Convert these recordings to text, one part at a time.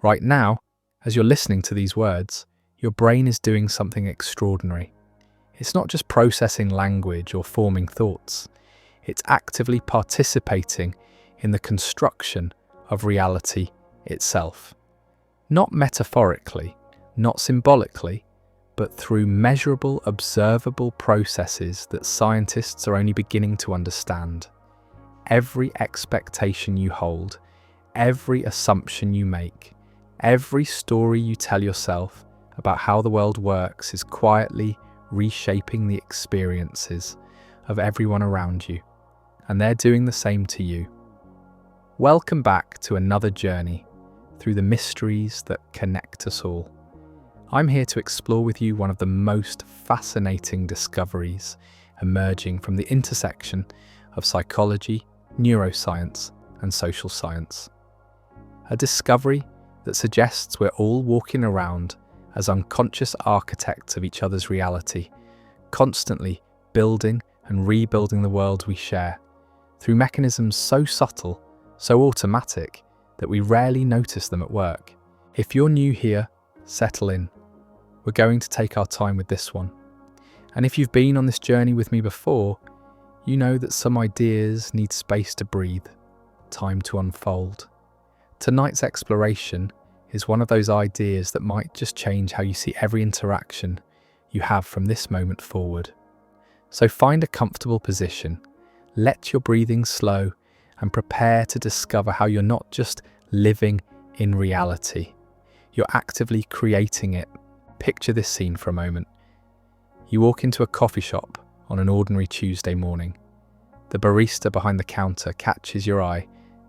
Right now, as you're listening to these words, your brain is doing something extraordinary. It's not just processing language or forming thoughts. It's actively participating in the construction of reality itself. Not metaphorically, not symbolically, but through measurable, observable processes that scientists are only beginning to understand. Every expectation you hold, every assumption you make, every story you tell yourself about how the world works is quietly reshaping the experiences of everyone around you, and they're doing the same to you. Welcome back to another journey through the mysteries that connect us all. I'm here to explore with you one of the most fascinating discoveries emerging from the intersection of psychology, neuroscience, and social science. A discovery that suggests we're all walking around as unconscious architects of each other's reality, constantly building and rebuilding the world we share, through mechanisms so subtle, so automatic, that we rarely notice them at work. If you're new here, settle in. We're going to take our time with this one. And if you've been on this journey with me before, you know that some ideas need space to breathe, time to unfold. Tonight's exploration is one of those ideas that might just change how you see every interaction you have from this moment forward. So find a comfortable position, let your breathing slow, and prepare to discover how you're not just living in reality, you're actively creating it. Picture this scene for a moment. You walk into a coffee shop on an ordinary Tuesday morning. The barista behind the counter catches your eye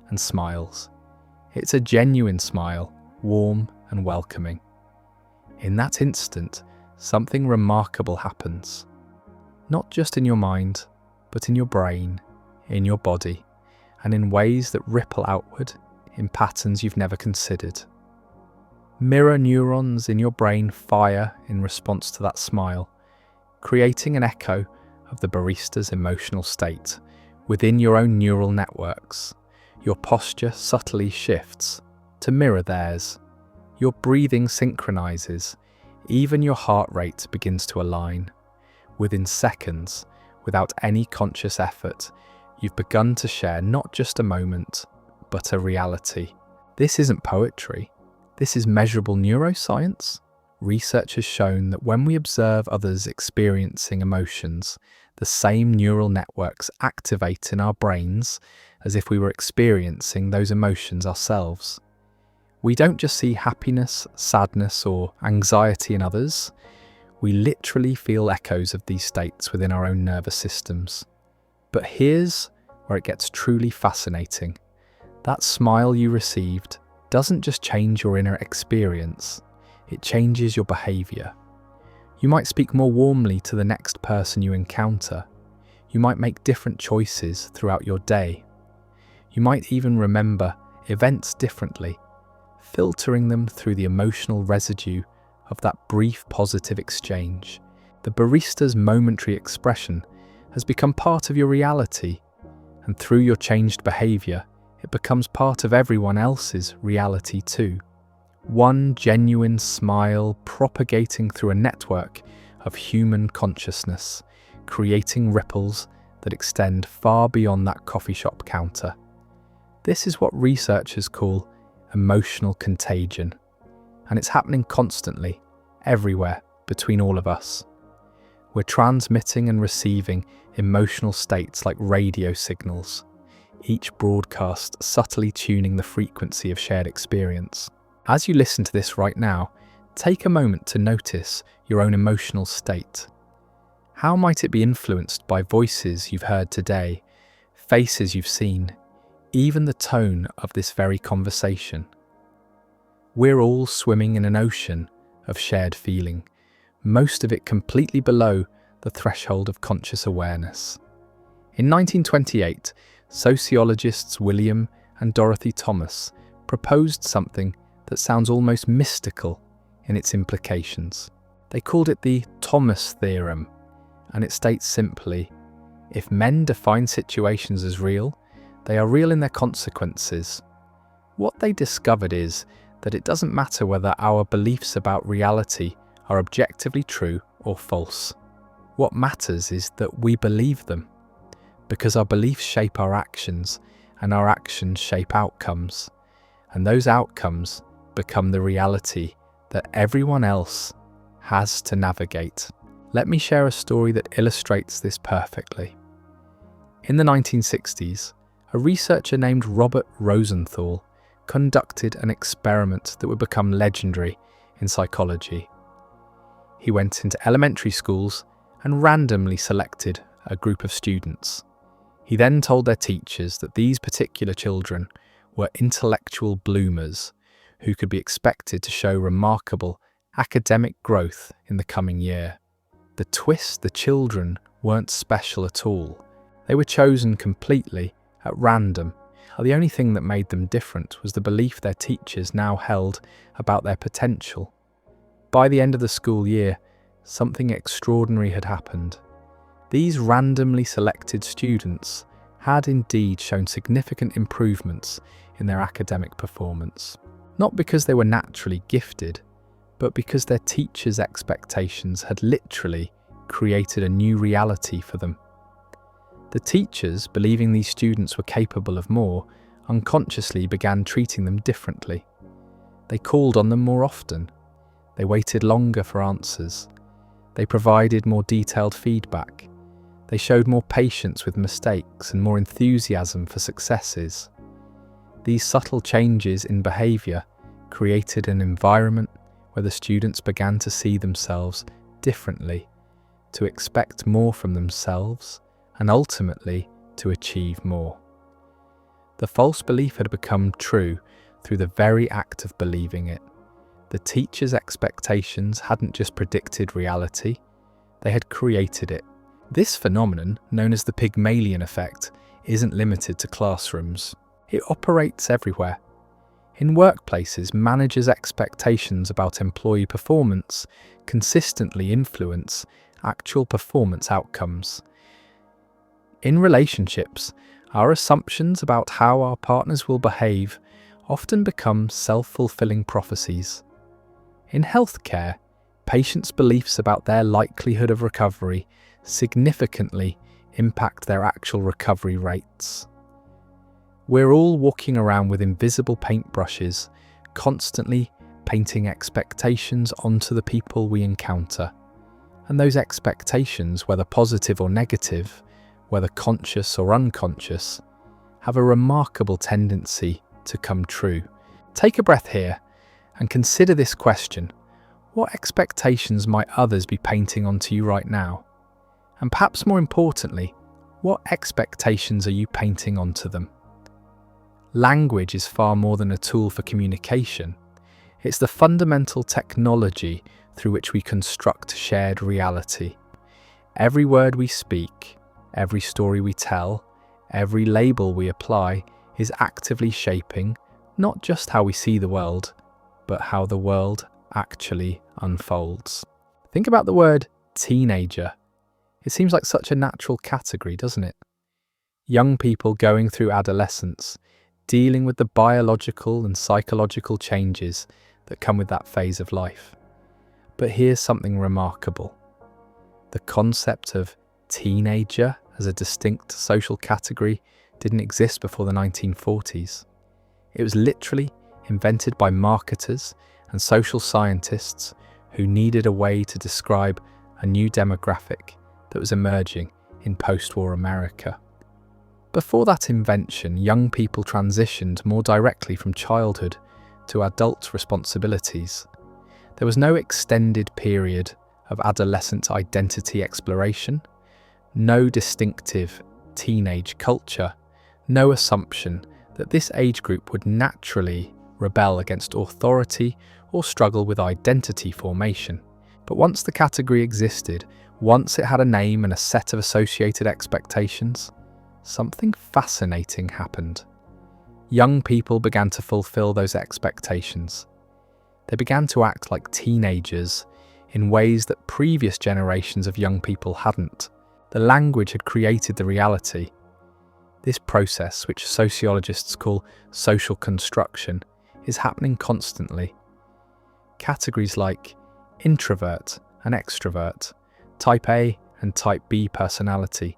and smiles. It's a genuine smile, warm and welcoming. In that instant, something remarkable happens. Not just in your mind, but in your brain, in your body, and in ways that ripple outward in patterns you've never considered. Mirror neurons in your brain fire in response to that smile, creating an echo of the barista's emotional state within your own neural networks. Your posture subtly shifts to mirror theirs. Your breathing synchronizes. Even your heart rate begins to align. Within seconds, without any conscious effort, you've begun to share not just a moment, but a reality. This isn't poetry. This is measurable neuroscience. Research has shown that when we observe others experiencing emotions, the same neural networks activate in our brains as if we were experiencing those emotions ourselves. We don't just see happiness, sadness, or anxiety in others. We literally feel echoes of these states within our own nervous systems. But here's where it gets truly fascinating. That smile you received doesn't just change your inner experience, it changes your behaviour. You might speak more warmly to the next person you encounter. You might make different choices throughout your day. You might even remember events differently, filtering them through the emotional residue of that brief positive exchange. The barista's momentary expression has become part of your reality, and through your changed behaviour, it becomes part of everyone else's reality too. One genuine smile propagating through a network of human consciousness, creating ripples that extend far beyond that coffee shop counter. This is what researchers call emotional contagion, and it's happening constantly, everywhere, between all of us. We're transmitting and receiving emotional states like radio signals, each broadcast subtly tuning the frequency of shared experience. As you listen to this right now, take a moment to notice your own emotional state. How might it be influenced by voices you've heard today, faces you've seen, even the tone of this very conversation? We're all swimming in an ocean of shared feeling, most of it completely below the threshold of conscious awareness. In 1928, sociologists William and Dorothy Thomas proposed something that sounds almost mystical in its implications. They called it the Thomas theorem, and it states simply, if men define situations as real, they are real in their consequences. What they discovered is that it doesn't matter whether our beliefs about reality are objectively true or false. What matters is that we believe them, because our beliefs shape our actions, and our actions shape outcomes, and those outcomes become the reality that everyone else has to navigate. Let me share a story that illustrates this perfectly. In the 1960s, a researcher named Robert Rosenthal conducted an experiment that would become legendary in psychology. He went into elementary schools and randomly selected a group of students. He then told their teachers that these particular children were intellectual bloomers who could be expected to show remarkable academic growth in the coming year. The twist: the children weren't special at all. They were chosen completely at random. The only thing that made them different was the belief their teachers now held about their potential. By the end of the school year, something extraordinary had happened. These randomly selected students had indeed shown significant improvements in their academic performance. Not because they were naturally gifted, but because their teachers' expectations had literally created a new reality for them. The teachers, believing these students were capable of more, unconsciously began treating them differently. They called on them more often. They waited longer for answers. They provided more detailed feedback. They showed more patience with mistakes and more enthusiasm for successes. These subtle changes in behaviour created an environment where the students began to see themselves differently, to expect more from themselves, and ultimately to achieve more. The false belief had become true through the very act of believing it. The teacher's expectations hadn't just predicted reality, they had created it. This phenomenon, known as the Pygmalion effect, isn't limited to classrooms. It operates everywhere. In workplaces, managers' expectations about employee performance consistently influence actual performance outcomes. In relationships, our assumptions about how our partners will behave often become self-fulfilling prophecies. In healthcare, patients' beliefs about their likelihood of recovery significantly impact their actual recovery rates. We're all walking around with invisible paintbrushes, constantly painting expectations onto the people we encounter. And those expectations, whether positive or negative, whether conscious or unconscious, have a remarkable tendency to come true. Take a breath here and consider this question: what expectations might others be painting onto you right now? And perhaps more importantly, what expectations are you painting onto them? Language is far more than a tool for communication. It's the fundamental technology through which we construct shared reality. Every word we speak, every story we tell, every label we apply is actively shaping not just how we see the world, but how the world actually unfolds. Think about the word teenager. It seems like such a natural category, doesn't it? Young people going through adolescence, dealing with the biological and psychological changes that come with that phase of life. But here's something remarkable. The concept of teenager as a distinct social category didn't exist before the 1940s. It was literally invented by marketers and social scientists who needed a way to describe a new demographic that was emerging in post-war America. Before that invention, young people transitioned more directly from childhood to adult responsibilities. There was no extended period of adolescent identity exploration, no distinctive teenage culture, no assumption that this age group would naturally rebel against authority or struggle with identity formation. But once the category existed, once it had a name and a set of associated expectations, something fascinating happened. Young people began to fulfill those expectations. They began to act like teenagers in ways that previous generations of young people hadn't. The language had created the reality. This process, which sociologists call social construction, is happening constantly. Categories like introvert and extrovert, type A and type B personality,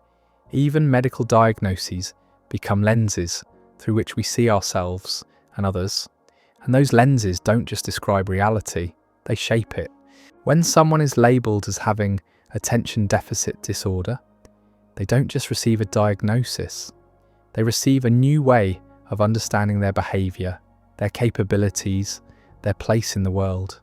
even medical diagnoses become lenses through which we see ourselves and others. And those lenses don't just describe reality, they shape it. When someone is labelled as having attention deficit disorder, they don't just receive a diagnosis, they receive a new way of understanding their behaviour, their capabilities, their place in the world.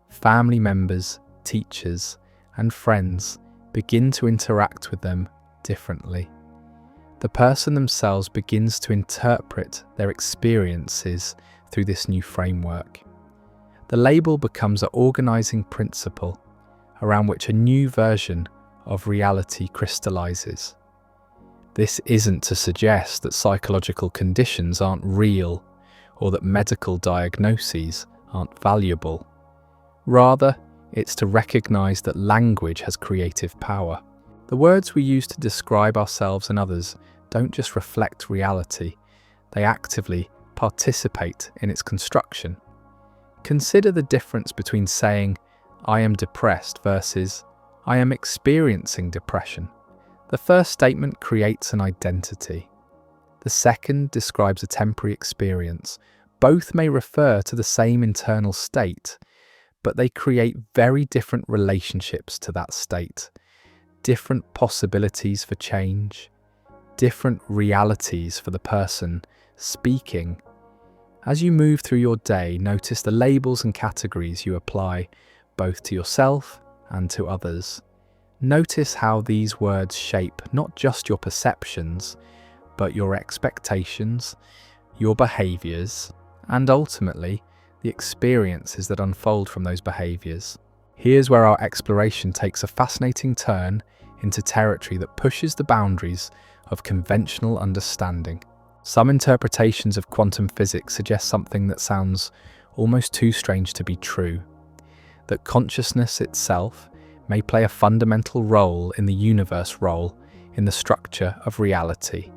Family members, teachers, and friends begin to interact with them differently. The person themselves begins to interpret their experiences through this new framework. The label becomes an organising principle around which a new version of reality crystallises. This isn't to suggest that psychological conditions aren't real or that medical diagnoses aren't valuable. Rather, it's to recognise that language has creative power. The words we use to describe ourselves and others don't just reflect reality, they actively participate in its construction. Consider the difference between saying, "I am depressed" versus, "I am experiencing depression." The first statement creates an identity. The second describes a temporary experience. Both may refer to the same internal state, but they create very different relationships to that state, different possibilities for change, different realities for the person speaking. As you move through your day, notice the labels and categories you apply both to yourself and to others. Notice how these words shape not just your perceptions, but your expectations, your behaviours, and ultimately the experiences that unfold from those behaviours. Here's where our exploration takes a fascinating turn into territory that pushes the boundaries of conventional understanding. Some interpretations of quantum physics suggest something that sounds almost too strange to be true, that consciousness itself may play a fundamental role in the universe role in the structure of reality.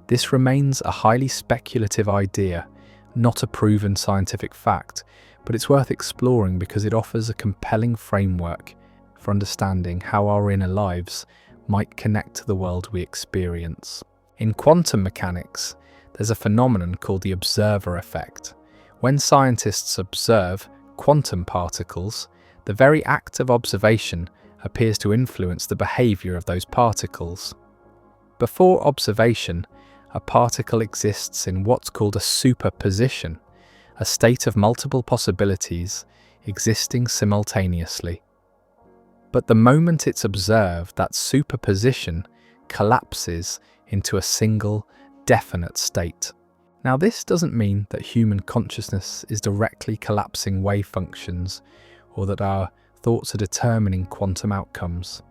This remains a highly speculative idea, not a proven scientific fact, but it's worth exploring because it offers a compelling framework for understanding how our inner lives might connect to the world we experience. In quantum mechanics, there's a phenomenon called the observer effect. When scientists observe quantum particles, the very act of observation appears to influence the behaviour of those particles. Before observation, a particle exists in what's called a superposition, a state of multiple possibilities existing simultaneously. But the moment it's observed, that superposition collapses into a single, definite state. Now, this doesn't mean that human consciousness is directly collapsing wave functions or that our thoughts are determining quantum outcomes.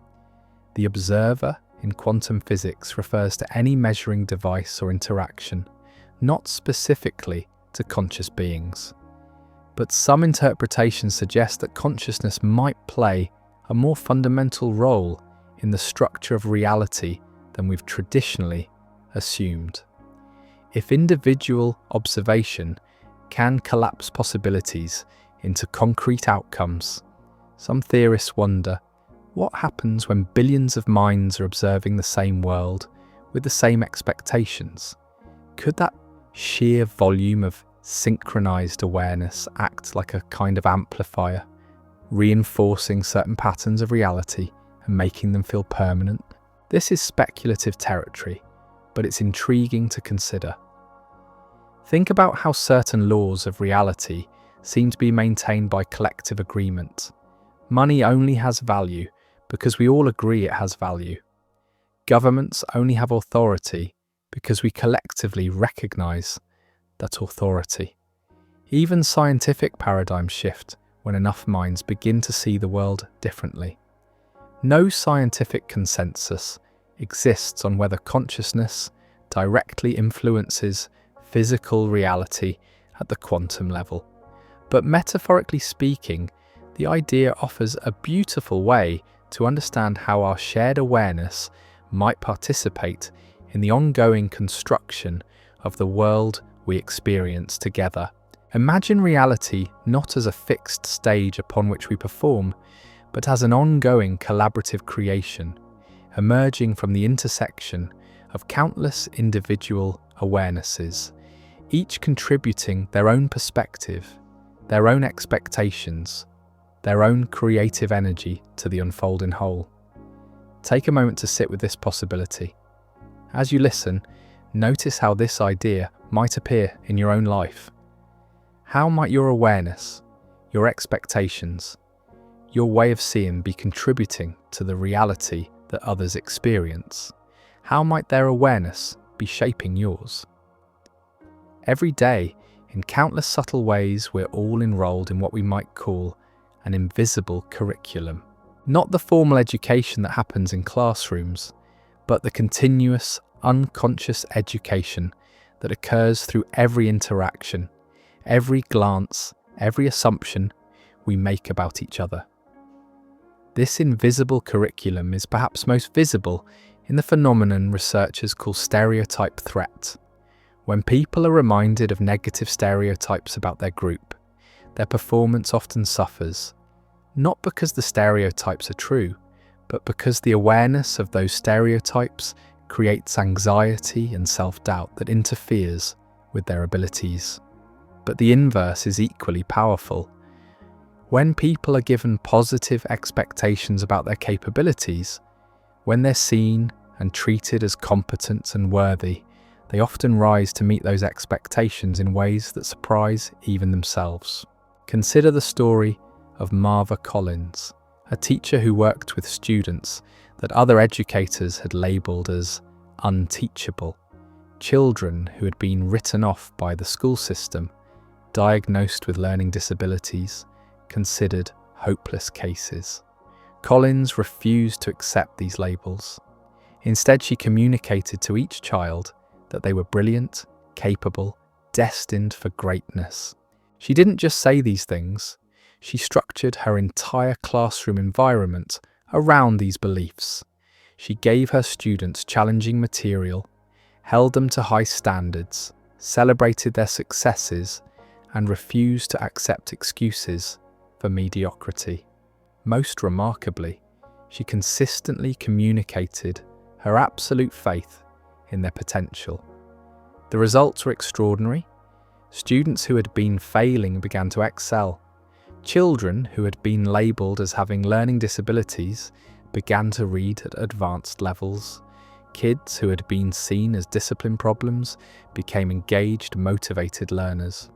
The observer in quantum physics refers to any measuring device or interaction, not specifically to conscious beings. But some interpretations suggest that consciousness might play a more fundamental role in the structure of reality than we've traditionally assumed. If individual observation can collapse possibilities into concrete outcomes, some theorists wonder, what happens when billions of minds are observing the same world with the same expectations? Could that sheer volume of synchronized awareness act like a kind of amplifier, reinforcing certain patterns of reality and making them feel permanent? This is speculative territory, but it's intriguing to consider. Think about how certain laws of reality seem to be maintained by collective agreement. Money only has value because we all agree it has value. Governments only have authority because we collectively recognise that authority. Even scientific paradigms shift when enough minds begin to see the world differently. No scientific consensus exists on whether consciousness directly influences physical reality at the quantum level. But metaphorically speaking, the idea offers a beautiful way to understand how our shared awareness might participate in the ongoing construction of the world we experience together. Imagine reality not as a fixed stage upon which we perform, but as an ongoing collaborative creation, emerging from the intersection of countless individual awarenesses, each contributing their own perspective, their own expectations, their own creative energy to the unfolding whole. Take a moment to sit with this possibility. As you listen, notice how this idea might appear in your own life. How might your awareness, your expectations, your way of seeing be contributing to the reality that others experience? How might their awareness be shaping yours? Every day, in countless subtle ways, we're all enrolled in what we might call an invisible curriculum. Not the formal education that happens in classrooms, but the continuous, unconscious education that occurs through every interaction, every glance, every assumption we make about each other. This invisible curriculum is perhaps most visible in the phenomenon researchers call stereotype threat. When people are reminded of negative stereotypes about their group, their performance often suffers, not because the stereotypes are true, but because the awareness of those stereotypes creates anxiety and self-doubt that interferes with their abilities. But the inverse is equally powerful. When people are given positive expectations about their capabilities, when they're seen and treated as competent and worthy, they often rise to meet those expectations in ways that surprise even themselves. Consider the story of Marva Collins, a teacher who worked with students that other educators had labelled as unteachable, children who had been written off by the school system, diagnosed with learning disabilities, considered hopeless cases. Collins refused to accept these labels. Instead, she communicated to each child that they were brilliant, capable, destined for greatness. She didn't just say these things, she structured her entire classroom environment around these beliefs. She gave her students challenging material, held them to high standards, celebrated their successes, and refused to accept excuses for mediocrity. Most remarkably, she consistently communicated her absolute faith in their potential. The results were extraordinary. Students who had been failing began to excel. Children who had been labelled as having learning disabilities began to read at advanced levels. Kids who had been seen as discipline problems became engaged, motivated learners.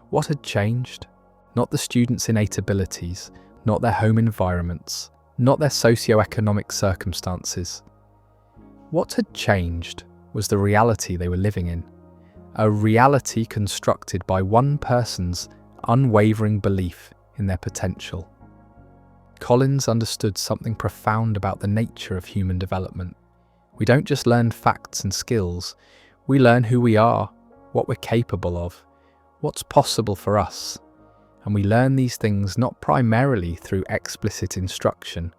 What had changed? Not the students' innate abilities, not their home environments, not their socio-economic circumstances. What had changed was the reality they were living in, a reality constructed by one person's unwavering belief in their potential. Collins understood something profound about the nature of human development. We don't just learn facts and skills, we learn who we are, what we're capable of, what's possible for us. And we learn these things not primarily through explicit instruction,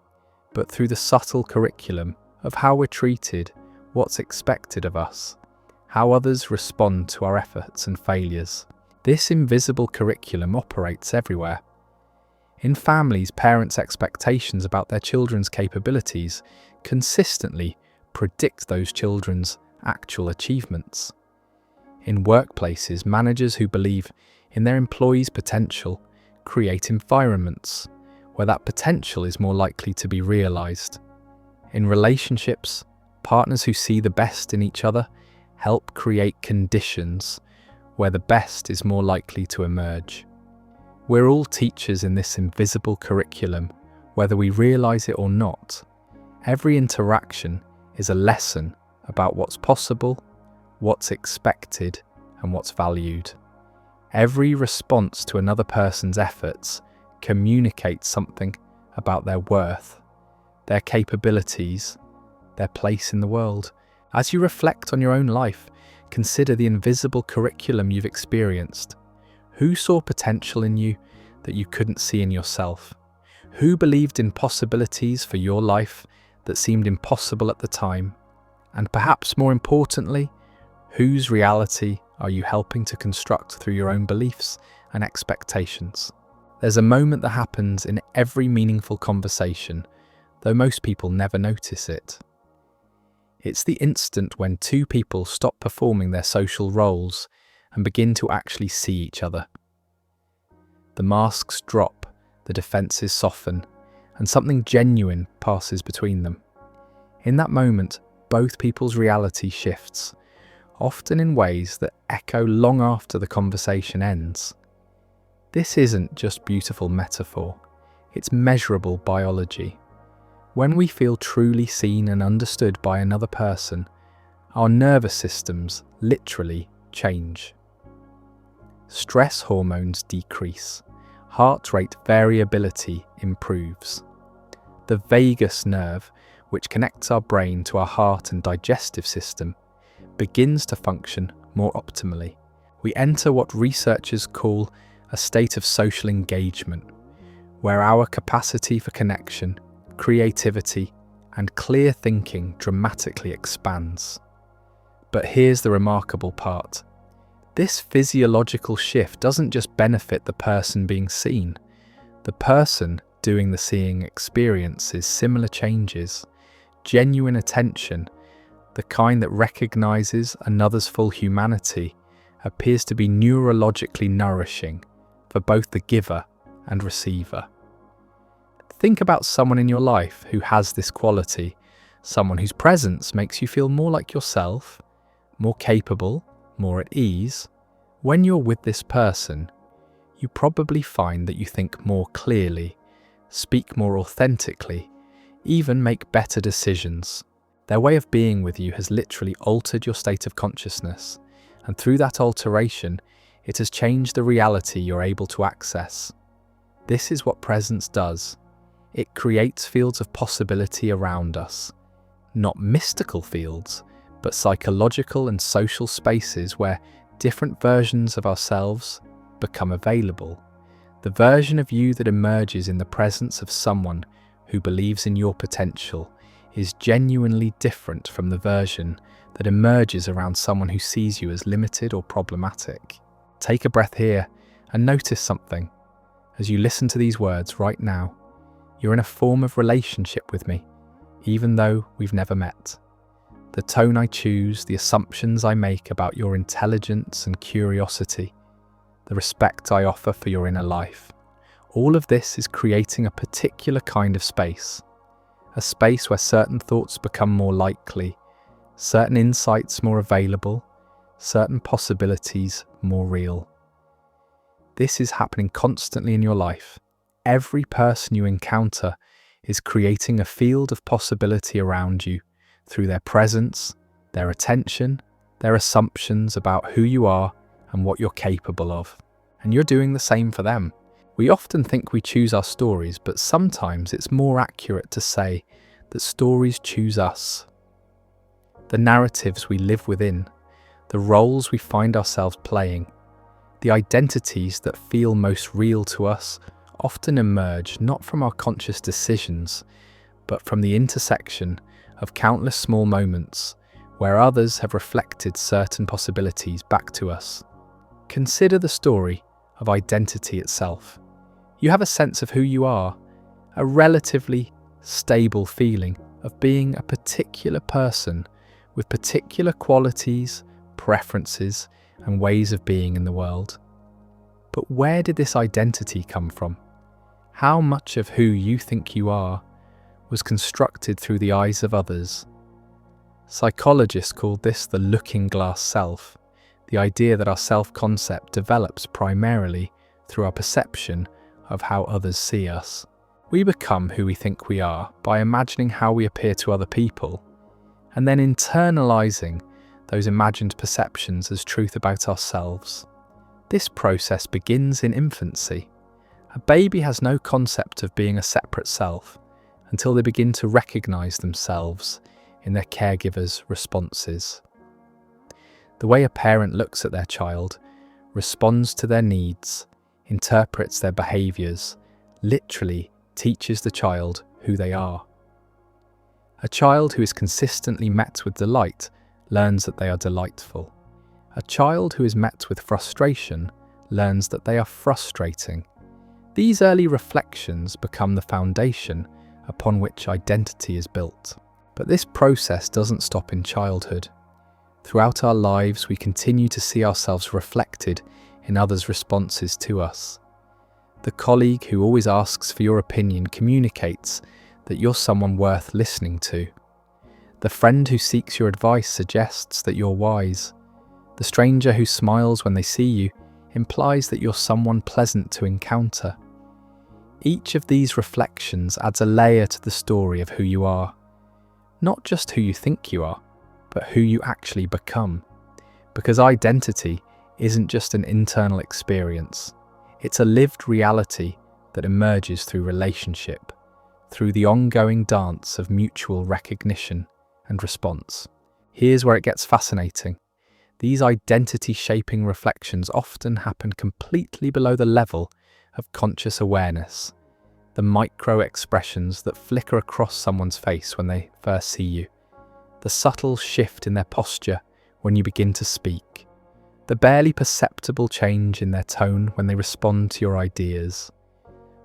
but through the subtle curriculum of how we're treated, what's expected of us, how others respond to our efforts and failures. This invisible curriculum operates everywhere. In families, parents' expectations about their children's capabilities consistently predict those children's actual achievements. In workplaces, managers who believe in their employees' potential create environments where that potential is more likely to be realised. In relationships, partners who see the best in each other help create conditions where the best is more likely to emerge. We're all teachers in this invisible curriculum, whether we realise it or not. Every interaction is a lesson about what's possible, what's expected, and what's valued. Every response to another person's efforts communicates something about their worth, their capabilities, their place in the world. As you reflect on your own life, consider the invisible curriculum you've experienced. Who saw potential in you that you couldn't see in yourself? Who believed in possibilities for your life that seemed impossible at the time? And perhaps more importantly, whose reality are you helping to construct through your own beliefs and expectations. There's a moment that happens in every meaningful conversation, though most people never notice it. It's the instant when two people stop performing their social roles and begin to actually see each other. The masks drop, the defenses soften, and something genuine passes between them. In that moment, both people's reality shifts, often in ways that echo long after the conversation ends. This isn't just beautiful metaphor, it's measurable biology. When we feel truly seen and understood by another person, our nervous systems literally change. Stress hormones decrease, heart rate variability improves. The vagus nerve, which connects our brain to our heart and digestive system, begins to function more optimally. We enter what researchers call a state of social engagement, where our capacity for connection, creativity, and clear thinking dramatically expands. But here's the remarkable part. This physiological shift doesn't just benefit the person being seen. The person doing the seeing experiences similar changes, genuine attention, the kind that recognizes another's full humanity, appears to be neurologically nourishing for both the giver and receiver. Think about someone in your life who has this quality, someone whose presence makes you feel more like yourself, more capable, more at ease. When you're with this person, you probably find that you think more clearly, speak more authentically, even make better decisions. Their way of being with you has literally altered your state of consciousness, and through that alteration, it has changed the reality you're able to access. This is what presence does. It creates fields of possibility around us. Not mystical fields, but psychological and social spaces where different versions of ourselves become available. The version of you that emerges in the presence of someone who believes in your potential is genuinely different from the version that emerges around someone who sees you as limited or problematic. Take a breath here and notice something. As you listen to these words right now, you're in a form of relationship with me, even though we've never met. The tone I choose, the assumptions I make about your intelligence and curiosity, the respect I offer for your inner life, all of this is creating a particular kind of space. A space where certain thoughts become more likely, certain insights more available, certain possibilities more real. This is happening constantly in your life. Every person you encounter is creating a field of possibility around you through their presence, their attention, their assumptions about who you are and what you're capable of. And you're doing the same for them. We often think we choose our stories, but sometimes it's more accurate to say that stories choose us. The narratives we live within, the roles we find ourselves playing, the identities that feel most real to us often emerge not from our conscious decisions, but from the intersection of countless small moments where others have reflected certain possibilities back to us. Consider the story of identity itself. You have a sense of who you are, a relatively stable feeling of being a particular person with particular qualities, preferences, and ways of being in the world. But where did this identity come from? How much of who you think you are was constructed through the eyes of others? Psychologists call this the looking glass self, the idea that our self-concept develops primarily through our perception of how others see us. We become who we think we are by imagining how we appear to other people, and then internalizing those imagined perceptions as truth about ourselves. This process begins in infancy. A baby has no concept of being a separate self until they begin to recognize themselves in their caregiver's responses. The way a parent looks at their child, responds to their needs, interprets their behaviors, literally teaches the child who they are. A child who is consistently met with delight learns that they are delightful. A child who is met with frustration learns that they are frustrating. These early reflections become the foundation upon which identity is built. But this process doesn't stop in childhood. Throughout our lives, we continue to see ourselves reflected in others' responses to us. The colleague who always asks for your opinion communicates that you're someone worth listening to. The friend who seeks your advice suggests that you're wise. The stranger who smiles when they see you implies that you're someone pleasant to encounter. Each of these reflections adds a layer to the story of who you are. Not just who you think you are, but who you actually become. Because identity isn't just an internal experience. It's a lived reality that emerges through relationship, through the ongoing dance of mutual recognition and response. Here's where it gets fascinating. These identity-shaping reflections often happen completely below the level of conscious awareness, the micro-expressions that flicker across someone's face when they first see you, the subtle shift in their posture when you begin to speak, the barely perceptible change in their tone when they respond to your ideas.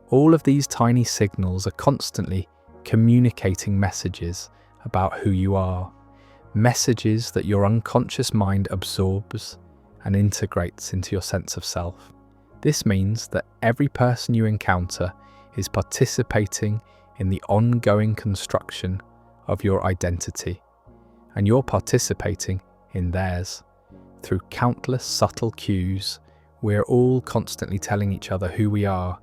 All of these tiny signals are constantly communicating messages about who you are, messages that your unconscious mind absorbs and integrates into your sense of self. This means that every person you encounter is participating in the ongoing construction of your identity, and you're participating in theirs. Through countless subtle cues, we're all constantly telling each other who we are,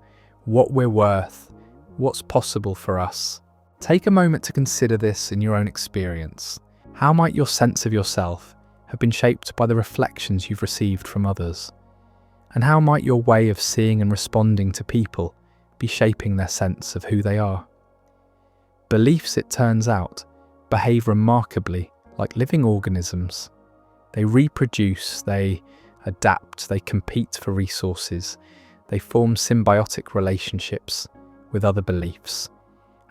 what we're worth, what's possible for us. Take a moment to consider this in your own experience. How might your sense of yourself have been shaped by the reflections you've received from others? And how might your way of seeing and responding to people be shaping their sense of who they are? Beliefs, it turns out, behave remarkably like living organisms. They reproduce, they adapt, they compete for resources, they form symbiotic relationships with other beliefs,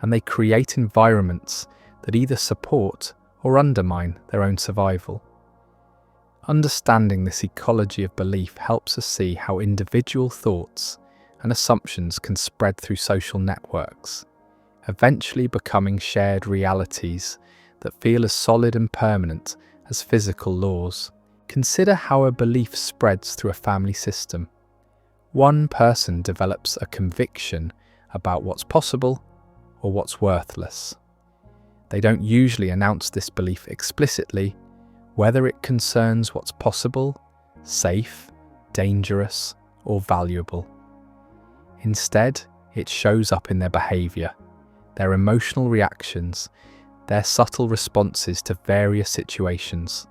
and they create environments that either support or undermine their own survival. Understanding this ecology of belief helps us see how individual thoughts and assumptions can spread through social networks, eventually becoming shared realities that feel as solid and permanent as physical laws. Consider how a belief spreads through a family system. One person develops a conviction about what's possible or what's worthless. They don't usually announce this belief explicitly, whether it concerns what's possible, safe, dangerous, or valuable. Instead, it shows up in their behaviour, their emotional reactions, their subtle responses to various situations.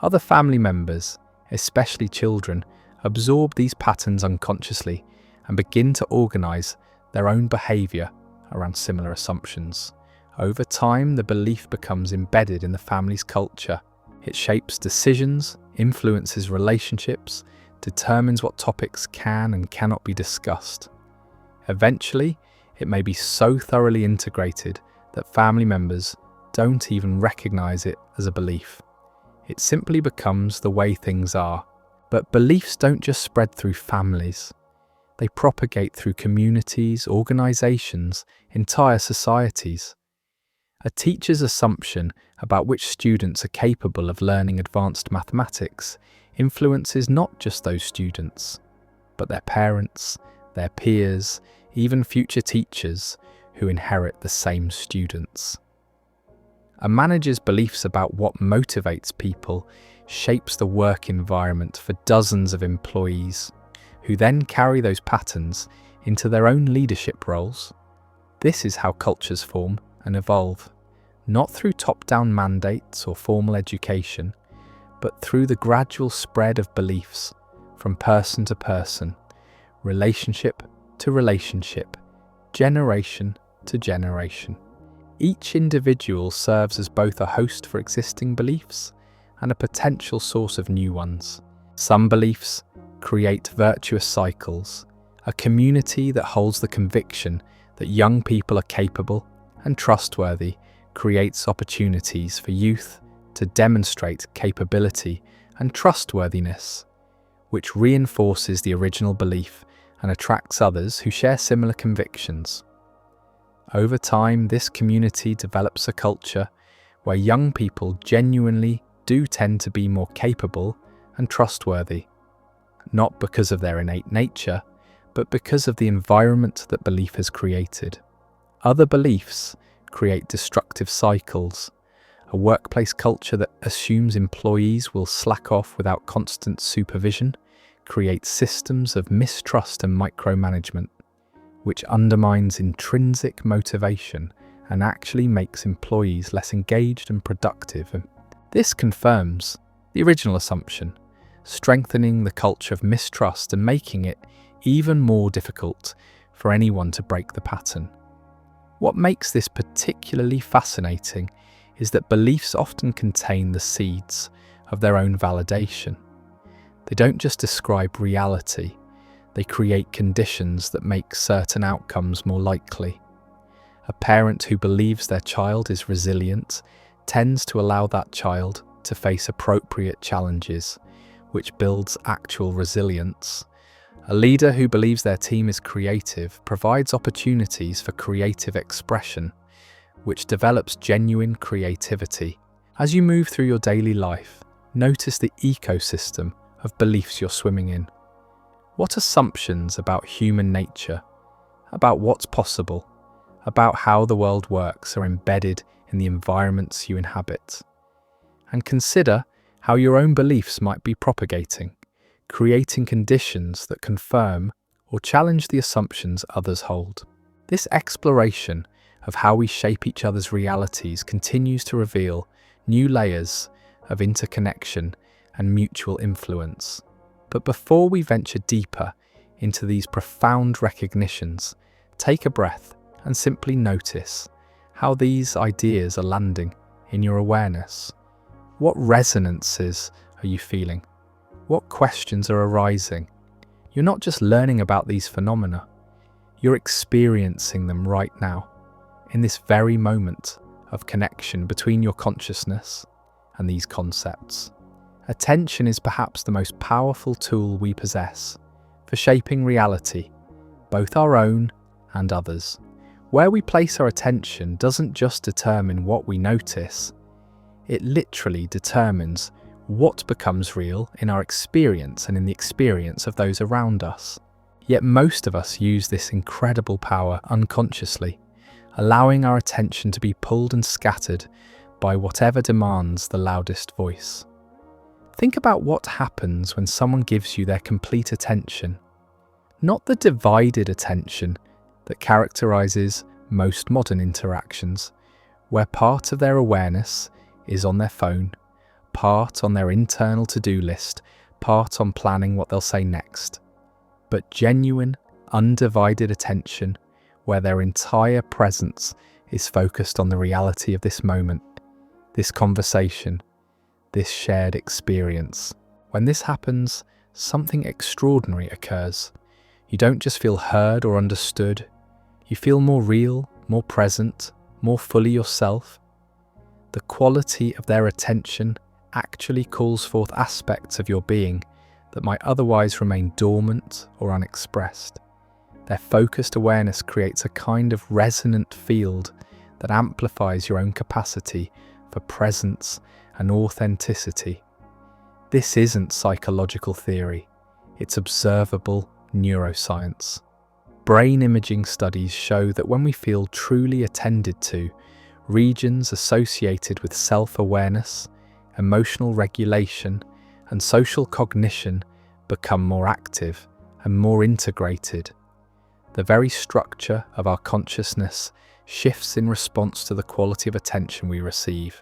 Other family members, especially children, absorb these patterns unconsciously and begin to organise their own behaviour around similar assumptions. Over time, the belief becomes embedded in the family's culture. It shapes decisions, influences relationships, determines what topics can and cannot be discussed. Eventually, it may be so thoroughly integrated that family members don't even recognise it as a belief. It simply becomes the way things are. But beliefs don't just spread through families. They propagate through communities, organisations, entire societies. A teacher's assumption about which students are capable of learning advanced mathematics influences not just those students, but their parents, their peers, even future teachers who inherit the same students. A manager's beliefs about what motivates people shapes the work environment for dozens of employees, who then carry those patterns into their own leadership roles. This is how cultures form and evolve, not through top-down mandates or formal education, but through the gradual spread of beliefs from person to person, relationship to relationship, generation to generation. Each individual serves as both a host for existing beliefs and a potential source of new ones. Some beliefs create virtuous cycles, a community that holds the conviction that young people are capable and trustworthy creates opportunities for youth to demonstrate capability and trustworthiness, which reinforces the original belief and attracts others who share similar convictions. Over time, this community develops a culture where young people genuinely do tend to be more capable and trustworthy, not because of their innate nature, but because of the environment that belief has created. Other beliefs create destructive cycles. A workplace culture that assumes employees will slack off without constant supervision creates systems of mistrust and micromanagement, which undermines intrinsic motivation and actually makes employees less engaged and productive. And this confirms the original assumption, strengthening the culture of mistrust and making it even more difficult for anyone to break the pattern. What makes this particularly fascinating is that beliefs often contain the seeds of their own validation. They don't just describe reality, they create conditions that make certain outcomes more likely. A parent who believes their child is resilient tends to allow that child to face appropriate challenges, which builds actual resilience. A leader who believes their team is creative provides opportunities for creative expression, which develops genuine creativity. As you move through your daily life, notice the ecosystem of beliefs you're swimming in. What assumptions about human nature, about what's possible, about how the world works are embedded in the environments you inhabit? And consider how your own beliefs might be propagating, creating conditions that confirm or challenge the assumptions others hold. This exploration of how we shape each other's realities continues to reveal new layers of interconnection and mutual influence. But before we venture deeper into these profound recognitions, take a breath and simply notice how these ideas are landing in your awareness. What resonances are you feeling? What questions are arising? You're not just learning about these phenomena, you're experiencing them right now, in this very moment of connection between your consciousness and these concepts. Attention is perhaps the most powerful tool we possess for shaping reality, both our own and others. Where we place our attention doesn't just determine what we notice, it literally determines what becomes real in our experience and in the experience of those around us. Yet most of us use this incredible power unconsciously, allowing our attention to be pulled and scattered by whatever demands the loudest voice. Think about what happens when someone gives you their complete attention, not the divided attention that characterizes most modern interactions, where part of their awareness is on their phone, part on their internal to-do list, part on planning what they'll say next. But genuine, undivided attention, where their entire presence is focused on the reality of this moment, this conversation, this shared experience. When this happens, something extraordinary occurs. You don't just feel heard or understood, you feel more real, more present, more fully yourself. The quality of their attention actually calls forth aspects of your being that might otherwise remain dormant or unexpressed. Their focused awareness creates a kind of resonant field that amplifies your own capacity for presence and authenticity. This isn't psychological theory, it's observable neuroscience. Brain imaging studies show that when we feel truly attended to, regions associated with self-awareness, emotional regulation, and social cognition become more active and more integrated. The very structure of our consciousness shifts in response to the quality of attention we receive.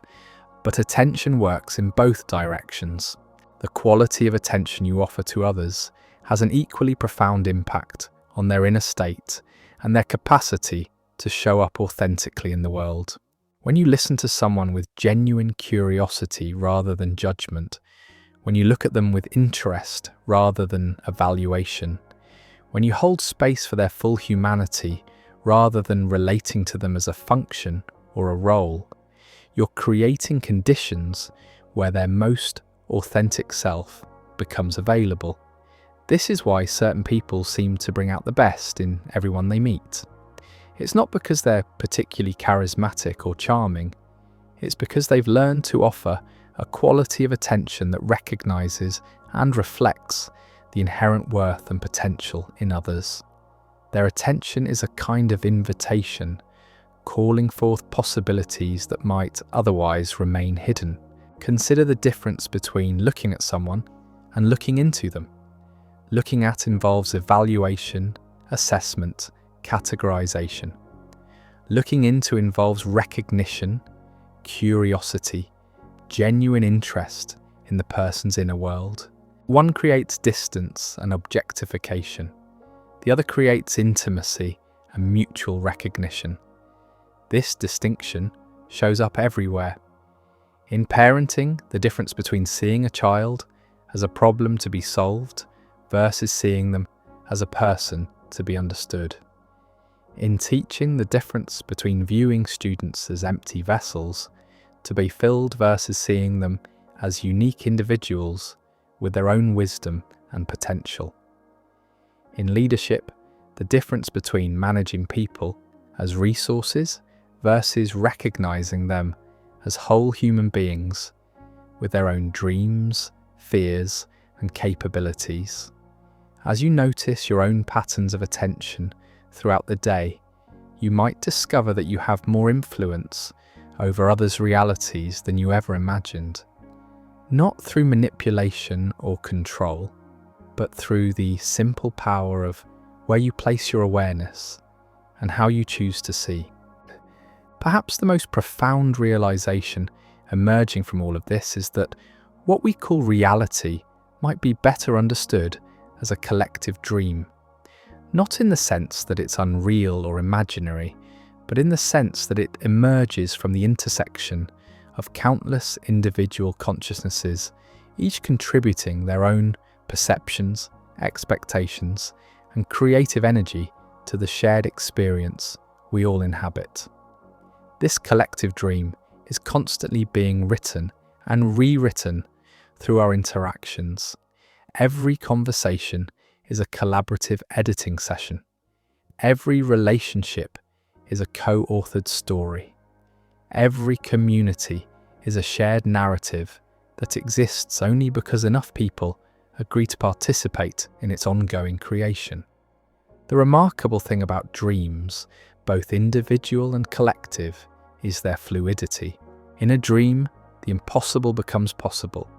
But attention works in both directions. The quality of attention you offer to others has an equally profound impact on their inner state and their capacity to show up authentically in the world. When you listen to someone with genuine curiosity rather than judgment, when you look at them with interest rather than evaluation, when you hold space for their full humanity rather than relating to them as a function or a role, you're creating conditions where their most authentic self becomes available. This is why certain people seem to bring out the best in everyone they meet. It's not because they're particularly charismatic or charming, it's because they've learned to offer a quality of attention that recognizes and reflects the inherent worth and potential in others. Their attention is a kind of invitation, calling forth possibilities that might otherwise remain hidden. Consider the difference between looking at someone and looking into them. Looking at involves evaluation, assessment, categorization. Looking into involves recognition, curiosity, genuine interest in the person's inner world. One creates distance and objectification. The other creates intimacy and mutual recognition. This distinction shows up everywhere. In parenting, the difference between seeing a child as a problem to be solved versus seeing them as a person to be understood. In teaching, the difference between viewing students as empty vessels to be filled versus seeing them as unique individuals with their own wisdom and potential. In leadership, the difference between managing people as resources versus recognizing them as whole human beings with their own dreams, fears, and capabilities. As you notice your own patterns of attention throughout the day, you might discover that you have more influence over others' realities than you ever imagined. Not through manipulation or control, but through the simple power of where you place your awareness and how you choose to see. Perhaps the most profound realization emerging from all of this is that what we call reality might be better understood as a collective dream. Not in the sense that it's unreal or imaginary, but in the sense that it emerges from the intersection of countless individual consciousnesses, each contributing their own perceptions, expectations, and creative energy to the shared experience we all inhabit. This collective dream is constantly being written and rewritten through our interactions. Every conversation is a collaborative editing session. Every relationship is a co-authored story. Every community is a shared narrative that exists only because enough people agree to participate in its ongoing creation. The remarkable thing about dreams, both individual and collective, is their fluidity. In a dream, the impossible becomes possible.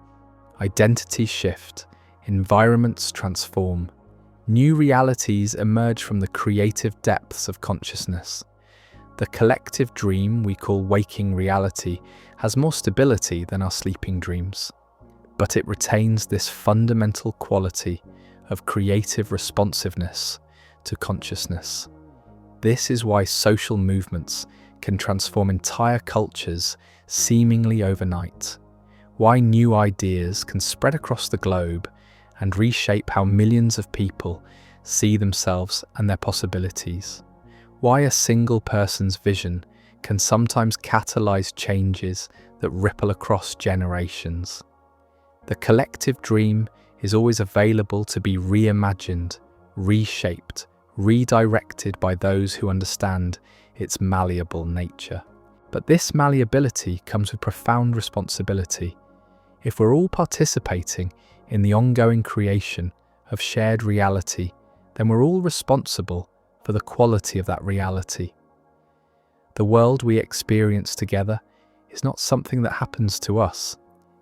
Identities shift, environments transform. New realities emerge from the creative depths of consciousness. The collective dream we call waking reality has more stability than our sleeping dreams, but it retains this fundamental quality of creative responsiveness to consciousness. This is why social movements can transform entire cultures seemingly overnight, why new ideas can spread across the globe and reshape how millions of people see themselves and their possibilities, why a single person's vision can sometimes catalyze changes that ripple across generations. The collective dream is always available to be reimagined, reshaped, redirected by those who understand its malleable nature. But this malleability comes with profound responsibility. If we're all participating in the ongoing creation of shared reality, then we're all responsible for the quality of that reality. The world we experience together is not something that happens to us.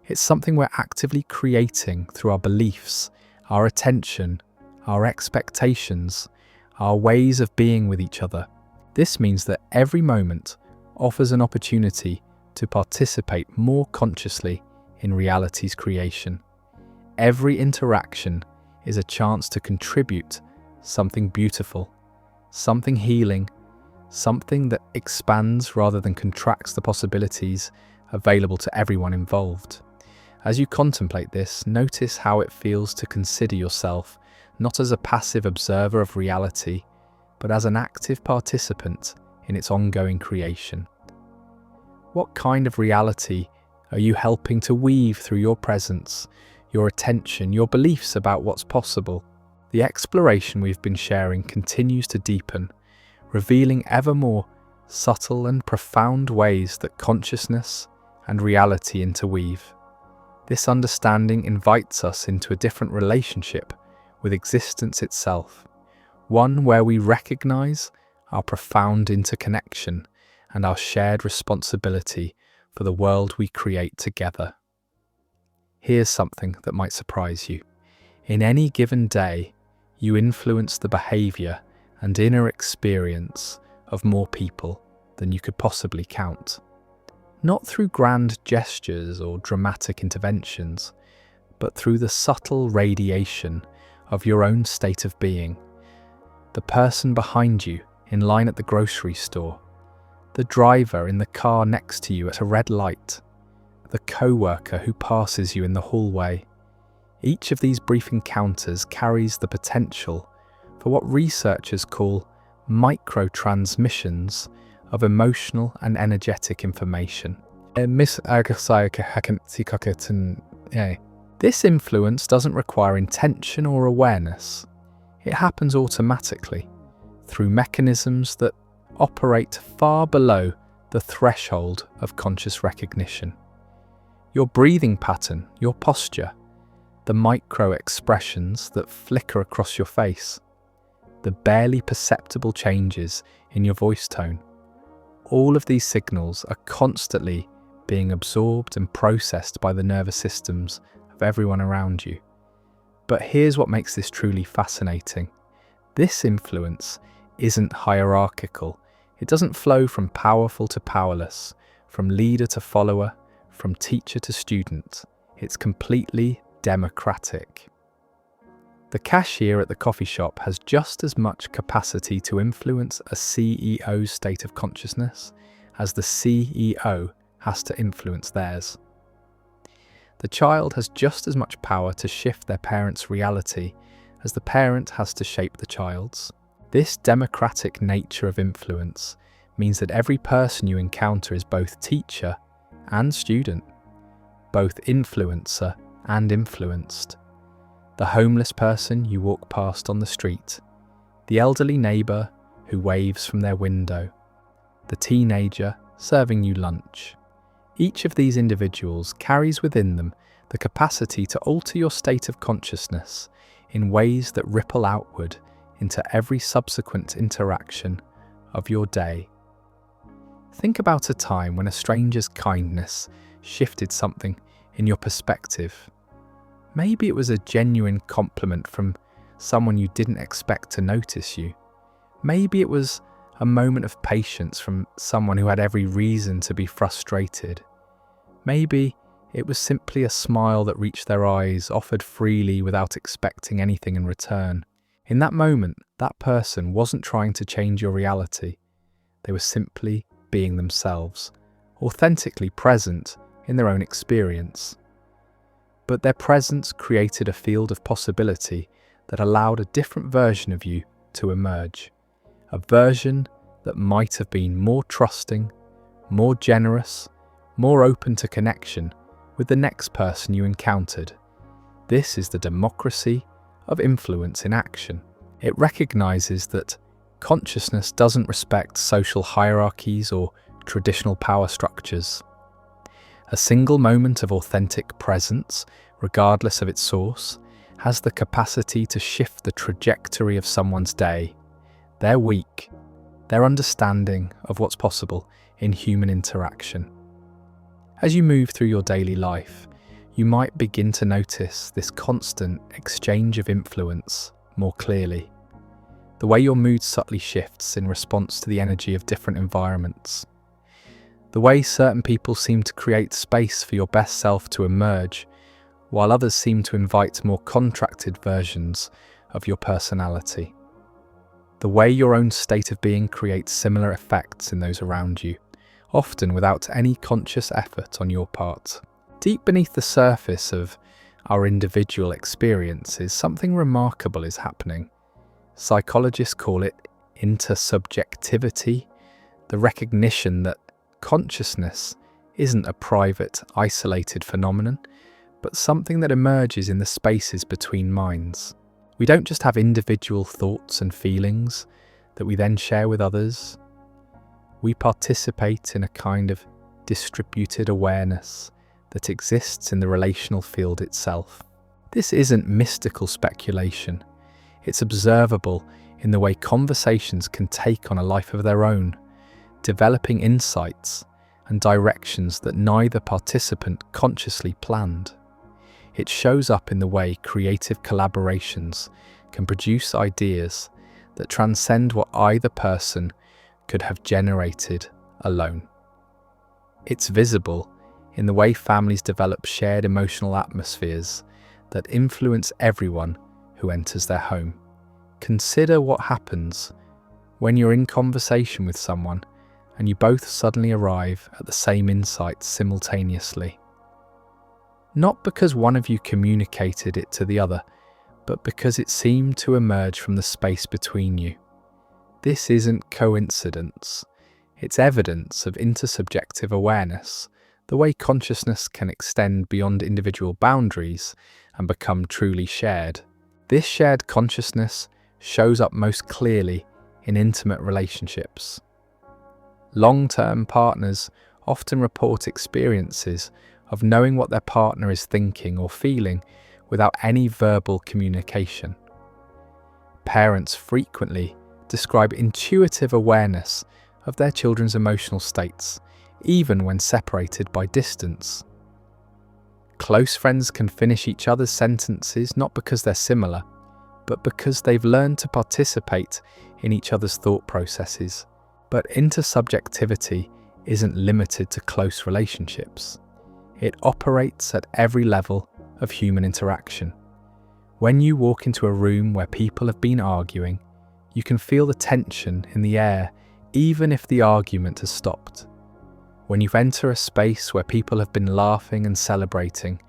It's something we're actively creating through our beliefs, our attention, our expectations, our ways of being with each other. This means that every moment offers an opportunity to participate more consciously in reality's creation. Every interaction is a chance to contribute something beautiful, something healing, something that expands rather than contracts the possibilities available to everyone involved. As you contemplate this, notice how it feels to consider yourself not as a passive observer of reality, but as an active participant in its ongoing creation. What kind of reality are you helping to weave through your presence, your attention, your beliefs about what's possible? The exploration we've been sharing continues to deepen, revealing ever more subtle and profound ways that consciousness and reality interweave. This understanding invites us into a different relationship with existence itself, one where we recognize our profound interconnection and our shared responsibility for the world we create together. Here's something that might surprise you. In any given day, you influence the behavior and inner experience of more people than you could possibly count. Not through grand gestures or dramatic interventions, but through the subtle radiation of your own state of being. The person behind you in line at the grocery store, the driver in the car next to you at a red light, the co-worker who passes you in the hallway. Each of these brief encounters carries the potential for what researchers call microtransmissions of emotional and energetic information. This influence doesn't require intention or awareness. It happens automatically through mechanisms that operate far below the threshold of conscious recognition. Your breathing pattern, your posture, the micro-expressions that flicker across your face, the barely perceptible changes in your voice tone. All of these signals are constantly being absorbed and processed by the nervous systems of everyone around you. But here's what makes this truly fascinating. This influence isn't hierarchical. It doesn't flow from powerful to powerless, from leader to follower, from teacher to student. It's completely democratic. The cashier at the coffee shop has just as much capacity to influence a CEO's state of consciousness as the CEO has to influence theirs. The child has just as much power to shift their parent's reality as the parent has to shape the child's. This democratic nature of influence means that every person you encounter is both teacher and student, both influencer and influenced. The homeless person you walk past on the street, the elderly neighbour who waves from their window, the teenager serving you lunch. Each of these individuals carries within them the capacity to alter your state of consciousness in ways that ripple outward into every subsequent interaction of your day. Think about a time when a stranger's kindness shifted something in your perspective. Maybe it was a genuine compliment from someone you didn't expect to notice you. Maybe it was a moment of patience from someone who had every reason to be frustrated. Maybe it was simply a smile that reached their eyes, offered freely without expecting anything in return. In that moment, that person wasn't trying to change your reality. They were simply being themselves, authentically present in their own experience. But their presence created a field of possibility that allowed a different version of you to emerge. A version that might have been more trusting, more generous, more open to connection with the next person you encountered. This is the democracy of influence in action. It recognizes that consciousness doesn't respect social hierarchies or traditional power structures. A single moment of authentic presence, regardless of its source, has the capacity to shift the trajectory of someone's day, their week, their understanding of what's possible in human interaction. As you move through your daily life, you might begin to notice this constant exchange of influence more clearly. The way your mood subtly shifts in response to the energy of different environments. The way certain people seem to create space for your best self to emerge, while others seem to invite more contracted versions of your personality. The way your own state of being creates similar effects in those around you, often without any conscious effort on your part. Deep beneath the surface of our individual experiences, something remarkable is happening. Psychologists call it intersubjectivity, the recognition that consciousness isn't a private, isolated phenomenon, but something that emerges in the spaces between minds. We don't just have individual thoughts and feelings that we then share with others. We participate in a kind of distributed awareness that exists in the relational field itself. This isn't mystical speculation. It's observable in the way conversations can take on a life of their own, developing insights and directions that neither participant consciously planned. It shows up in the way creative collaborations can produce ideas that transcend what either person could have generated alone. It's visible in the way families develop shared emotional atmospheres that influence everyone who enters their home. Consider what happens when you're in conversation with someone and you both suddenly arrive at the same insight simultaneously. Not because one of you communicated it to the other, but because it seemed to emerge from the space between you. This isn't coincidence. It's evidence of intersubjective awareness, the way consciousness can extend beyond individual boundaries and become truly shared. This shared consciousness shows up most clearly in intimate relationships. Long-term partners often report experiences of knowing what their partner is thinking or feeling without any verbal communication. Parents frequently describe intuitive awareness of their children's emotional states, even when separated by distance. Close friends can finish each other's sentences not because they're similar, but because they've learned to participate in each other's thought processes. But intersubjectivity isn't limited to close relationships. It operates at every level of human interaction. When you walk into a room where people have been arguing, you can feel the tension in the air even if the argument has stopped. When you enter a space where people have been laughing and celebrating,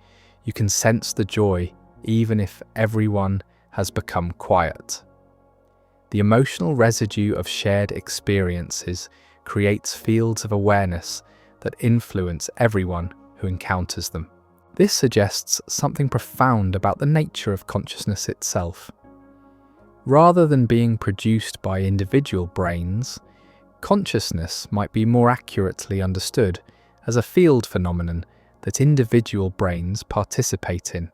you can sense the joy even if everyone has become quiet. The emotional residue of shared experiences creates fields of awareness that influence everyone who encounters them. This suggests something profound about the nature of consciousness itself. Rather than being produced by individual brains, consciousness might be more accurately understood as a field phenomenon that individual brains participate in.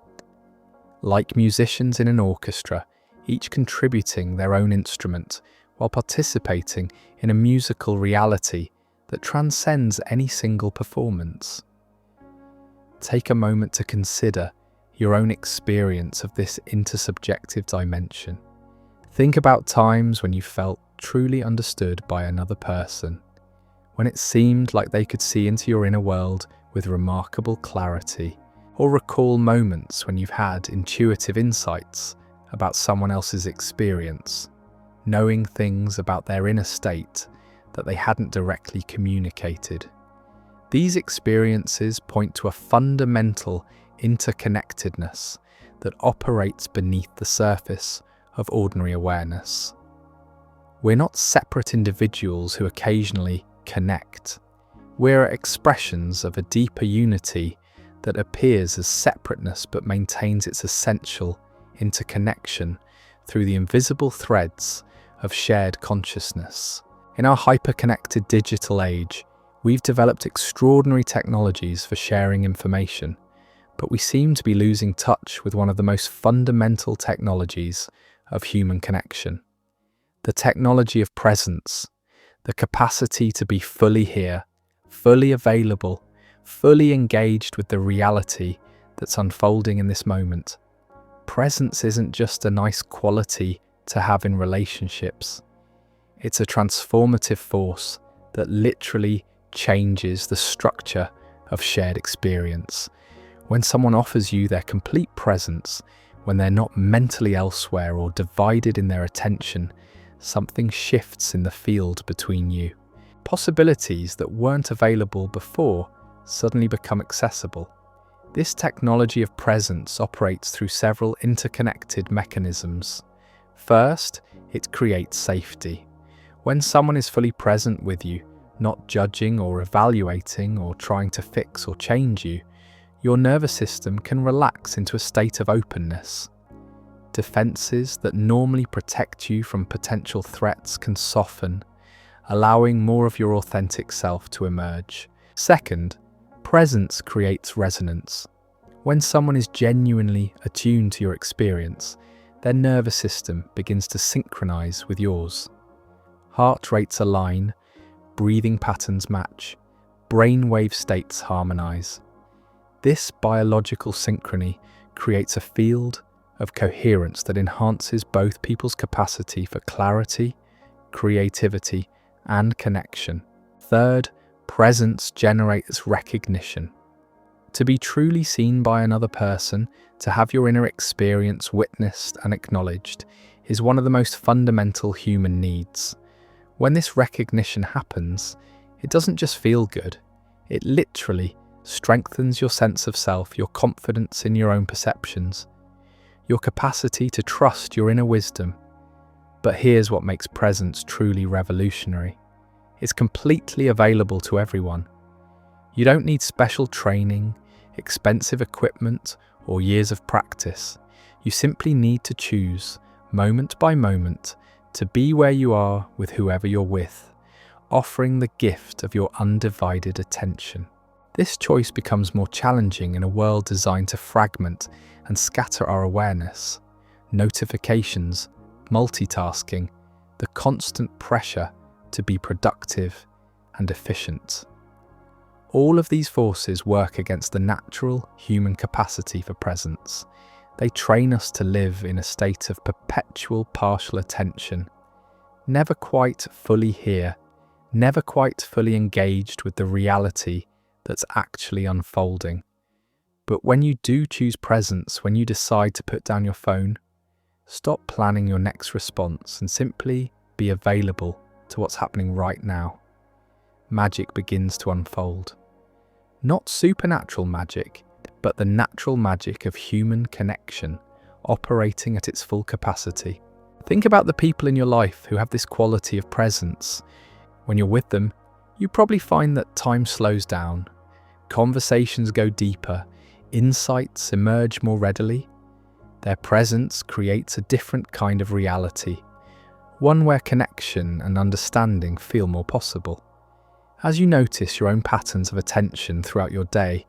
Like musicians in an orchestra, each contributing their own instrument while participating in a musical reality that transcends any single performance. Take a moment to consider your own experience of this intersubjective dimension. Think about times when you felt truly understood by another person, when it seemed like they could see into your inner world with remarkable clarity, or recall moments when you've had intuitive insights about someone else's experience, knowing things about their inner state that they hadn't directly communicated. These experiences point to a fundamental interconnectedness that operates beneath the surface of ordinary awareness. We're not separate individuals who occasionally connect. We're expressions of a deeper unity that appears as separateness but maintains its essential interconnection through the invisible threads of shared consciousness. In our hyper-connected digital age, we've developed extraordinary technologies for sharing information, but we seem to be losing touch with one of the most fundamental technologies of human connection. The technology of presence, the capacity to be fully here, fully available, fully engaged with the reality that's unfolding in this moment. Presence isn't just a nice quality to have in relationships. It's a transformative force that literally changes the structure of shared experience. When someone offers you their complete presence, when they're not mentally elsewhere or divided in their attention, something shifts in the field between you. Possibilities that weren't available before suddenly become accessible. This technology of presence operates through several interconnected mechanisms. First, it creates safety. When someone is fully present with you, not judging or evaluating or trying to fix or change you, your nervous system can relax into a state of openness. Defenses that normally protect you from potential threats can soften, allowing more of your authentic self to emerge. Second, presence creates resonance. When someone is genuinely attuned to your experience, their nervous system begins to synchronize with yours. Heart rates align, breathing patterns match, brainwave states harmonize. This biological synchrony creates a field of coherence that enhances both people's capacity for clarity, creativity, and connection. Third, presence generates recognition. To be truly seen by another person, to have your inner experience witnessed and acknowledged, is one of the most fundamental human needs. When this recognition happens, it doesn't just feel good, it literally strengthens your sense of self, your confidence in your own perceptions, your capacity to trust your inner wisdom. But here's what makes presence truly revolutionary. It's completely available to everyone. You don't need special training, expensive equipment, or years of practice. You simply need to choose, moment by moment, to be where you are with whoever you're with, offering the gift of your undivided attention. This choice becomes more challenging in a world designed to fragment and scatter our awareness. Notifications, multitasking, the constant pressure to be productive and efficient. All of these forces work against the natural human capacity for presence. They train us to live in a state of perpetual partial attention, never quite fully here, never quite fully engaged with the reality that's actually unfolding. But when you do choose presence, when you decide to put down your phone, stop planning your next response and simply be available to what's happening right now. Magic begins to unfold. Not supernatural magic, but the natural magic of human connection operating at its full capacity. Think about the people in your life who have this quality of presence. When you're with them, you probably find that time slows down, conversations go deeper, insights emerge more readily. Their presence creates a different kind of reality, one where connection and understanding feel more possible. As you notice your own patterns of attention throughout your day,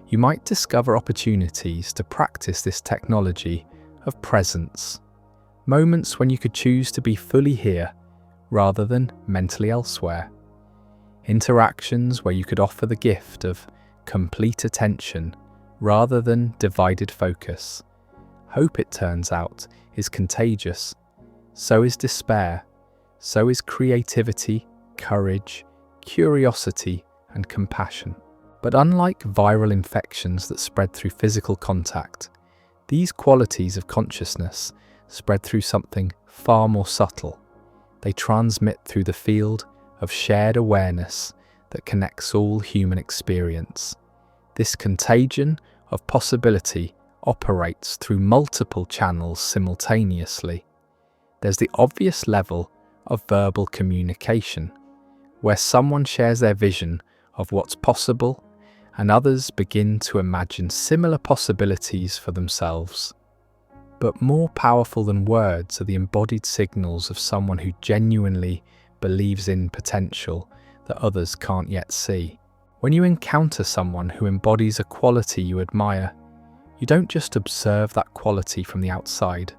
you might discover opportunities to practice this technology of presence. Moments when you could choose to be fully here rather than mentally elsewhere. Interactions where you could offer the gift of complete attention rather than divided focus. Hope, it turns out, is contagious. So is despair. So is creativity, courage, curiosity, and compassion. But unlike viral infections that spread through physical contact, these qualities of consciousness spread through something far more subtle. They transmit through the field of shared awareness that connects all human experience. This contagion of possibility operates through multiple channels simultaneously. There's the obvious level of verbal communication, where someone shares their vision of what's possible and others begin to imagine similar possibilities for themselves. But more powerful than words are the embodied signals of someone who genuinely believes in potential that others can't yet see. When you encounter someone who embodies a quality you admire, you don't just observe that quality from the outside.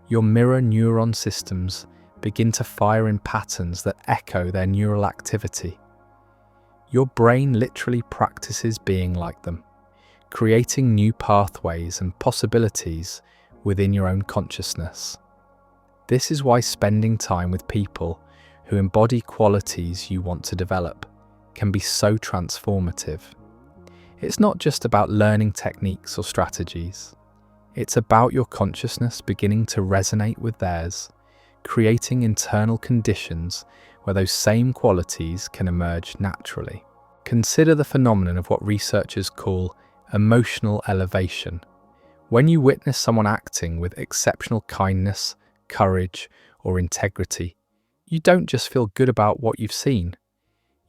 Your mirror neuron systems begin to fire in patterns that echo their neural activity. Your brain literally practices being like them, creating new pathways and possibilities within your own consciousness. This is why spending time with people who embody qualities you want to develop can be so transformative. It's not just about learning techniques or strategies. It's about your consciousness beginning to resonate with theirs, creating internal conditions where those same qualities can emerge naturally. Consider the phenomenon of what researchers call emotional elevation. When you witness someone acting with exceptional kindness, courage, or integrity, you don't just feel good about what you've seen.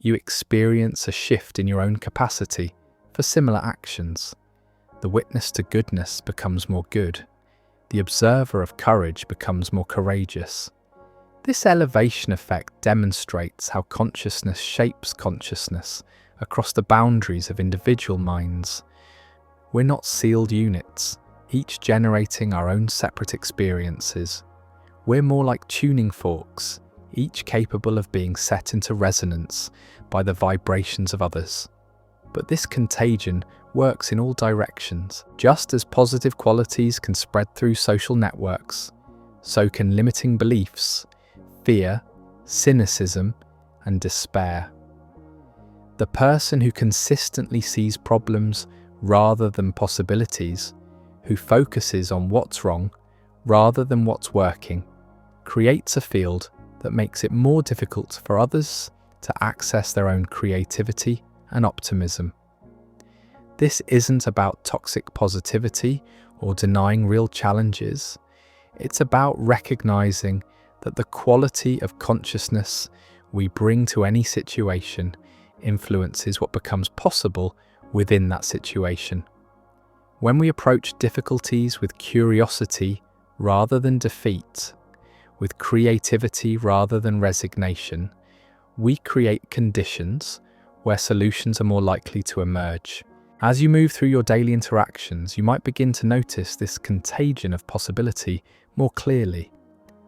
You experience a shift in your own capacity for similar actions. The witness to goodness becomes more good. the observer of courage becomes more courageous. This elevation effect demonstrates how consciousness shapes consciousness across the boundaries of individual minds. We're not sealed units, each generating our own separate experiences. We're more like tuning forks, each capable of being set into resonance by the vibrations of others. But this contagion works in all directions. Just as positive qualities can spread through social networks, so can limiting beliefs, fear, cynicism, and despair. The person who consistently sees problems rather than possibilities, who focuses on what's wrong rather than what's working, creates a field that makes it more difficult for others to access their own creativity and optimism. This isn't about toxic positivity or denying real challenges. It's about recognizing that the quality of consciousness we bring to any situation influences what becomes possible within that situation. When we approach difficulties with curiosity rather than defeat, with creativity rather than resignation, we create conditions where solutions are more likely to emerge. As you move through your daily interactions, you might begin to notice this contagion of possibility more clearly.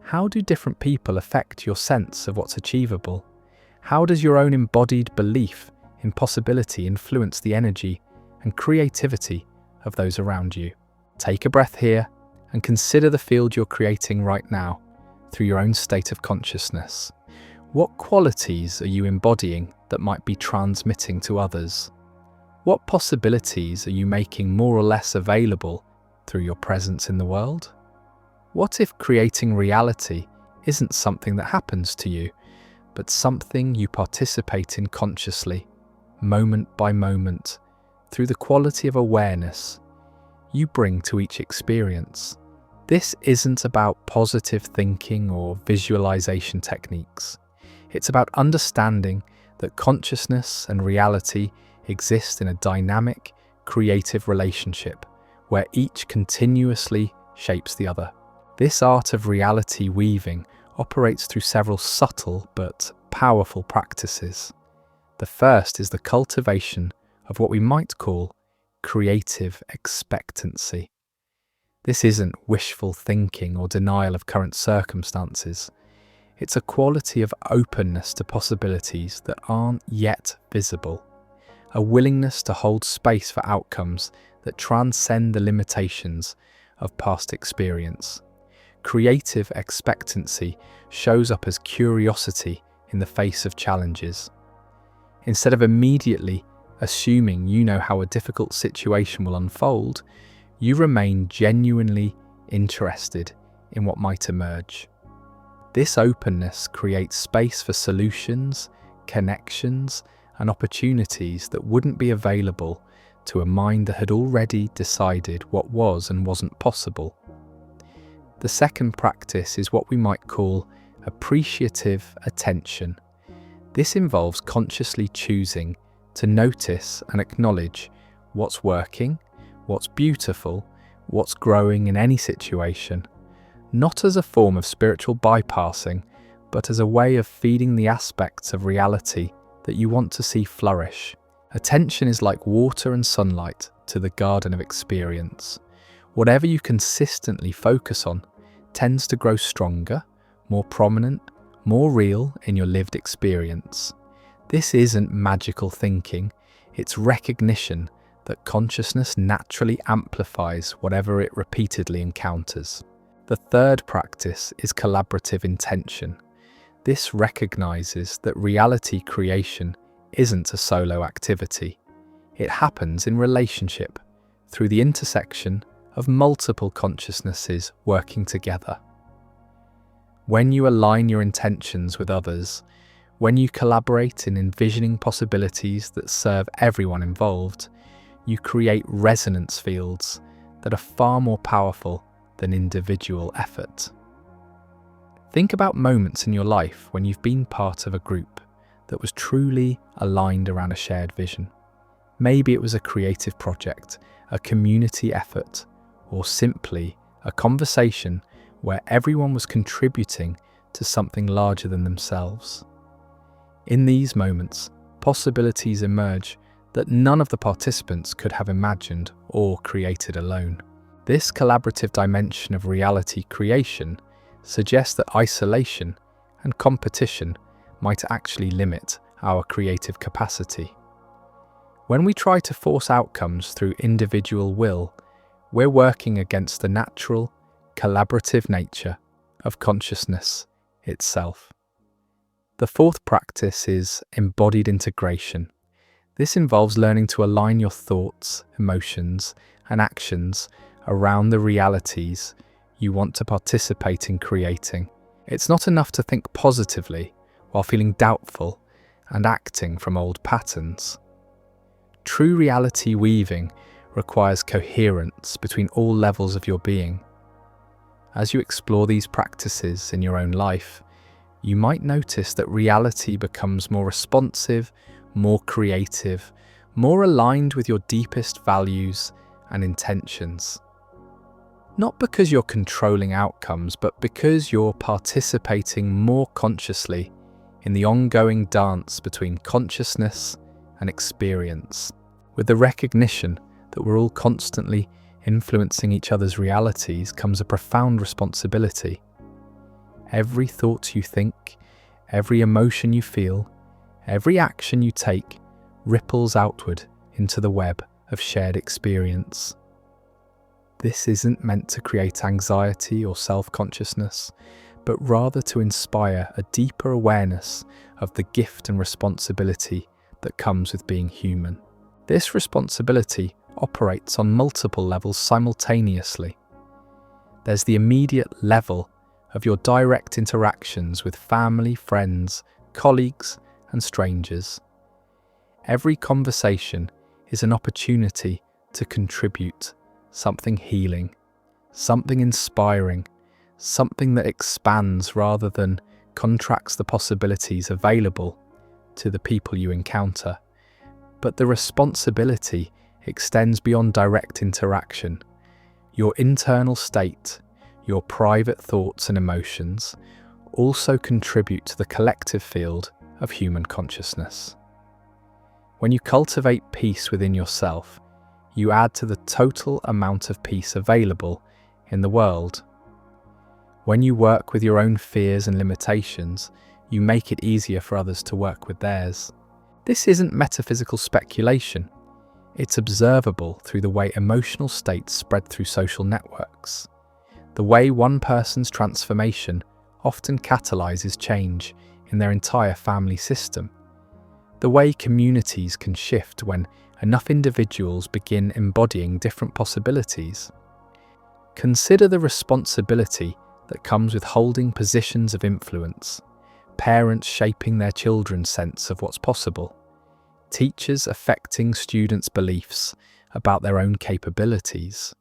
How do different people affect your sense of what's achievable? How does your own embodied belief in possibility influence the energy and creativity of those around you? Take a breath here and consider the field you're creating right now through your own state of consciousness. What qualities are you embodying that might be transmitting to others? What possibilities are you making more or less available through your presence in the world? What if creating reality isn't something that happens to you, but something you participate in consciously, moment by moment, through the quality of awareness you bring to each experience? This isn't about positive thinking or visualization techniques. It's about understanding that consciousness and reality exist in a dynamic, creative relationship where each continuously shapes the other. This art of reality weaving operates through several subtle but powerful practices. The first is the cultivation of what we might call creative expectancy. This isn't wishful thinking or denial of current circumstances. It's a quality of openness to possibilities that aren't yet visible, a willingness to hold space for outcomes that transcend the limitations of past experience. Creative expectancy shows up as curiosity in the face of challenges. Instead of immediately assuming you know how a difficult situation will unfold, you remain genuinely interested in what might emerge. This openness creates space for solutions, connections, and opportunities that wouldn't be available to a mind that had already decided what was and wasn't possible. The second practice is what we might call appreciative attention. This involves consciously choosing to notice and acknowledge what's working, what's beautiful, what's growing in any situation, not as a form of spiritual bypassing, but as a way of feeding the aspects of reality that you want to see flourish. Attention is like water and sunlight to the garden of experience. Whatever you consistently focus on tends to grow stronger, more prominent, more real in your lived experience. This isn't magical thinking, it's recognition that consciousness naturally amplifies whatever it repeatedly encounters. The third practice is collaborative intention. This recognizes that reality creation isn't a solo activity. It happens in relationship, through the intersection of multiple consciousnesses working together. When you align your intentions with others, when you collaborate in envisioning possibilities that serve everyone involved, you create resonance fields that are far more powerful than individual effort. Think about moments in your life when you've been part of a group that was truly aligned around a shared vision. Maybe it was a creative project, a community effort, or simply a conversation where everyone was contributing to something larger than themselves. In these moments, possibilities emerge that none of the participants could have imagined or created alone. This collaborative dimension of reality creation suggests that isolation and competition might actually limit our creative capacity. When we try to force outcomes through individual will, we're working against the natural, collaborative nature of consciousness itself. The fourth practice is embodied integration. This involves learning to align your thoughts, emotions, and actions around the realities you want to participate in creating. It's not enough to think positively while feeling doubtful and acting from old patterns. True reality weaving requires coherence between all levels of your being. As you explore these practices in your own life, you might notice that reality becomes more responsive, more creative, more aligned with your deepest values and intentions. Not because you're controlling outcomes, but because you're participating more consciously in the ongoing dance between consciousness and experience, with the recognition that we're all constantly influencing each other's realities comes a profound responsibility. Every thought you think, every emotion you feel, every action you take ripples outward into the web of shared experience. This isn't meant to create anxiety or self-consciousness, but rather to inspire a deeper awareness of the gift and responsibility that comes with being human. This responsibility operates on multiple levels simultaneously. There's the immediate level of your direct interactions with family, friends, colleagues, and strangers. Every conversation is an opportunity to contribute something healing, something inspiring, something that expands rather than contracts the possibilities available to the people you encounter. But the responsibility extends beyond direct interaction. Your internal state, your private thoughts and emotions also contribute to the collective field of human consciousness. When you cultivate peace within yourself, you add to the total amount of peace available in the world. When you work with your own fears and limitations, you make it easier for others to work with theirs. This isn't metaphysical speculation. It's observable through the way emotional states spread through social networks. The way one person's transformation often catalyzes change in their entire family system. The way communities can shift when enough individuals begin embodying different possibilities. Consider the responsibility that comes with holding positions of influence, parents shaping their children's sense of what's possible, teachers affecting students' beliefs about their own capabilities,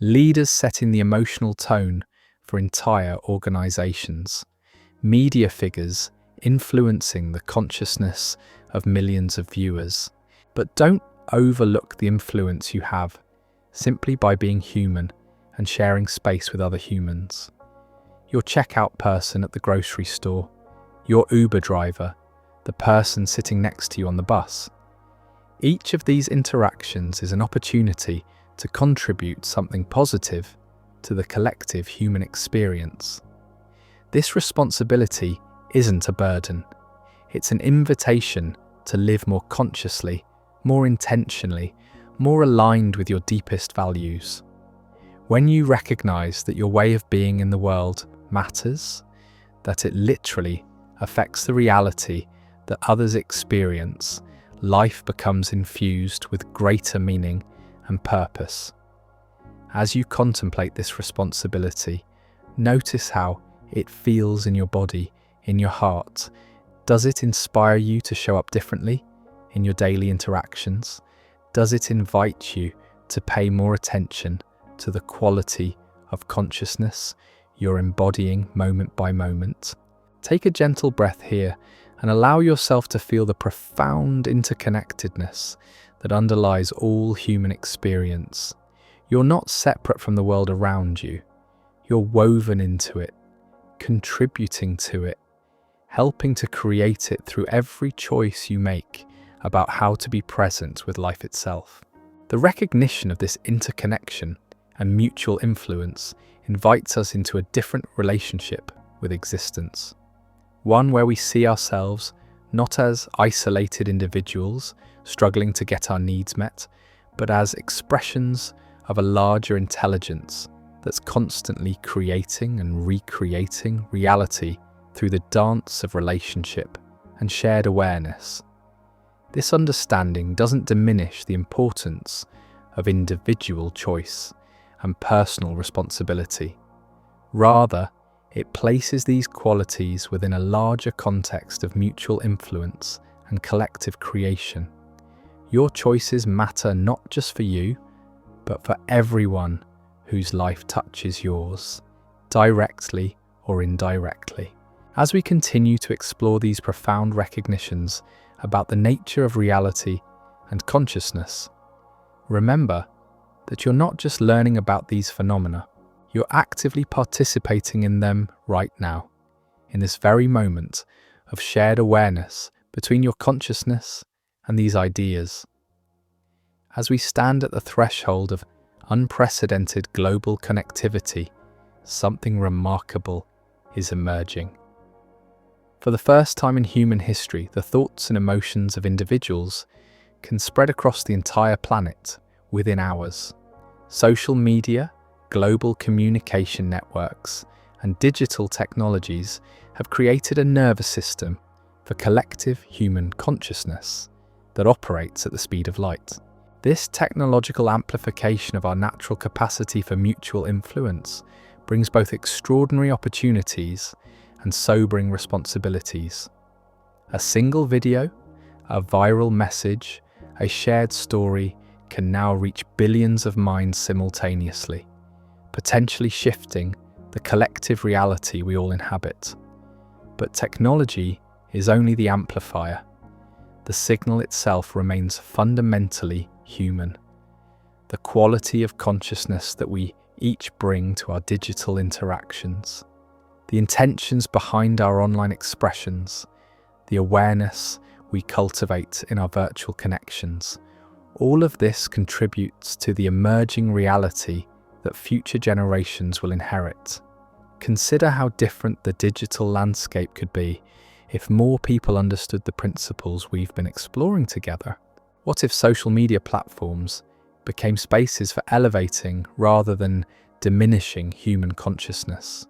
leaders setting the emotional tone for entire organizations, media figures influencing the consciousness of millions of viewers. But don't overlook the influence you have simply by being human and sharing space with other humans. Your checkout person at the grocery store, your Uber driver, the person sitting next to you on the bus. Each of these interactions is an opportunity to contribute something positive to the collective human experience. This responsibility isn't a burden. It's an invitation to live more consciously, more intentionally, more aligned with your deepest values. When you recognize that your way of being in the world matters, that it literally affects the reality that others experience, life becomes infused with greater meaning and purpose. As you contemplate this responsibility, notice how it feels in your body, in your heart. Does it inspire you to show up differently in your daily interactions? Does it invite you to pay more attention to the quality of consciousness you're embodying moment by moment? Take a gentle breath here and allow yourself to feel the profound interconnectedness that underlies all human experience. You're not separate from the world around you. You're woven into it, contributing to it, helping to create it through every choice you make about how to be present with life itself. The recognition of this interconnection and mutual influence invites us into a different relationship with existence. One where we see ourselves not as isolated individuals struggling to get our needs met, but as expressions of a larger intelligence that's constantly creating and recreating reality through the dance of relationship and shared awareness. This understanding doesn't diminish the importance of individual choice and personal responsibility. Rather, it places these qualities within a larger context of mutual influence and collective creation. Your choices matter not just for you, but for everyone whose life touches yours, directly or indirectly. As we continue to explore these profound recognitions about the nature of reality and consciousness, remember that you're not just learning about these phenomena, you're actively participating in them right now, in this very moment of shared awareness between your consciousness and these ideas. As we stand at the threshold of unprecedented global connectivity, something remarkable is emerging. For the first time in human history, the thoughts and emotions of individuals can spread across the entire planet within hours. Social media, global communication networks, and digital technologies have created a nervous system for collective human consciousness that operates at the speed of light. This technological amplification of our natural capacity for mutual influence brings both extraordinary opportunities and sobering responsibilities. A single video, a viral message, a shared story can now reach billions of minds simultaneously, potentially shifting the collective reality we all inhabit. But technology is only the amplifier. The signal itself remains fundamentally human. The quality of consciousness that we each bring to our digital interactions, the intentions behind our online expressions, the awareness we cultivate in our virtual connections, all of this contributes to the emerging reality that future generations will inherit. Consider how different the digital landscape could be if more people understood the principles we've been exploring together. What if social media platforms became spaces for elevating rather than diminishing human consciousness?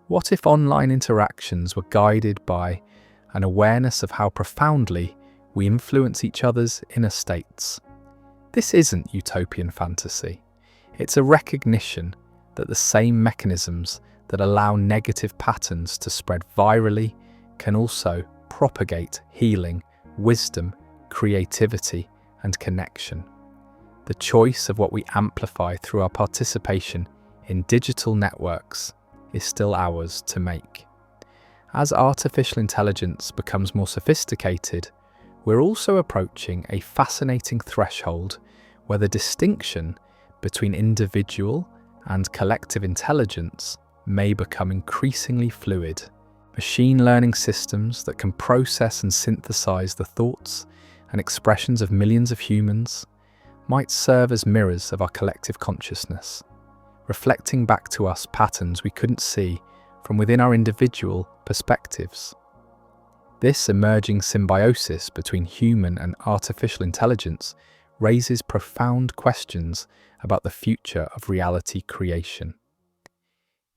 What if online interactions were guided by an awareness of how profoundly we influence each other's inner states? This isn't utopian fantasy. It's a recognition that the same mechanisms that allow negative patterns to spread virally can also propagate healing, wisdom, creativity, and connection. The choice of what we amplify through our participation in digital networks is still ours to make. As artificial intelligence becomes more sophisticated, we're also approaching a fascinating threshold where the distinction between individual and collective intelligence may become increasingly fluid. Machine learning systems that can process and synthesize the thoughts and expressions of millions of humans might serve as mirrors of our collective consciousness, reflecting back to us patterns we couldn't see from within our individual perspectives. This emerging symbiosis between human and artificial intelligence raises profound questions about the future of reality creation.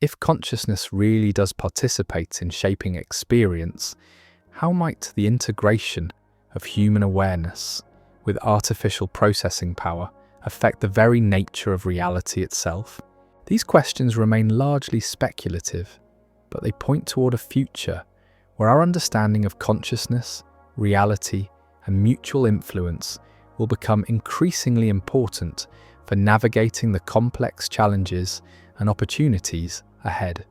If consciousness really does participate in shaping experience, how might the integration of human awareness with artificial processing power affect the very nature of reality itself? These questions remain largely speculative, but they point toward a future where our understanding of consciousness, reality, and mutual influence will become increasingly important for navigating the complex challenges and opportunities ahead.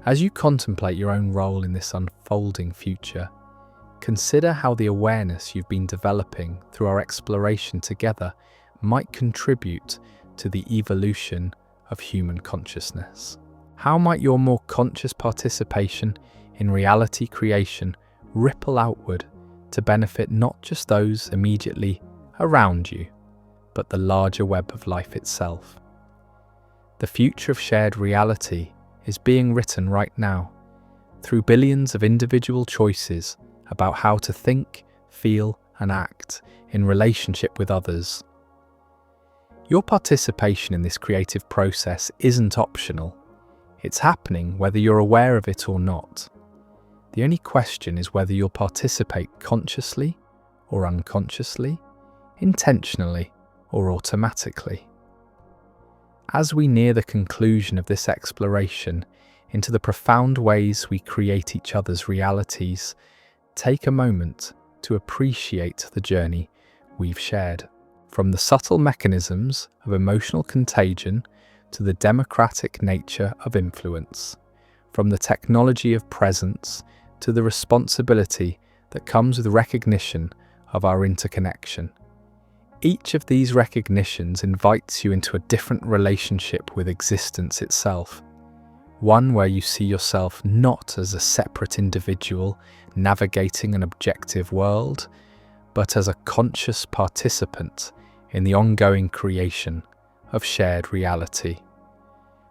As you contemplate your own role in this unfolding future, consider how the awareness you've been developing through our exploration together might contribute to the evolution of human consciousness. How might your more conscious participation in reality creation ripple outward to benefit not just those immediately around you, but the larger web of life itself? The future of shared reality is being written right now through billions of individual choices about how to think, feel, and act in relationship with others. Your participation in this creative process isn't optional. It's happening whether you're aware of it or not. The only question is whether you'll participate consciously or unconsciously, intentionally or automatically. As we near the conclusion of this exploration into the profound ways we create each other's realities, take a moment to appreciate the journey we've shared. From the subtle mechanisms of emotional contagion to the democratic nature of influence, from the technology of presence to the responsibility that comes with recognition of our interconnection. Each of these recognitions invites you into a different relationship with existence itself, one where you see yourself not as a separate individual navigating an objective world, but as a conscious participant in the ongoing creation of shared reality.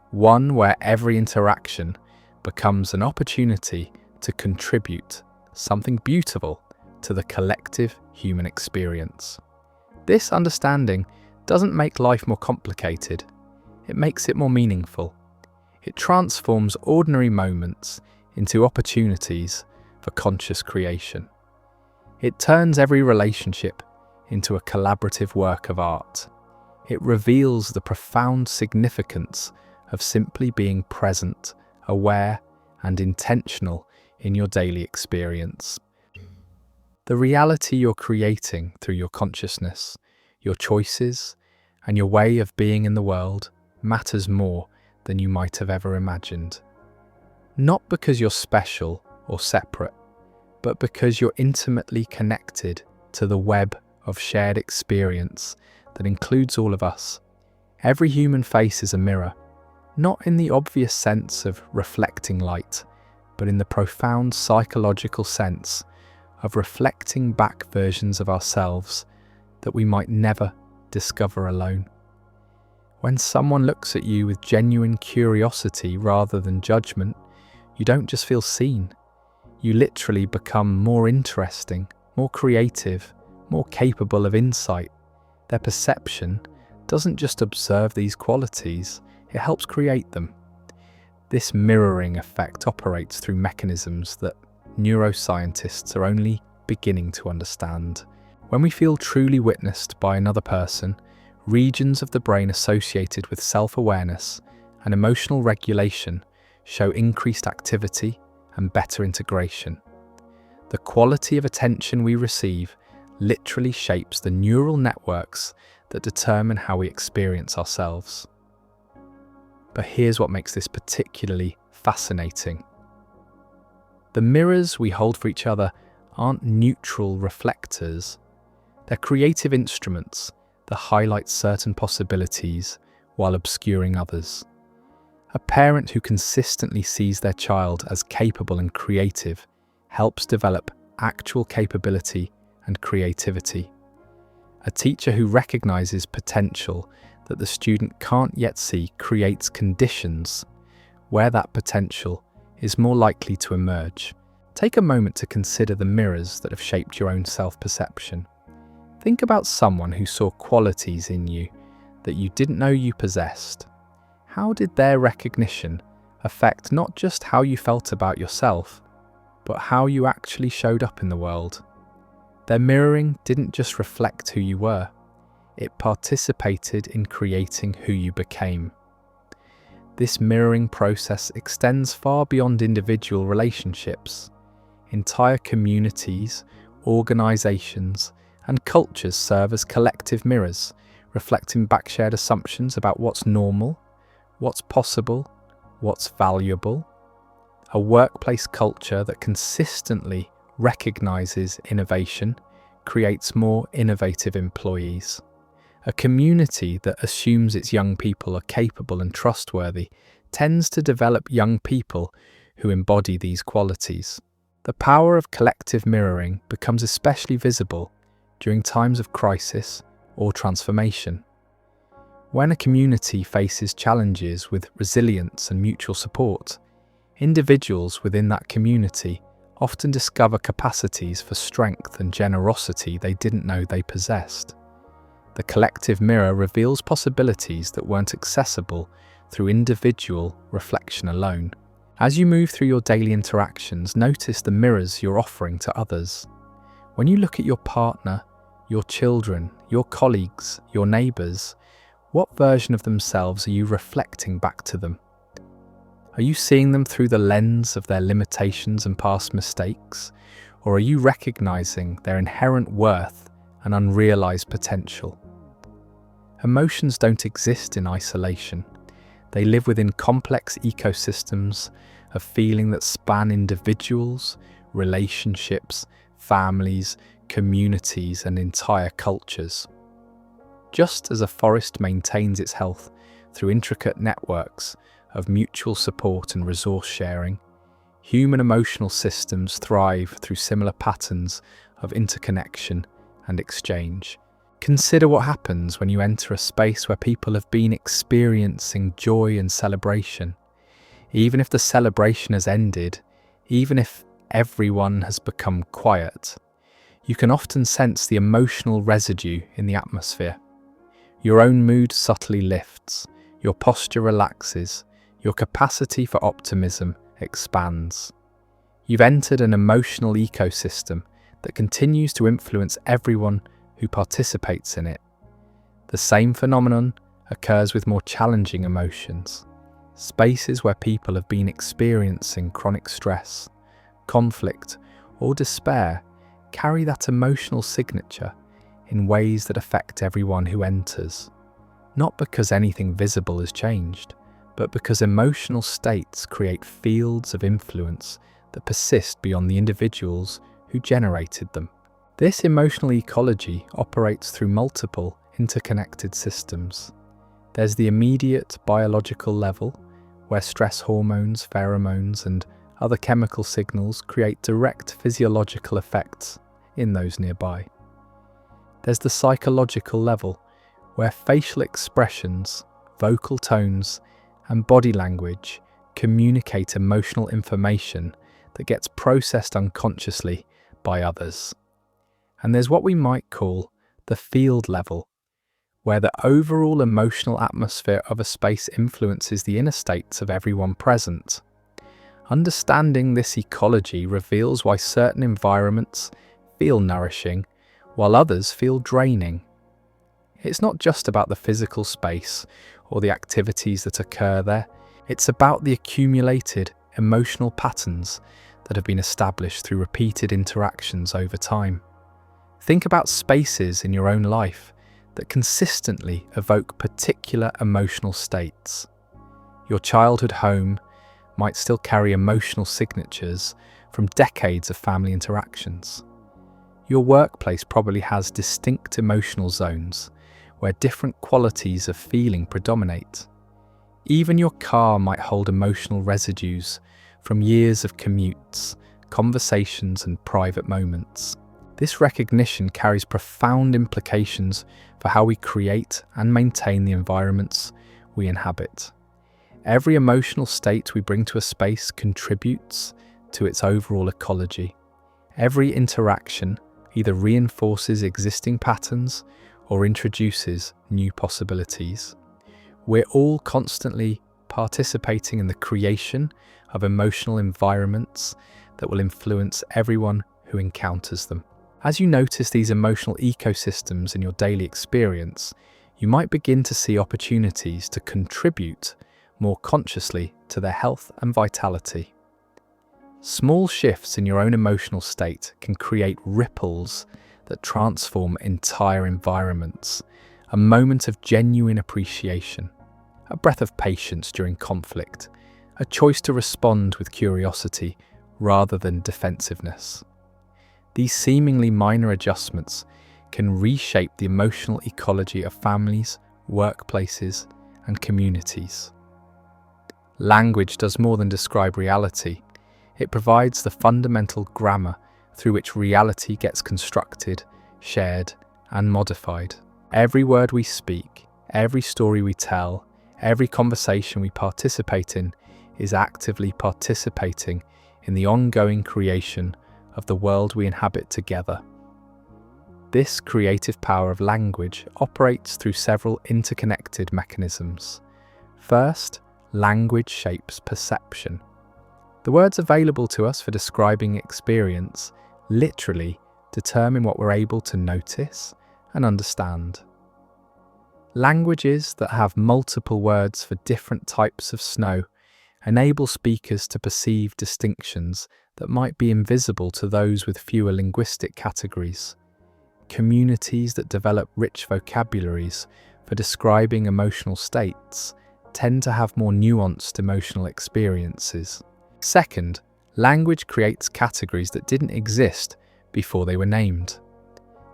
One where every interaction becomes an opportunity to contribute something beautiful to the collective human experience. This understanding doesn't make life more complicated, it makes it more meaningful. It transforms ordinary moments into opportunities for conscious creation. It turns every relationship into a collaborative work of art. It reveals the profound significance of simply being present, aware, and intentional in your daily experience. The reality you're creating through your consciousness, your choices, and your way of being in the world matters more than you might have ever imagined. Not because you're special or separate, but because you're intimately connected to the web of shared experience that includes all of us. Every human face is a mirror, not in the obvious sense of reflecting light, but in the profound psychological sense of reflecting back versions of ourselves that we might never discover alone. When someone looks at you with genuine curiosity rather than judgment, you don't just feel seen. You literally become more interesting, more creative, more capable of insight. Their perception doesn't just observe these qualities, it helps create them. This mirroring effect operates through mechanisms that neuroscientists are only beginning to understand. When we feel truly witnessed by another person, regions of the brain associated with self-awareness and emotional regulation show increased activity and better integration. The quality of attention we receive literally shapes the neural networks that determine how we experience ourselves. But here's what makes this particularly fascinating. The mirrors we hold for each other aren't neutral reflectors. They're creative instruments that highlight certain possibilities while obscuring others. A parent who consistently sees their child as capable and creative helps develop actual capability and creativity. A teacher who recognizes potential that the student can't yet see creates conditions where that potential is more likely to emerge. Take a moment to consider the mirrors that have shaped your own self-perception. Think about someone who saw qualities in you that you didn't know you possessed. How did their recognition affect not just how you felt about yourself, but how you actually showed up in the world? Their mirroring didn't just reflect who you were, it participated in creating who you became. This mirroring process extends far beyond individual relationships. Entire communities, organizations, and cultures serve as collective mirrors, reflecting back shared assumptions about what's normal, what's possible, what's valuable. A workplace culture that consistently recognizes innovation creates more innovative employees. A community that assumes its young people are capable and trustworthy tends to develop young people who embody these qualities. The power of collective mirroring becomes especially visible during times of crisis or transformation. When a community faces challenges with resilience and mutual support, individuals within that community often discover capacities for strength and generosity they didn't know they possessed. The collective mirror reveals possibilities that weren't accessible through individual reflection alone. As you move through your daily interactions, notice the mirrors you're offering to others. When you look at your partner, your children, your colleagues, your neighbours, what version of themselves are you reflecting back to them? Are you seeing them through the lens of their limitations and past mistakes, or are you recognising their inherent worth and unrealised potential? Emotions don't exist in isolation. They live within complex ecosystems of feeling that span individuals, relationships, families, communities, and entire cultures. Just as a forest maintains its health through intricate networks of mutual support and resource sharing, human emotional systems thrive through similar patterns of interconnection and exchange. Consider what happens when you enter a space where people have been experiencing joy and celebration. Even if the celebration has ended, even if everyone has become quiet, you can often sense the emotional residue in the atmosphere. Your own mood subtly lifts, your posture relaxes, your capacity for optimism expands. You've entered an emotional ecosystem that continues to influence everyone who participates in it. The same phenomenon occurs with more challenging emotions. Spaces where people have been experiencing chronic stress, conflict, or despair carry that emotional signature in ways that affect everyone who enters. Not because anything visible has changed, but because emotional states create fields of influence that persist beyond the individuals who generated them. This emotional ecology operates through multiple interconnected systems. There's the immediate biological level, where stress hormones, pheromones, and other chemical signals create direct physiological effects in those nearby. There's the psychological level, where facial expressions, vocal tones, and body language communicate emotional information that gets processed unconsciously by others. And there's what we might call the field level, where the overall emotional atmosphere of a space influences the inner states of everyone present. Understanding this ecology reveals why certain environments feel nourishing, while others feel draining. It's not just about the physical space or the activities that occur there. It's about the accumulated emotional patterns that have been established through repeated interactions over time. Think about spaces in your own life that consistently evoke particular emotional states. Your childhood home might still carry emotional signatures from decades of family interactions. Your workplace probably has distinct emotional zones where different qualities of feeling predominate. Even your car might hold emotional residues from years of commutes, conversations, and private moments. This recognition carries profound implications for how we create and maintain the environments we inhabit. Every emotional state we bring to a space contributes to its overall ecology. Every interaction either reinforces existing patterns or introduces new possibilities. We're all constantly participating in the creation of emotional environments that will influence everyone who encounters them. As you notice these emotional ecosystems in your daily experience, you might begin to see opportunities to contribute more consciously to their health and vitality. Small shifts in your own emotional state can create ripples that transform entire environments, a moment of genuine appreciation, a breath of patience during conflict, a choice to respond with curiosity rather than defensiveness. These seemingly minor adjustments can reshape the emotional ecology of families, workplaces, and communities. Language does more than describe reality. It provides the fundamental grammar through which reality gets constructed, shared, and modified. Every word we speak, every story we tell, every conversation we participate in is actively participating in the ongoing creation of the world we inhabit together. This creative power of language operates through several interconnected mechanisms. First, language shapes perception. The words available to us for describing experience literally determine what we're able to notice and understand. Languages that have multiple words for different types of snow enable speakers to perceive distinctions that might be invisible to those with fewer linguistic categories. Communities that develop rich vocabularies for describing emotional states tend to have more nuanced emotional experiences. Second, language creates categories that didn't exist before they were named.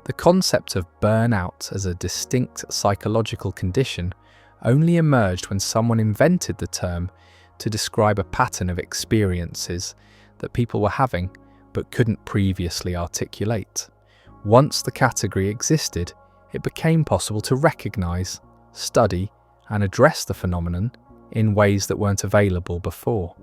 The concept of burnout as a distinct psychological condition only emerged when someone invented the term to describe a pattern of experiences that people were having but couldn't previously articulate. Once the category existed, it became possible to recognize, study, and address the phenomenon in ways that weren't available before.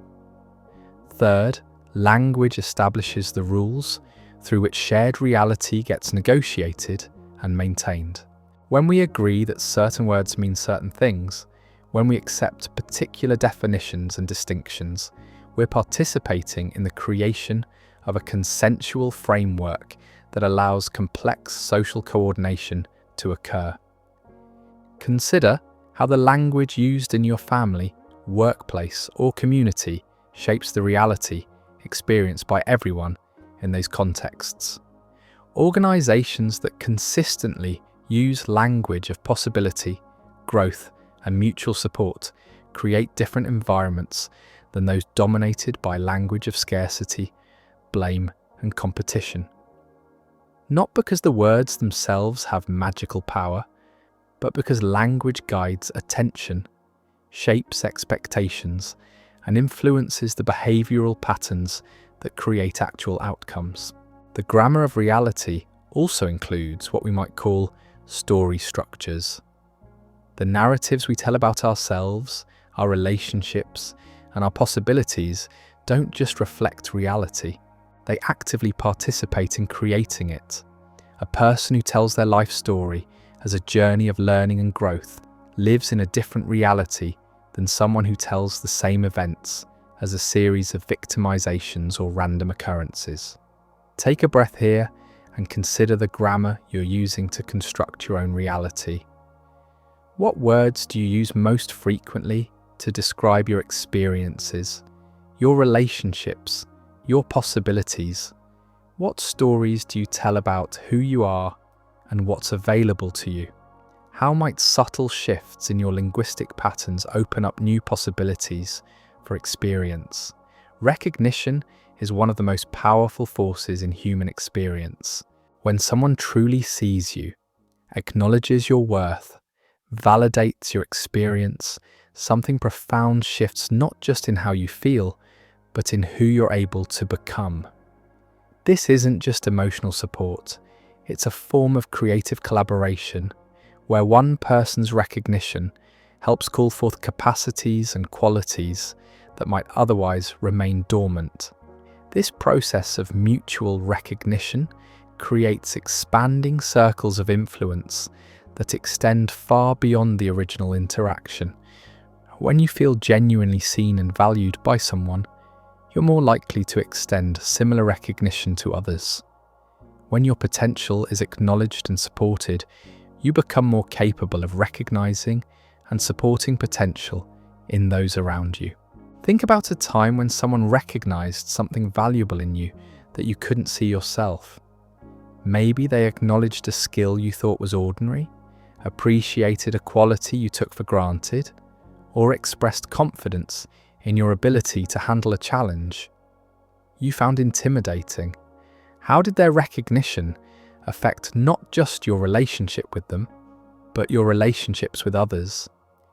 Third, language establishes the rules through which shared reality gets negotiated and maintained. When we agree that certain words mean certain things, when we accept particular definitions and distinctions, we're participating in the creation of a consensual framework that allows complex social coordination to occur. Consider how the language used in your family, workplace, or community shapes the reality experienced by everyone in those contexts. Organizations that consistently use language of possibility, growth, and mutual support create different environments than those dominated by language of scarcity, blame, and competition. Not because the words themselves have magical power, but because language guides attention, shapes expectations, and influences the behavioral patterns that create actual outcomes. The grammar of reality also includes what we might call story structures. The narratives we tell about ourselves, our relationships, and our possibilities don't just reflect reality. They actively participate in creating it. A person who tells their life story as a journey of learning and growth lives in a different reality than someone who tells the same events as a series of victimizations or random occurrences. Take a breath here and consider the grammar you're using to construct your own reality. What words do you use most frequently to describe your experiences, your relationships, your possibilities? What stories do you tell about who you are and what's available to you? How might subtle shifts in your linguistic patterns open up new possibilities for experience? Recognition is one of the most powerful forces in human experience. When someone truly sees you, acknowledges your worth, validates your experience, something profound shifts not just in how you feel, but in who you're able to become. This isn't just emotional support, it's a form of creative collaboration where one person's recognition helps call forth capacities and qualities that might otherwise remain dormant. This process of mutual recognition creates expanding circles of influence that extend far beyond the original interaction. When you feel genuinely seen and valued by someone, you're more likely to extend similar recognition to others. When your potential is acknowledged and supported, you become more capable of recognizing and supporting potential in those around you. Think about a time when someone recognized something valuable in you that you couldn't see yourself. Maybe they acknowledged a skill you thought was ordinary, appreciated a quality you took for granted, or expressed confidence in your ability to handle a challenge you found intimidating. How did their recognition affect not just your relationship with them, but your relationships with others?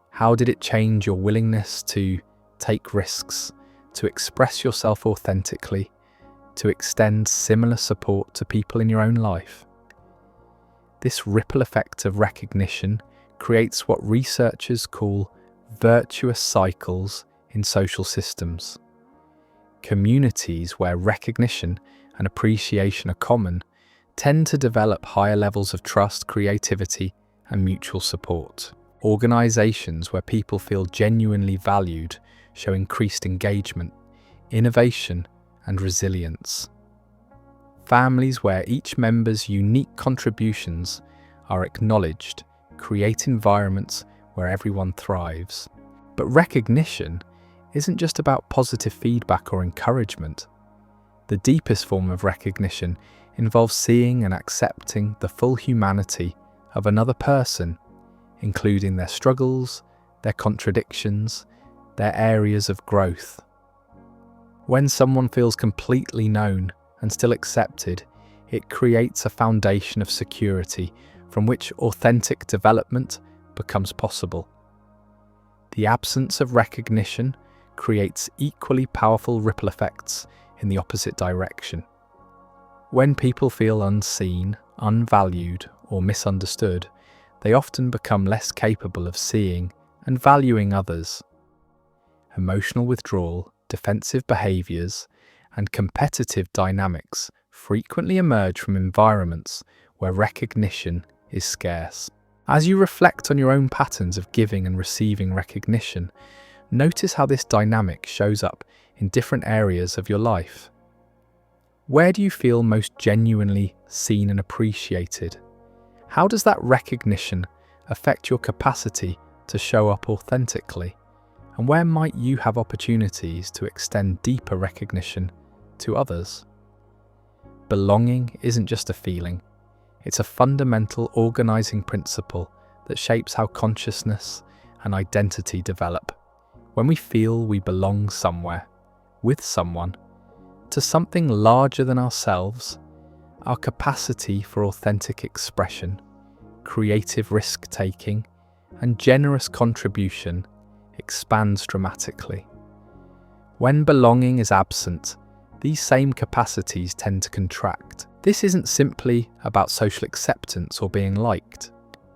How did it change your willingness to take risks, to express yourself authentically, to extend similar support to people in your own life. This ripple effect of recognition creates what researchers call virtuous cycles in social systems. Communities where recognition and appreciation are common tend to develop higher levels of trust, creativity, and mutual support. Organizations where people feel genuinely valued show increased engagement, innovation, and resilience. Families where each member's unique contributions are acknowledged create environments where everyone thrives. But recognition isn't just about positive feedback or encouragement. The deepest form of recognition involves seeing and accepting the full humanity of another person, including their struggles, their contradictions, their areas of growth. When someone feels completely known and still accepted, it creates a foundation of security from which authentic development becomes possible. The absence of recognition creates equally powerful ripple effects in the opposite direction. When people feel unseen, unvalued, or misunderstood, they often become less capable of seeing and valuing others. Emotional withdrawal, defensive behaviors, and competitive dynamics frequently emerge from environments where recognition is scarce. As you reflect on your own patterns of giving and receiving recognition, notice how this dynamic shows up in different areas of your life. Where do you feel most genuinely seen and appreciated? How does that recognition affect your capacity to show up authentically? And where might you have opportunities to extend deeper recognition to others? Belonging isn't just a feeling, it's a fundamental organizing principle that shapes how consciousness and identity develop. When we feel we belong somewhere, with someone, to something larger than ourselves, our capacity for authentic expression, creative risk-taking, and generous contribution expands dramatically. When belonging is absent, these same capacities tend to contract. This isn't simply about social acceptance or being liked.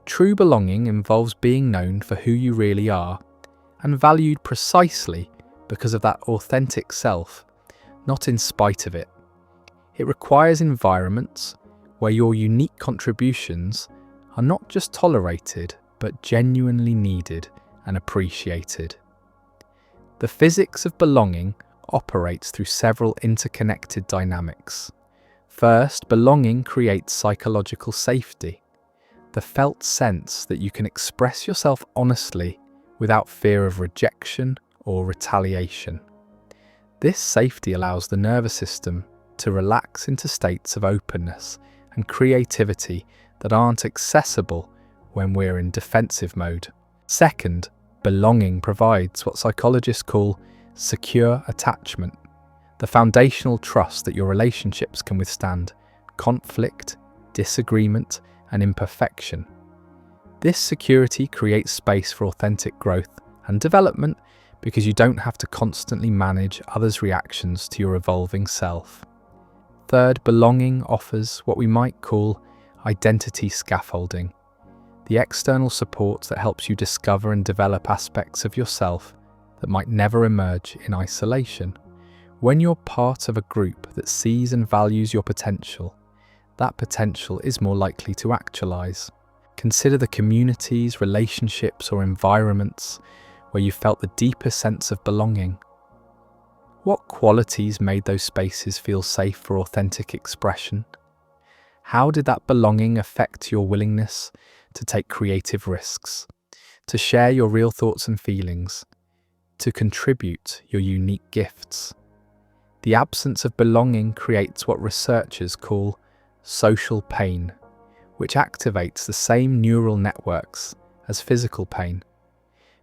True belonging involves being known for who you really are and valued precisely because of that authentic self, not in spite of it. It requires environments where your unique contributions are not just tolerated, but genuinely needed and appreciated. The physics of belonging operates through several interconnected dynamics. First, belonging creates psychological safety, the felt sense that you can express yourself honestly without fear of rejection or retaliation. This safety allows the nervous system to relax into states of openness and creativity that aren't accessible when we're in defensive mode. Second, belonging provides what psychologists call secure attachment, the foundational trust that your relationships can withstand conflict, disagreement, and imperfection. This security creates space for authentic growth and development because you don't have to constantly manage others' reactions to your evolving self. Third, belonging offers what we might call identity scaffolding, the external support that helps you discover and develop aspects of yourself that might never emerge in isolation. When you're part of a group that sees and values your potential, that potential is more likely to actualize. Consider the communities, relationships, or environments where you felt the deepest sense of belonging. What qualities made those spaces feel safe for authentic expression? How did that belonging affect your willingness to take creative risks, to share your real thoughts and feelings, to contribute your unique gifts? The absence of belonging creates what researchers call social pain, which activates the same neural networks as physical pain.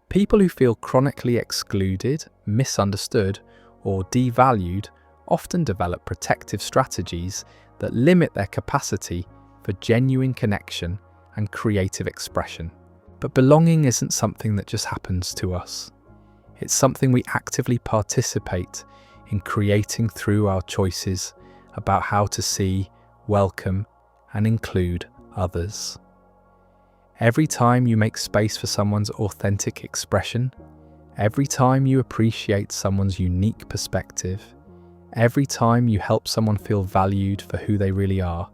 People who feel chronically excluded, misunderstood, or devalued often develop protective strategies that limit their capacity for genuine connection and creative expression. But belonging isn't something that just happens to us. It's something we actively participate in creating through our choices about how to see, welcome, and include others. Every time you make space for someone's authentic expression, every time you appreciate someone's unique perspective, every time you help someone feel valued for who they really are,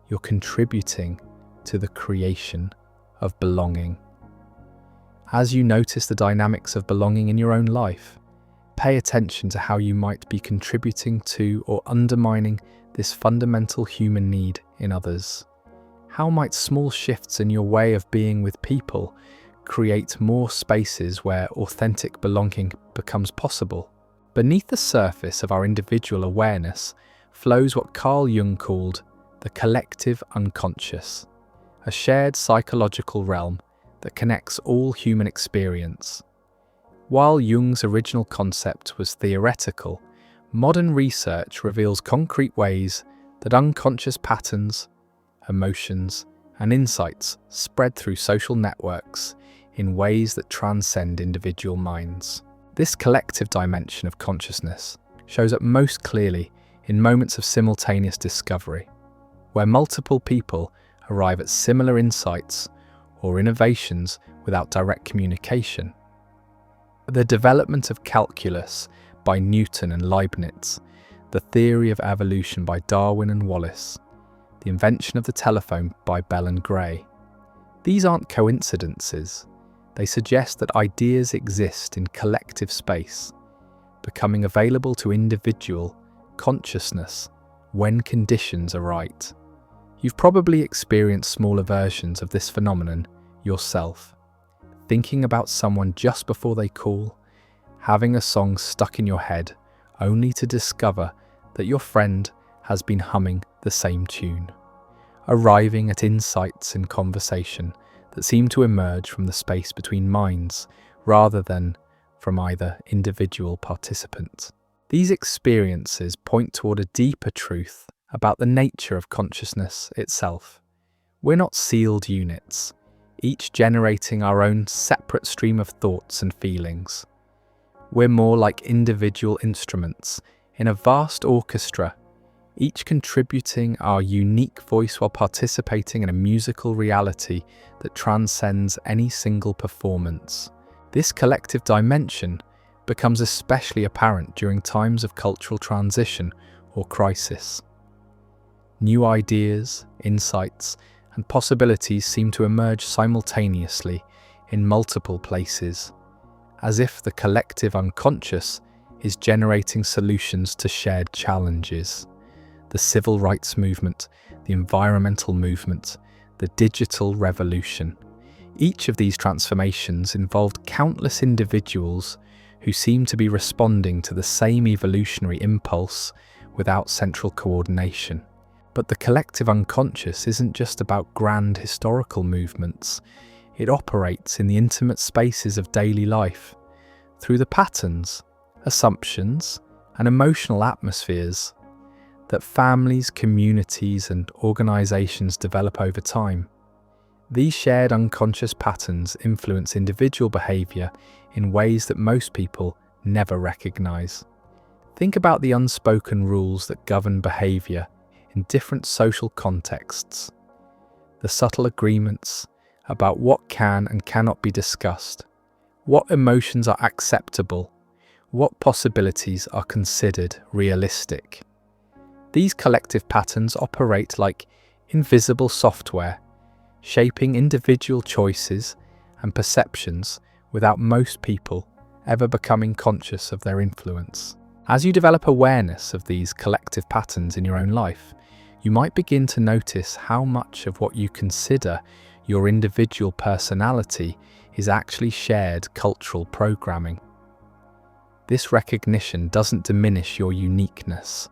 you're contributing to the creation of belonging. As you notice the dynamics of belonging in your own life, pay attention to how you might be contributing to or undermining this fundamental human need in others. How might small shifts in your way of being with people create more spaces where authentic belonging becomes possible? Beneath the surface of our individual awareness flows what Carl Jung called the collective unconscious, a shared psychological realm that connects all human experience. While Jung's original concept was theoretical, modern research reveals concrete ways that unconscious patterns, emotions, and insights spread through social networks in ways that transcend individual minds. This collective dimension of consciousness shows up most clearly in moments of simultaneous discovery, where multiple people arrive at similar insights or innovations without direct communication. The development of calculus by Newton and Leibniz, the theory of evolution by Darwin and Wallace, the invention of the telephone by Bell and Gray. These aren't coincidences. They suggest that ideas exist in collective space, becoming available to individual consciousness when conditions are right. You've probably experienced smaller versions of this phenomenon yourself. Thinking about someone just before they call, having a song stuck in your head, only to discover that your friend has been humming the same tune. Arriving at insights in conversation that seem to emerge from the space between minds rather than from either individual participants. These experiences point toward a deeper truth about the nature of consciousness itself. We're not sealed units, each generating our own separate stream of thoughts and feelings. We're more like individual instruments in a vast orchestra, each contributing our unique voice while participating in a musical reality that transcends any single performance. This collective dimension becomes especially apparent during times of cultural transition or crisis. New ideas, insights, and possibilities seem to emerge simultaneously in multiple places, as if the collective unconscious is generating solutions to shared challenges. The civil rights movement, the environmental movement, the digital revolution. Each of these transformations involved countless individuals who seem to be responding to the same evolutionary impulse without central coordination. But the collective unconscious isn't just about grand historical movements. It operates in the intimate spaces of daily life, through the patterns, assumptions, and emotional atmospheres that families, communities, and organizations develop over time. These shared unconscious patterns influence individual behavior in ways that most people never recognize. Think about the unspoken rules that govern behavior in different social contexts, the subtle agreements about what can and cannot be discussed, what emotions are acceptable, what possibilities are considered realistic. These collective patterns operate like invisible software, shaping individual choices and perceptions without most people ever becoming conscious of their influence. As you develop awareness of these collective patterns in your own life, you might begin to notice how much of what you consider your individual personality is actually shared cultural programming. This recognition doesn't diminish your uniqueness.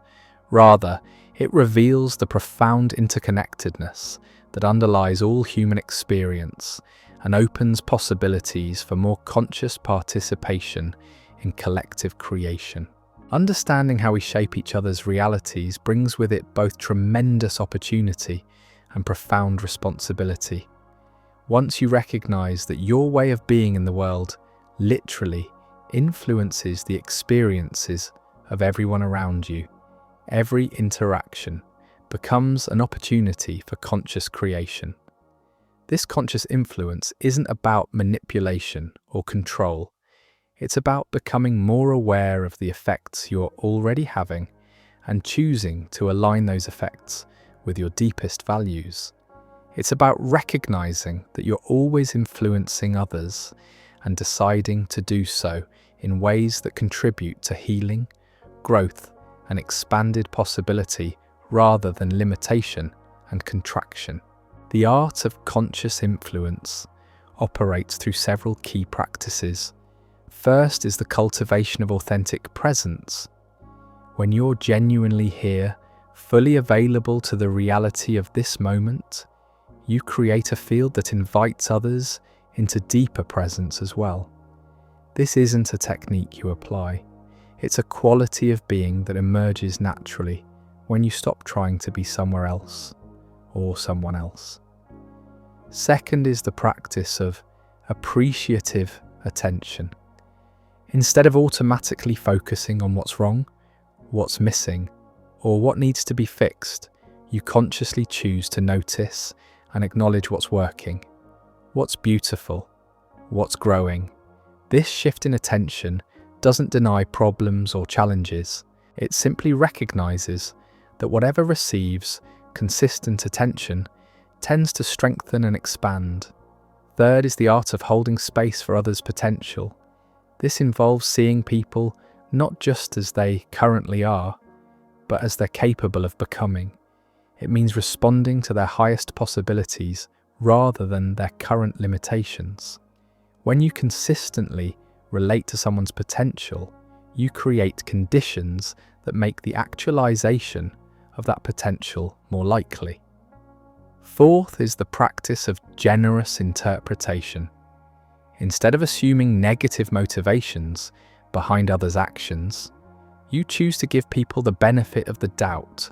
Rather, it reveals the profound interconnectedness that underlies all human experience and opens possibilities for more conscious participation in collective creation. Understanding how we shape each other's realities brings with it both tremendous opportunity and profound responsibility. Once you recognize that your way of being in the world literally influences the experiences of everyone around you. Every interaction becomes an opportunity for conscious creation. This conscious influence isn't about manipulation or control. It's about becoming more aware of the effects you're already having and choosing to align those effects with your deepest values. It's about recognizing that you're always influencing others and deciding to do so in ways that contribute to healing, growth, and expanded possibility rather than limitation and contraction. The art of conscious influence operates through several key practices. First is the cultivation of authentic presence. When you're genuinely here, fully available to the reality of this moment, you create a field that invites others into deeper presence as well. This isn't a technique you apply. It's a quality of being that emerges naturally when you stop trying to be somewhere else or someone else. Second is the practice of appreciative attention. Instead of automatically focusing on what's wrong, what's missing, or what needs to be fixed, you consciously choose to notice and acknowledge what's working, what's beautiful, what's growing. This shift in attention doesn't deny problems or challenges. It simply recognizes that whatever receives consistent attention tends to strengthen and expand. Third is the art of holding space for others' potential. This involves seeing people not just as they currently are, but as they're capable of becoming. It means responding to their highest possibilities rather than their current limitations. When you consistently relate to someone's potential, you create conditions that make the actualization of that potential more likely. Fourth is the practice of generous interpretation. Instead of assuming negative motivations behind others' actions, you choose to give people the benefit of the doubt,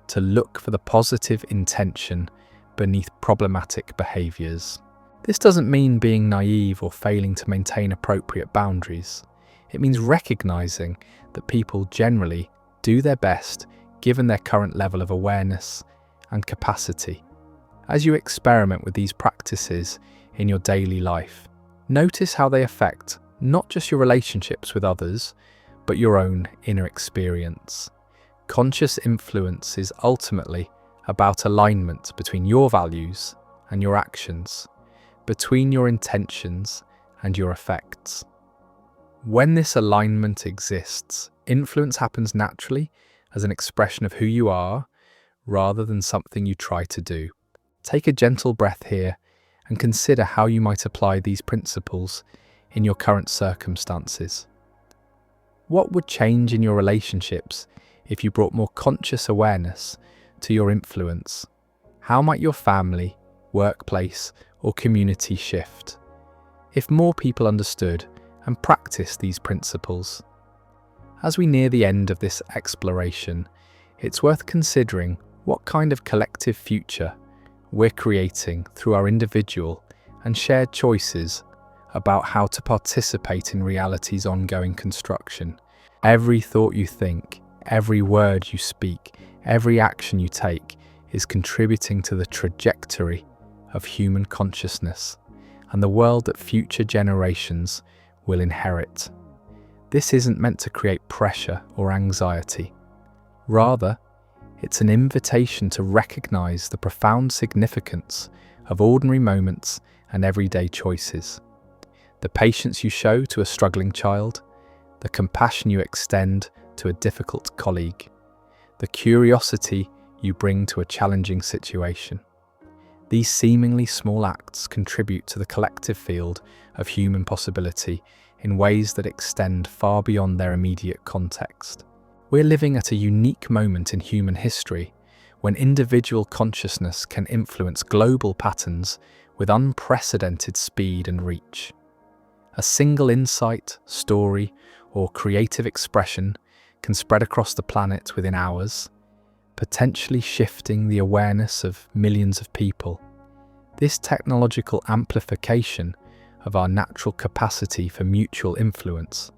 to look for the positive intention beneath problematic behaviors. This doesn't mean being naive or failing to maintain appropriate boundaries. It means recognizing that people generally do their best given their current level of awareness and capacity. As you experiment with these practices in your daily life, notice how they affect not just your relationships with others, but your own inner experience. Conscious influence is ultimately about alignment between your values and your actions, between your intentions and your effects. When this alignment exists, influence happens naturally as an expression of who you are rather than something you try to do. Take a gentle breath here and consider how you might apply these principles in your current circumstances. What would change in your relationships if you brought more conscious awareness to your influence? How might your family, workplace, or community shift if more people understood and practiced these principles? As we near the end of this exploration, it's worth considering what kind of collective future we're creating through our individual and shared choices about how to participate in reality's ongoing construction. Every thought you think, every word you speak, every action you take is contributing to the trajectory of human consciousness and the world that future generations will inherit. This isn't meant to create pressure or anxiety. Rather, it's an invitation to recognize the profound significance of ordinary moments and everyday choices. The patience you show to a struggling child, the compassion you extend to a difficult colleague, the curiosity you bring to a challenging situation. These seemingly small acts contribute to the collective field of human possibility in ways that extend far beyond their immediate context. We're living at a unique moment in human history when individual consciousness can influence global patterns with unprecedented speed and reach. A single insight, story, or creative expression can spread across the planet within hours, potentially shifting the awareness of millions of people. This technological amplification of our natural capacity for mutual influence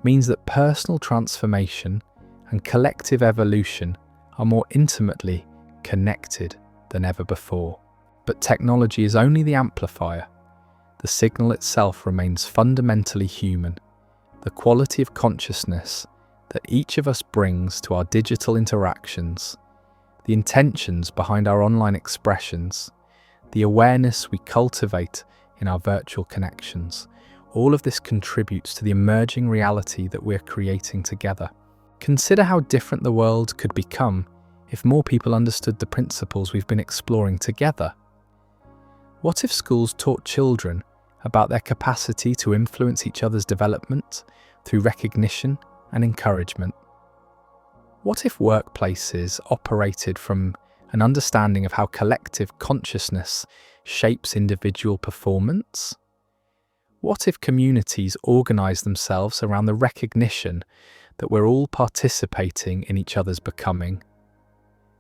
means that personal transformation and collective evolution are more intimately connected than ever before. But technology is only the amplifier. The signal itself remains fundamentally human. The quality of consciousness that each of us brings to our digital interactions, the intentions behind our online expressions, the awareness we cultivate in our virtual connections, all of this contributes to the emerging reality that we're creating together. Consider how different the world could become if more people understood the principles we've been exploring together. What if schools taught children about their capacity to influence each other's development through recognition and encouragement? What if workplaces operated from an understanding of how collective consciousness shapes individual performance? What if communities organise themselves around the recognition that we're all participating in each other's becoming?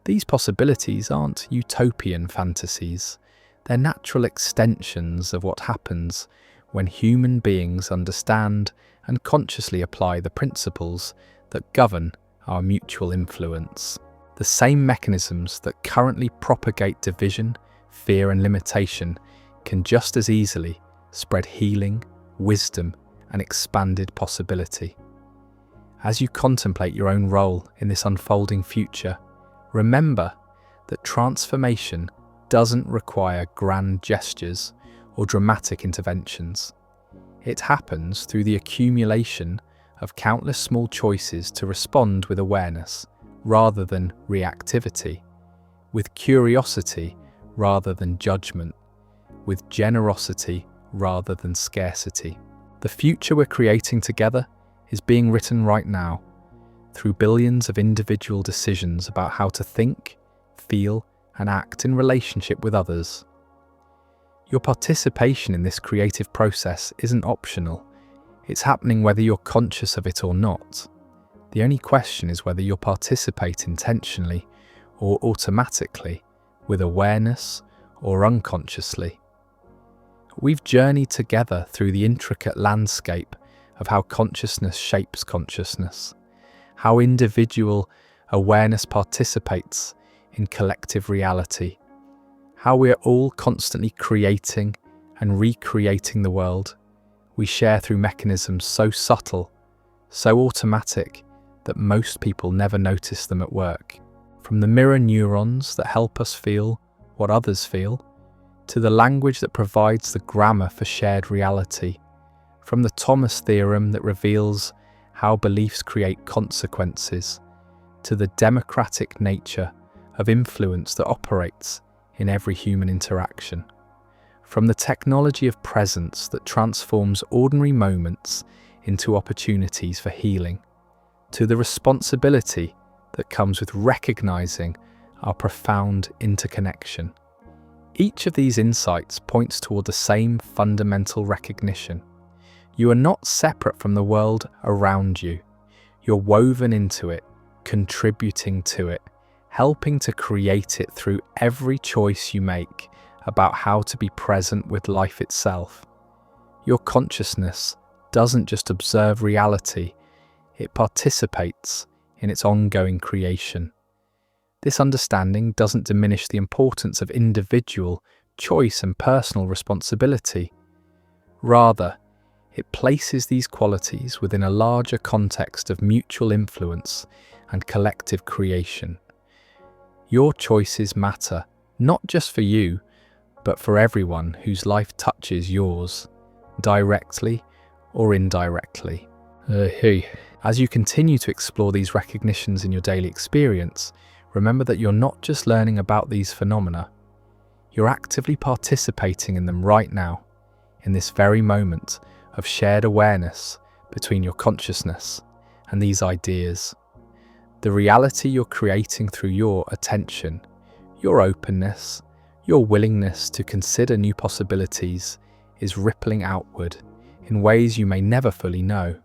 These possibilities aren't utopian fantasies. They're natural extensions of what happens when human beings understand and consciously apply the principles that govern our mutual influence. The same mechanisms that currently propagate division, fear, and limitation can just as easily spread healing, wisdom, and expanded possibility. As you contemplate your own role in this unfolding future, remember that transformation doesn't require grand gestures or dramatic interventions. It happens through the accumulation of countless small choices to respond with awareness rather than reactivity, with curiosity rather than judgment, with generosity rather than scarcity. The future we're creating together is being written right now through billions of individual decisions about how to think, feel, and act in relationship with others. Your participation in this creative process isn't optional. It's happening whether you're conscious of it or not. The only question is whether you'll participate intentionally or automatically, with awareness or unconsciously. We've journeyed together through the intricate landscape of how consciousness shapes consciousness, how individual awareness participates in collective reality, how we're all constantly creating and recreating the world we share through mechanisms so subtle, so automatic, that most people never notice them at work. From the mirror neurons that help us feel what others feel, to the language that provides the grammar for shared reality, from the Thomas theorem that reveals how beliefs create consequences, to the democratic nature of influence that operates in every human interaction. From the technology of presence that transforms ordinary moments into opportunities for healing, to the responsibility that comes with recognizing our profound interconnection. Each of these insights points toward the same fundamental recognition. You are not separate from the world around you. You're woven into it, contributing to it, helping to create it through every choice you make about how to be present with life itself. Your consciousness doesn't just observe reality, it participates in its ongoing creation. This understanding doesn't diminish the importance of individual choice and personal responsibility. Rather, it places these qualities within a larger context of mutual influence and collective creation. Your choices matter, not just for you, but for everyone whose life touches yours, directly or indirectly. As you continue to explore these recognitions in your daily experience, remember that you're not just learning about these phenomena, you're actively participating in them right now, in this very moment of shared awareness between your consciousness and these ideas. The reality you're creating through your attention, your openness, your willingness to consider new possibilities is rippling outward in ways you may never fully know.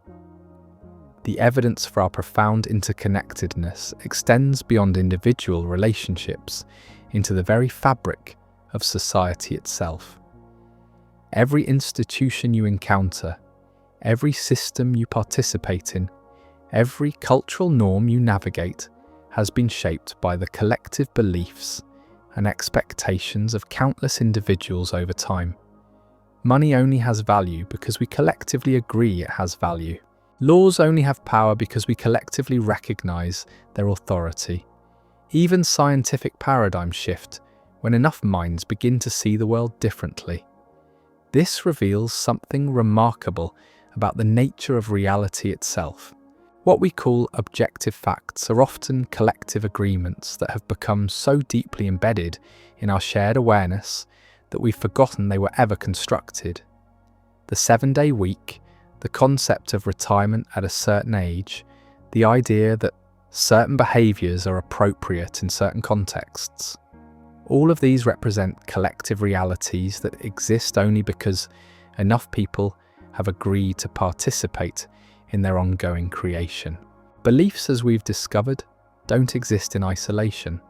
The evidence for our profound interconnectedness extends beyond individual relationships into the very fabric of society itself. Every institution you encounter, every system you participate in, every cultural norm you navigate has been shaped by the collective beliefs and expectations of countless individuals over time. Money only has value because we collectively agree it has value. Laws only have power because we collectively recognize their authority. Even scientific paradigms shift when enough minds begin to see the world differently. This reveals something remarkable about the nature of reality itself. What we call objective facts are often collective agreements that have become so deeply embedded in our shared awareness that we've forgotten they were ever constructed. The 7-day week, the concept of retirement at a certain age, the idea that certain behaviours are appropriate in certain contexts. All of these represent collective realities that exist only because enough people have agreed to participate in their ongoing creation. Beliefs, as we've discovered, don't exist in isolation.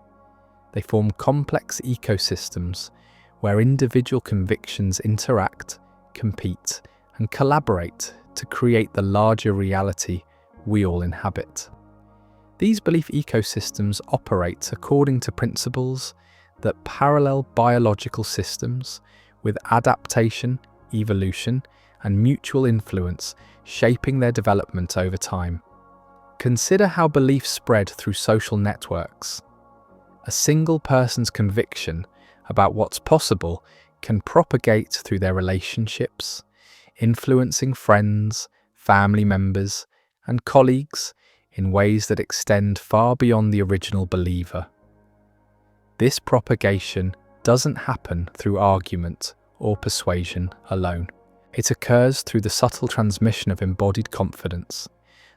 They form complex ecosystems where individual convictions interact, compete, and collaborate to create the larger reality we all inhabit. These belief ecosystems operate according to principles that parallel biological systems with adaptation, evolution, and mutual influence shaping their development over time. Consider how beliefs spread through social networks. A single person's conviction about what's possible can propagate through their relationships, influencing friends, family members, and colleagues in ways that extend far beyond the original believer. This propagation doesn't happen through argument or persuasion alone. It occurs through the subtle transmission of embodied confidence,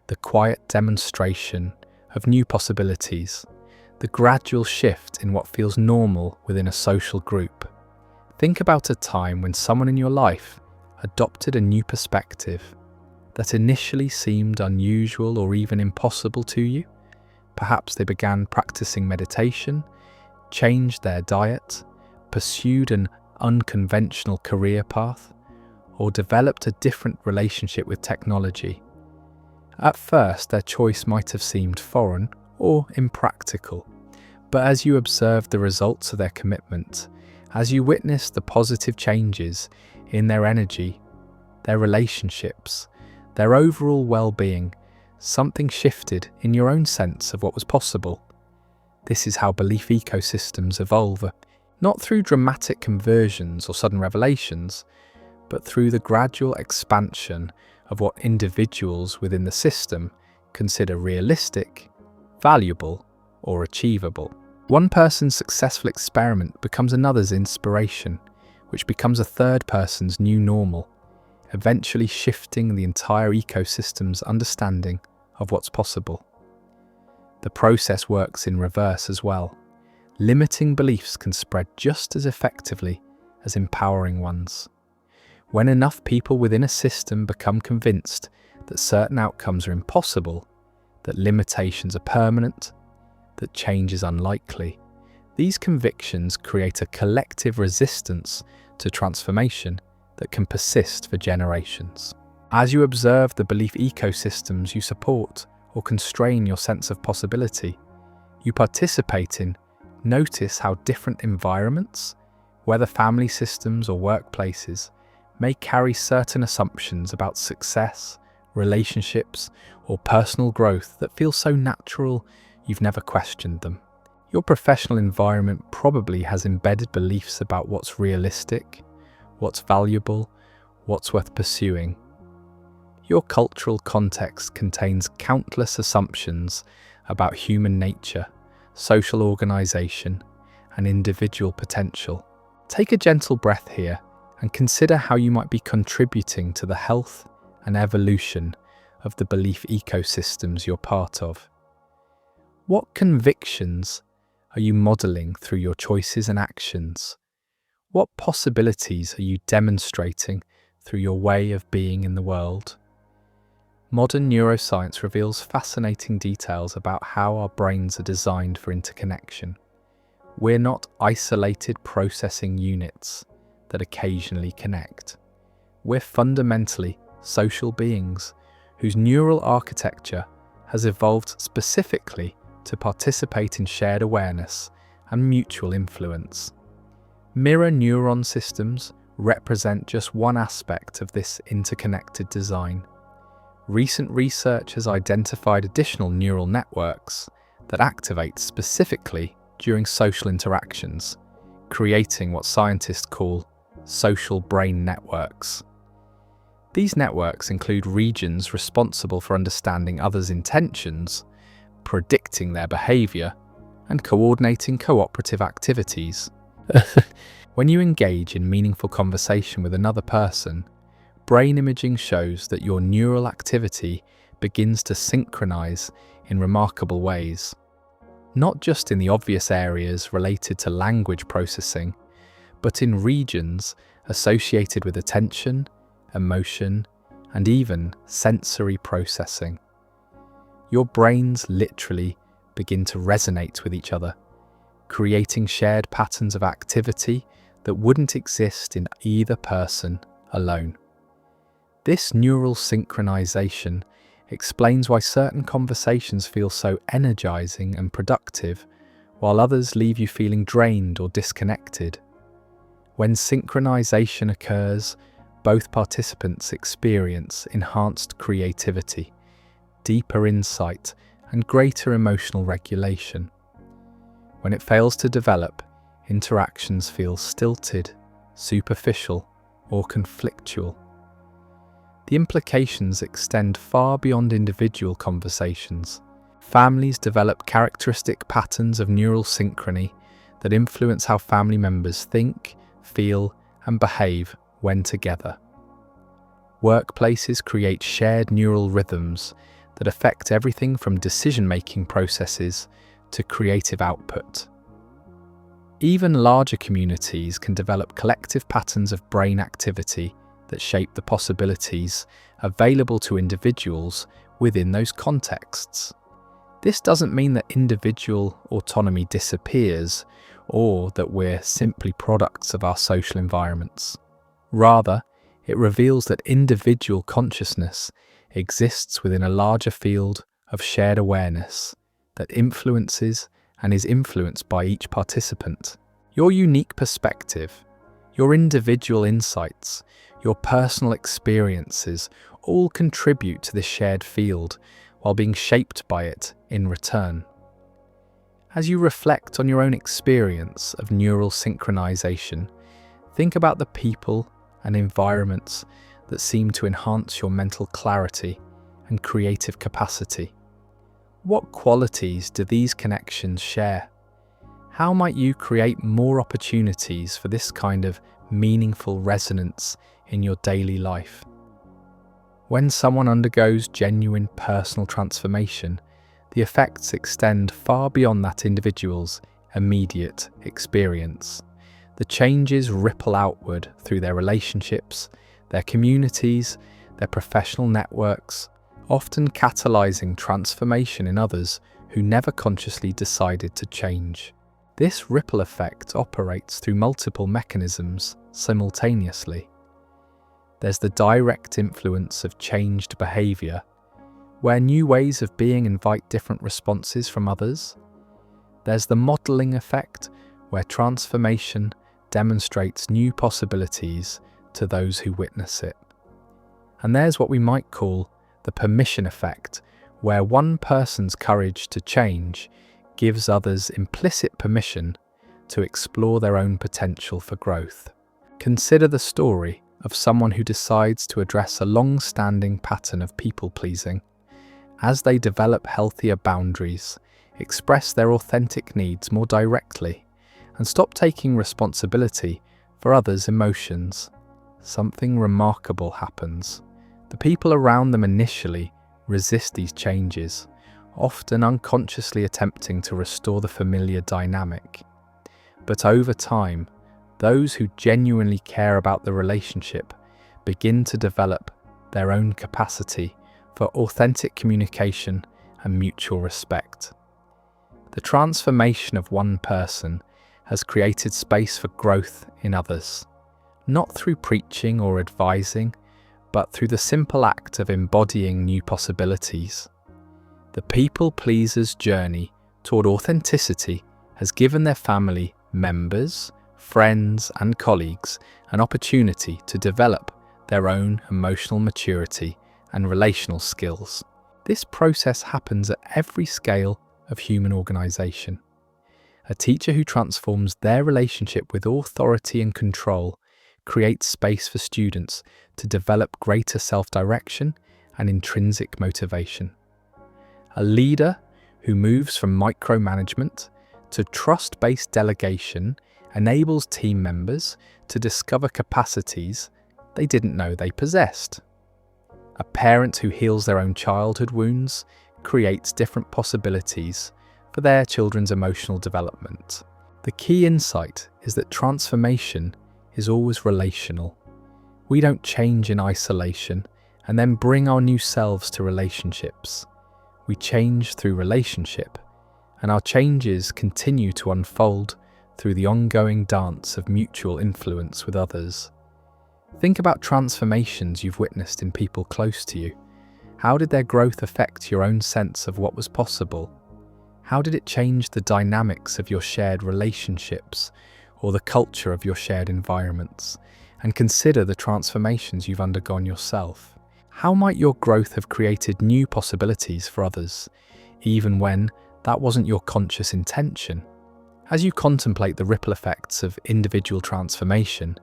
the quiet demonstration of new possibilities, the gradual shift in what feels normal within a social group. Think about a time when someone in your life adopted a new perspective that initially seemed unusual or even impossible to you. Perhaps they began practicing meditation, changed their diet, pursued an unconventional career path, or developed a different relationship with technology. At first, their choice might have seemed foreign or impractical, but as you observed the results of their commitment, as you witnessed the positive changes in their energy, their relationships, their overall well-being, something shifted in your own sense of what was possible. This is how belief ecosystems evolve, not through dramatic conversions or sudden revelations, but through the gradual expansion of what individuals within the system consider realistic, valuable, or achievable. One person's successful experiment becomes another's inspiration, which becomes a third person's new normal, eventually shifting the entire ecosystem's understanding of what's possible. The process works in reverse as well. Limiting beliefs can spread just as effectively as empowering ones. When enough people within a system become convinced that certain outcomes are impossible, that limitations are permanent, that change is unlikely, these convictions create a collective resistance to transformation that can persist for generations. As you observe the belief ecosystems you support or constrain your sense of possibility, you participate in, notice how different environments, whether family systems or workplaces, may carry certain assumptions about success, relationships, or personal growth that feel so natural you've never questioned them. Your professional environment probably has embedded beliefs about what's realistic, what's valuable, what's worth pursuing. Your cultural context contains countless assumptions about human nature, social organization, and individual potential. Take a gentle breath here and consider how you might be contributing to the health and evolution of the belief ecosystems you're part of. What convictions are you modeling through your choices and actions? What possibilities are you demonstrating through your way of being in the world? Modern neuroscience reveals fascinating details about how our brains are designed for interconnection. We're not isolated processing units, that occasionally connect. We're fundamentally social beings whose neural architecture has evolved specifically to participate in shared awareness and mutual influence. Mirror neuron systems represent just one aspect of this interconnected design. Recent research has identified additional neural networks that activate specifically during social interactions, creating what scientists call social brain networks. These networks include regions responsible for understanding others' intentions, predicting their behavior, and coordinating cooperative activities. When you engage in meaningful conversation with another person, brain imaging shows that your neural activity begins to synchronize in remarkable ways. Not just in the obvious areas related to language processing, but in regions associated with attention, emotion, and even sensory processing. Your brains literally begin to resonate with each other, creating shared patterns of activity that wouldn't exist in either person alone. This neural synchronization explains why certain conversations feel so energizing and productive, while others leave you feeling drained or disconnected. When synchronization occurs, both participants experience enhanced creativity, deeper insight, and greater emotional regulation. When it fails to develop, interactions feel stilted, superficial, or conflictual. The implications extend far beyond individual conversations. Families develop characteristic patterns of neural synchrony that influence how family members think, feel, and behave when together. Workplaces create shared neural rhythms that affect everything from decision-making processes to creative output. Even larger communities can develop collective patterns of brain activity that shape the possibilities available to individuals within those contexts. This doesn't mean that individual autonomy disappears or that we're simply products of our social environments. Rather, it reveals that individual consciousness exists within a larger field of shared awareness that influences and is influenced by each participant. Your unique perspective, your individual insights, your personal experiences all contribute to this shared field while being shaped by it in return. As you reflect on your own experience of neural synchronization, think about the people and environments that seem to enhance your mental clarity and creative capacity. What qualities do these connections share? How might you create more opportunities for this kind of meaningful resonance in your daily life? When someone undergoes genuine personal transformation, the effects extend far beyond that individual's immediate experience. The changes ripple outward through their relationships, their communities, their professional networks, often catalyzing transformation in others who never consciously decided to change. This ripple effect operates through multiple mechanisms simultaneously. There's the direct influence of changed behavior, where new ways of being invite different responses from others. There's the modeling effect, where transformation demonstrates new possibilities to those who witness it. And there's what we might call the permission effect, where one person's courage to change gives others implicit permission to explore their own potential for growth. Consider the story of someone who decides to address a long-standing pattern of people-pleasing. As they develop healthier boundaries, express their authentic needs more directly, and stop taking responsibility for others' emotions, something remarkable happens. The people around them initially resist these changes, often unconsciously attempting to restore the familiar dynamic. But over time, those who genuinely care about the relationship begin to develop their own capacity for authentic communication and mutual respect. The transformation of one person has created space for growth in others, not through preaching or advising, but through the simple act of embodying new possibilities. The people pleaser's journey toward authenticity has given their family members, friends, and colleagues an opportunity to develop their own emotional maturity and relational skills. This process happens at every scale of human organization. A teacher who transforms their relationship with authority and control creates space for students to develop greater self-direction and intrinsic motivation. A leader who moves from micromanagement to trust-based delegation enables team members to discover capacities they didn't know they possessed. A parent who heals their own childhood wounds creates different possibilities for their children's emotional development. The key insight is that transformation is always relational. We don't change in isolation and then bring our new selves to relationships. We change through relationship, and our changes continue to unfold through the ongoing dance of mutual influence with others. Think about transformations you've witnessed in people close to you. How did their growth affect your own sense of what was possible? How did it change the dynamics of your shared relationships or the culture of your shared environments? And consider the transformations you've undergone yourself. How might your growth have created new possibilities for others, even when that wasn't your conscious intention? As you contemplate the ripple effects of individual transformation,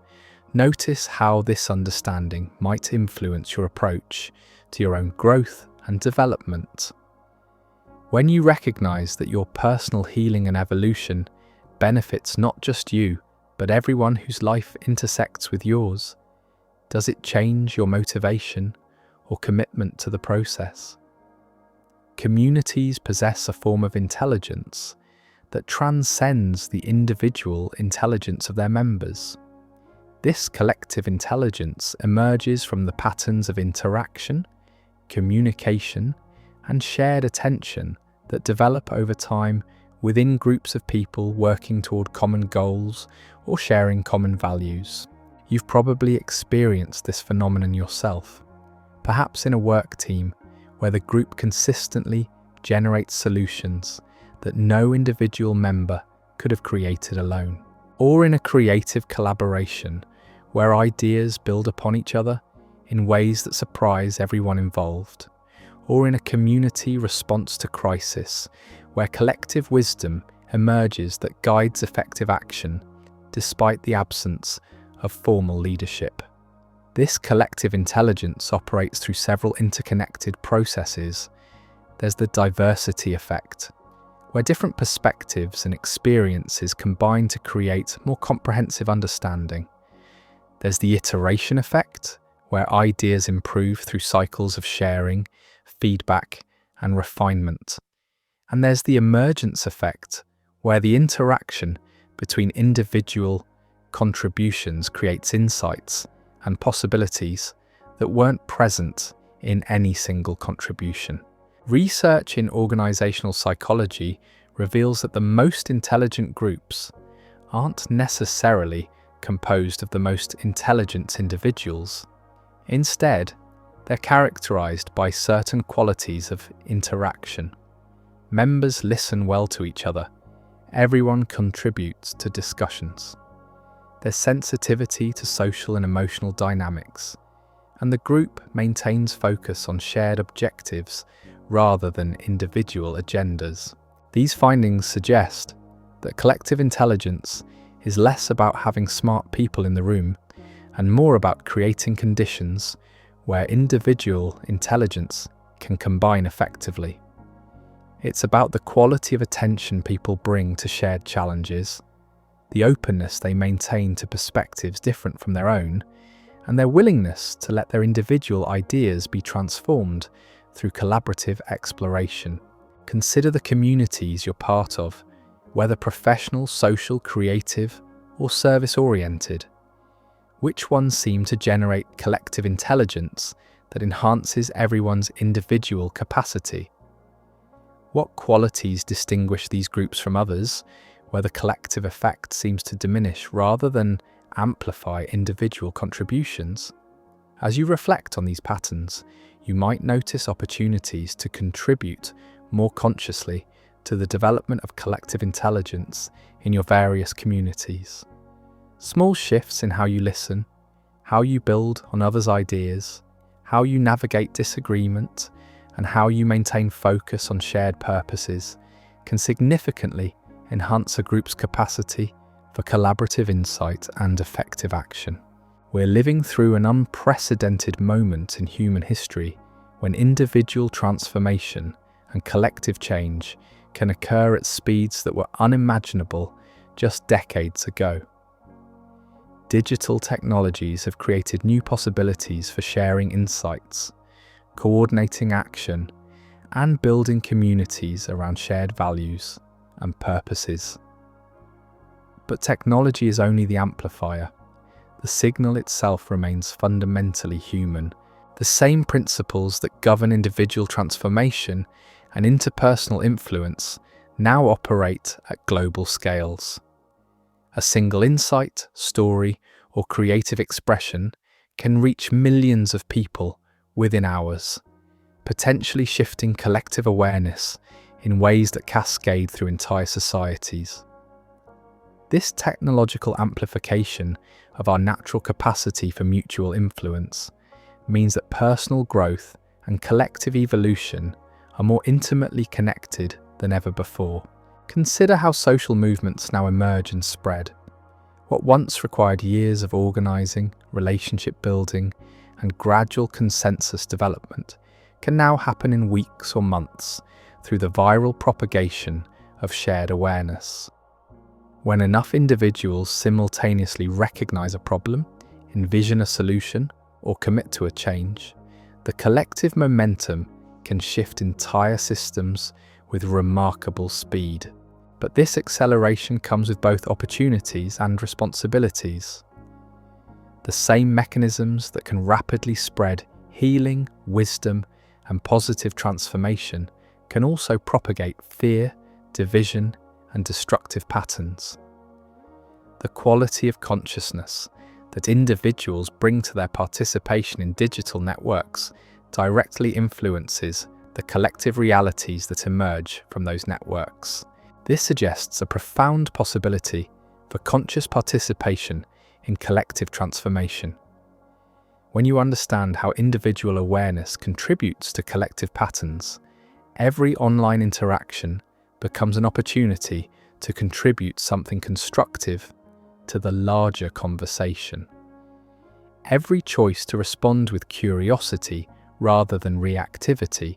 notice how this understanding might influence your approach to your own growth and development. When you recognize that your personal healing and evolution benefits not just you, but everyone whose life intersects with yours, does it change your motivation or commitment to the process? Communities possess a form of intelligence that transcends the individual intelligence of their members. This collective intelligence emerges from the patterns of interaction, communication, and shared attention that develop over time within groups of people working toward common goals or sharing common values. You've probably experienced this phenomenon yourself, perhaps in a work team where the group consistently generates solutions that no individual member could have created alone, or in a creative collaboration where ideas build upon each other in ways that surprise everyone involved, or in a community response to crisis where collective wisdom emerges that guides effective action despite the absence of formal leadership. This collective intelligence operates through several interconnected processes. There's the diversity effect, where different perspectives and experiences combine to create more comprehensive understanding. There's the iteration effect, where ideas improve through cycles of sharing, feedback, and refinement. And there's the emergence effect, where the interaction between individual contributions creates insights and possibilities that weren't present in any single contribution. Research in organizational psychology reveals that the most intelligent groups aren't necessarily composed of the most intelligent individuals. Instead, they're characterized by certain qualities of interaction. Members listen well to each other. Everyone contributes to discussions. There's sensitivity to social and emotional dynamics, and the group maintains focus on shared objectives rather than individual agendas. These findings suggest that collective intelligence is less about having smart people in the room and more about creating conditions where individual intelligence can combine effectively. It's about the quality of attention people bring to shared challenges, the openness they maintain to perspectives different from their own, and their willingness to let their individual ideas be transformed through collaborative exploration. Consider the communities you're part of, whether professional, social, creative, or service-oriented. Which ones seem to generate collective intelligence that enhances everyone's individual capacity? What qualities distinguish these groups from others, where the collective effect seems to diminish rather than amplify individual contributions. As you reflect on these patterns, you might notice opportunities to contribute more consciously to the development of collective intelligence in your various communities. Small shifts in how you listen, how you build on others' ideas, how you navigate disagreement, and how you maintain focus on shared purposes can significantly enhance a group's capacity for collaborative insight and effective action. We're living through an unprecedented moment in human history when individual transformation and collective change can occur at speeds that were unimaginable just decades ago. Digital technologies have created new possibilities for sharing insights, coordinating action, and building communities around shared values and purposes. But technology is only the amplifier. The signal itself remains fundamentally human. The same principles that govern individual transformation and interpersonal influence now operate at global scales. A single insight, story, or creative expression can reach millions of people within hours, potentially shifting collective awareness in ways that cascade through entire societies. This technological amplification of our natural capacity for mutual influence means that personal growth and collective evolution are more intimately connected than ever before. Consider how social movements now emerge and spread. What once required years of organizing, relationship building, and gradual consensus development can now happen in weeks or months through the viral propagation of shared awareness. When enough individuals simultaneously recognize a problem, envision a solution, or commit to a change, the collective momentum can shift entire systems with remarkable speed. But this acceleration comes with both opportunities and responsibilities. The same mechanisms that can rapidly spread healing, wisdom, and positive transformation can also propagate fear, division, and destructive patterns. The quality of consciousness that individuals bring to their participation in digital networks directly influences the collective realities that emerge from those networks. This suggests a profound possibility for conscious participation in collective transformation. When you understand how individual awareness contributes to collective patterns, every online interaction becomes an opportunity to contribute something constructive to the larger conversation. Every choice to respond with curiosity rather than reactivity,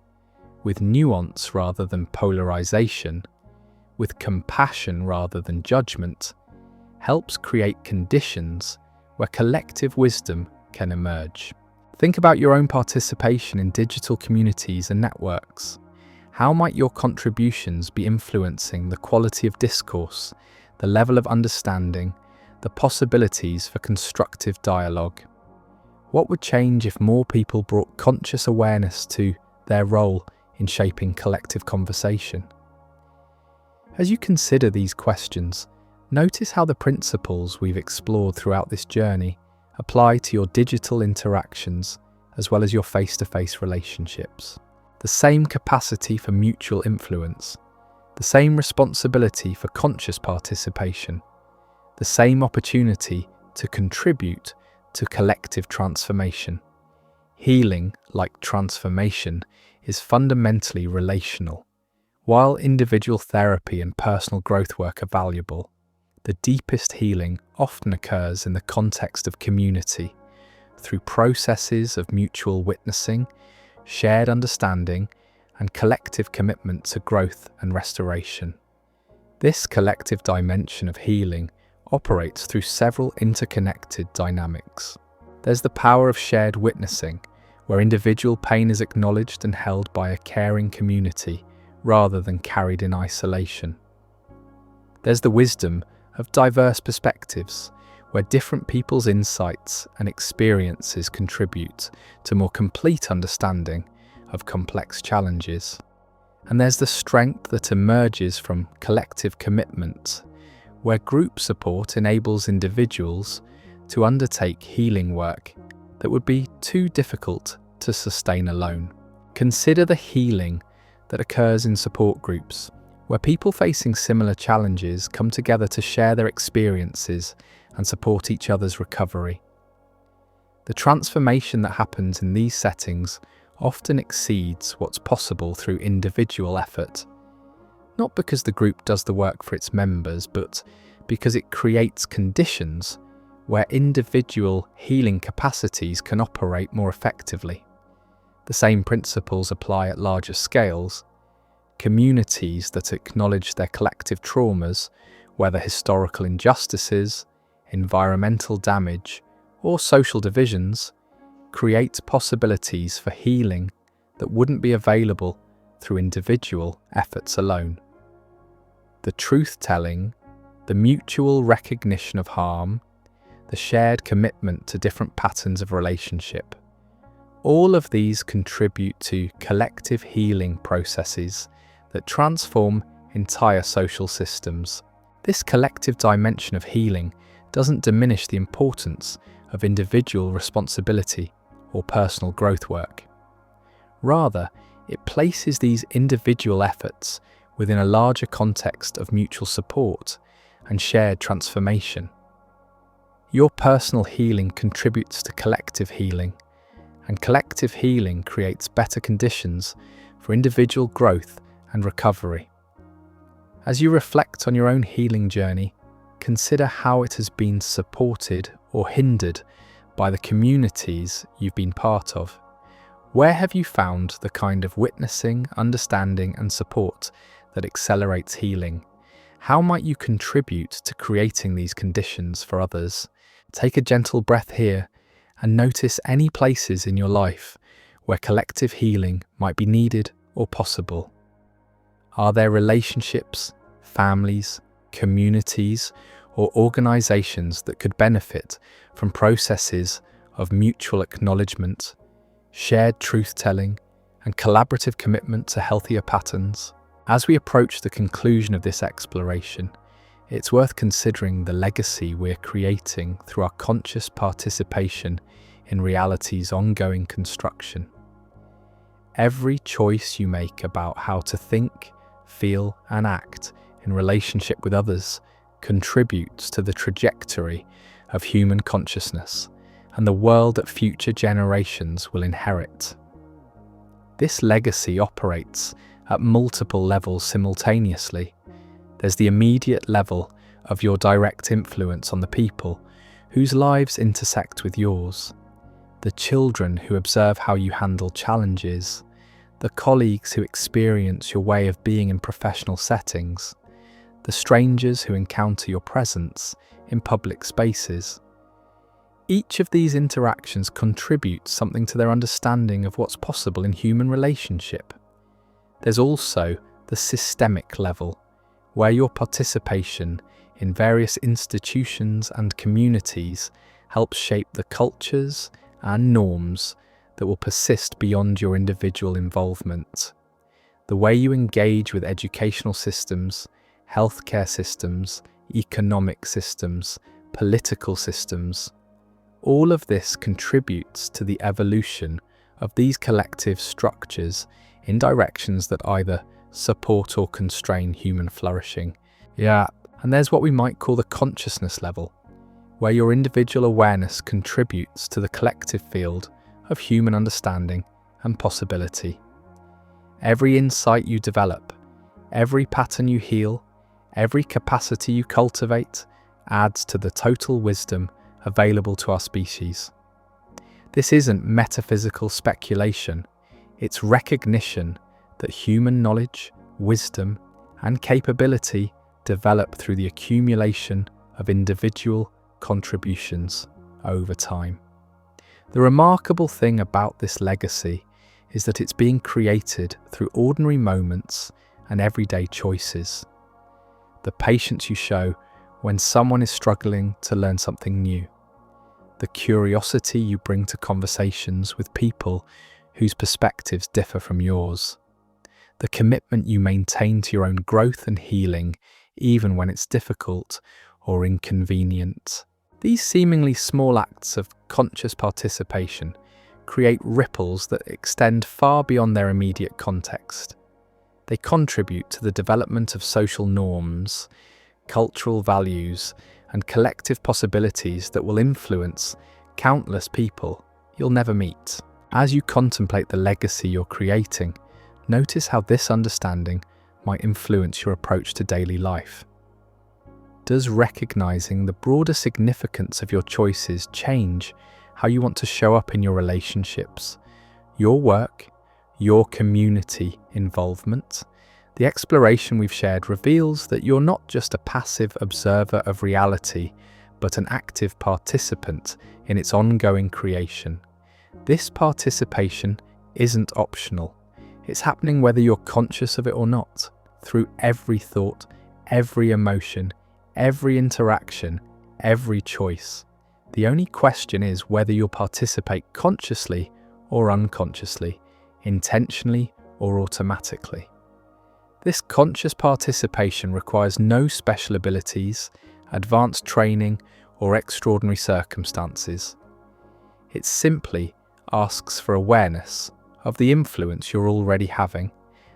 with nuance rather than polarization, with compassion rather than judgment, helps create conditions where collective wisdom can emerge. Think about your own participation in digital communities and networks. How might your contributions be influencing the quality of discourse, the level of understanding, the possibilities for constructive dialogue? What would change if more people brought conscious awareness to their role in shaping collective conversation? As you consider these questions, notice how the principles we've explored throughout this journey apply to your digital interactions as well as your face-to-face relationships. The same capacity for mutual influence, the same responsibility for conscious participation, the same opportunity to contribute to collective transformation. Healing, like transformation, is fundamentally relational. While individual therapy and personal growth work are valuable, the deepest healing often occurs in the context of community, through processes of mutual witnessing, shared understanding, and collective commitment to growth and restoration. This collective dimension of healing operates through several interconnected dynamics. There's the power of shared witnessing, where individual pain is acknowledged and held by a caring community rather than carried in isolation. There's the wisdom of diverse perspectives, where different people's insights and experiences contribute to more complete understanding of complex challenges. And there's the strength that emerges from collective commitment, where group support enables individuals to undertake healing work that would be too difficult to sustain alone. Consider the healing that occurs in support groups, where people facing similar challenges come together to share their experiences and support each other's recovery. The transformation that happens in these settings often exceeds what's possible through individual effort, not because the group does the work for its members, but because it creates conditions where individual healing capacities can operate more effectively. The same principles apply at larger scales. Communities that acknowledge their collective traumas, whether historical injustices, environmental damage, or social divisions, create possibilities for healing that wouldn't be available through individual efforts alone. The truth-telling, the mutual recognition of harm, the shared commitment to different patterns of relationship, all of these contribute to collective healing processes that transform entire social systems. This collective dimension of healing doesn't diminish the importance of individual responsibility or personal growth work. Rather, it places these individual efforts within a larger context of mutual support and shared transformation. Your personal healing contributes to collective healing, and collective healing creates better conditions for individual growth and recovery. As you reflect on your own healing journey, consider how it has been supported or hindered by the communities you've been part of. Where have you found the kind of witnessing, understanding, and support that accelerates healing? How might you contribute to creating these conditions for others? Take a gentle breath here and notice any places in your life where collective healing might be needed or possible. Are there relationships, families, communities, or organizations that could benefit from processes of mutual acknowledgement, shared truth-telling, and collaborative commitment to healthier patterns? As we approach the conclusion of this exploration, it's worth considering the legacy we're creating through our conscious participation in reality's ongoing construction. Every choice you make about how to think, feel, and act in relationship with others contributes to the trajectory of human consciousness and the world that future generations will inherit. This legacy operates at multiple levels simultaneously. There's the immediate level of your direct influence on the people whose lives intersect with yours, the children who observe how you handle challenges, the colleagues who experience your way of being in professional settings, the strangers who encounter your presence in public spaces. Each of these interactions contributes something to their understanding of what's possible in human relationship. There's also the systemic level, where your participation in various institutions and communities helps shape the cultures and norms that will persist beyond your individual involvement. The way you engage with educational systems, healthcare systems, economic systems, political systems, all of this contributes to the evolution of these collective structures in directions that either support or constrain human flourishing. And there's what we might call the consciousness level, where your individual awareness contributes to the collective field of human understanding and possibility. Every insight you develop, every pattern you heal, every capacity you cultivate adds to the total wisdom available to our species. This isn't metaphysical speculation, it's recognition that human knowledge, wisdom, and capability develop through the accumulation of individual contributions over time. The remarkable thing about this legacy is that it's being created through ordinary moments and everyday choices. The patience you show when someone is struggling to learn something new, the curiosity you bring to conversations with people whose perspectives differ from yours, the commitment you maintain to your own growth and healing even when it's difficult or inconvenient. These seemingly small acts of conscious participation create ripples that extend far beyond their immediate context. They contribute to the development of social norms, cultural values, and collective possibilities that will influence countless people you'll never meet. As you contemplate the legacy you're creating, notice how this understanding might influence your approach to daily life. Does recognizing the broader significance of your choices change how you want to show up in your relationships, your work, your community involvement? The exploration we've shared reveals that you're not just a passive observer of reality, but an active participant in its ongoing creation. This participation isn't optional. It's happening whether you're conscious of it or not, through every thought, every emotion, every interaction, every choice. The only question is whether you'll participate consciously or unconsciously, intentionally or automatically. This conscious participation requires no special abilities, advanced training, or extraordinary circumstances. It simply asks for awareness of the influence you're already having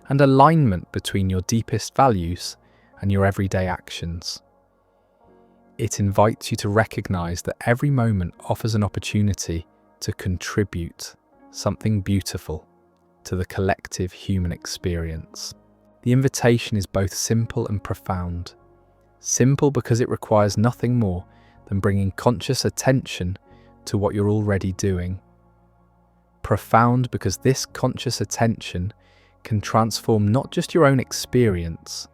and alignment between your deepest values and your everyday actions. It invites you to recognize that every moment offers an opportunity to contribute something beautiful to the collective human experience. The invitation is both simple and profound. Simple because it requires nothing more than bringing conscious attention to what you're already doing. Profound because this conscious attention can transform not just your own experience,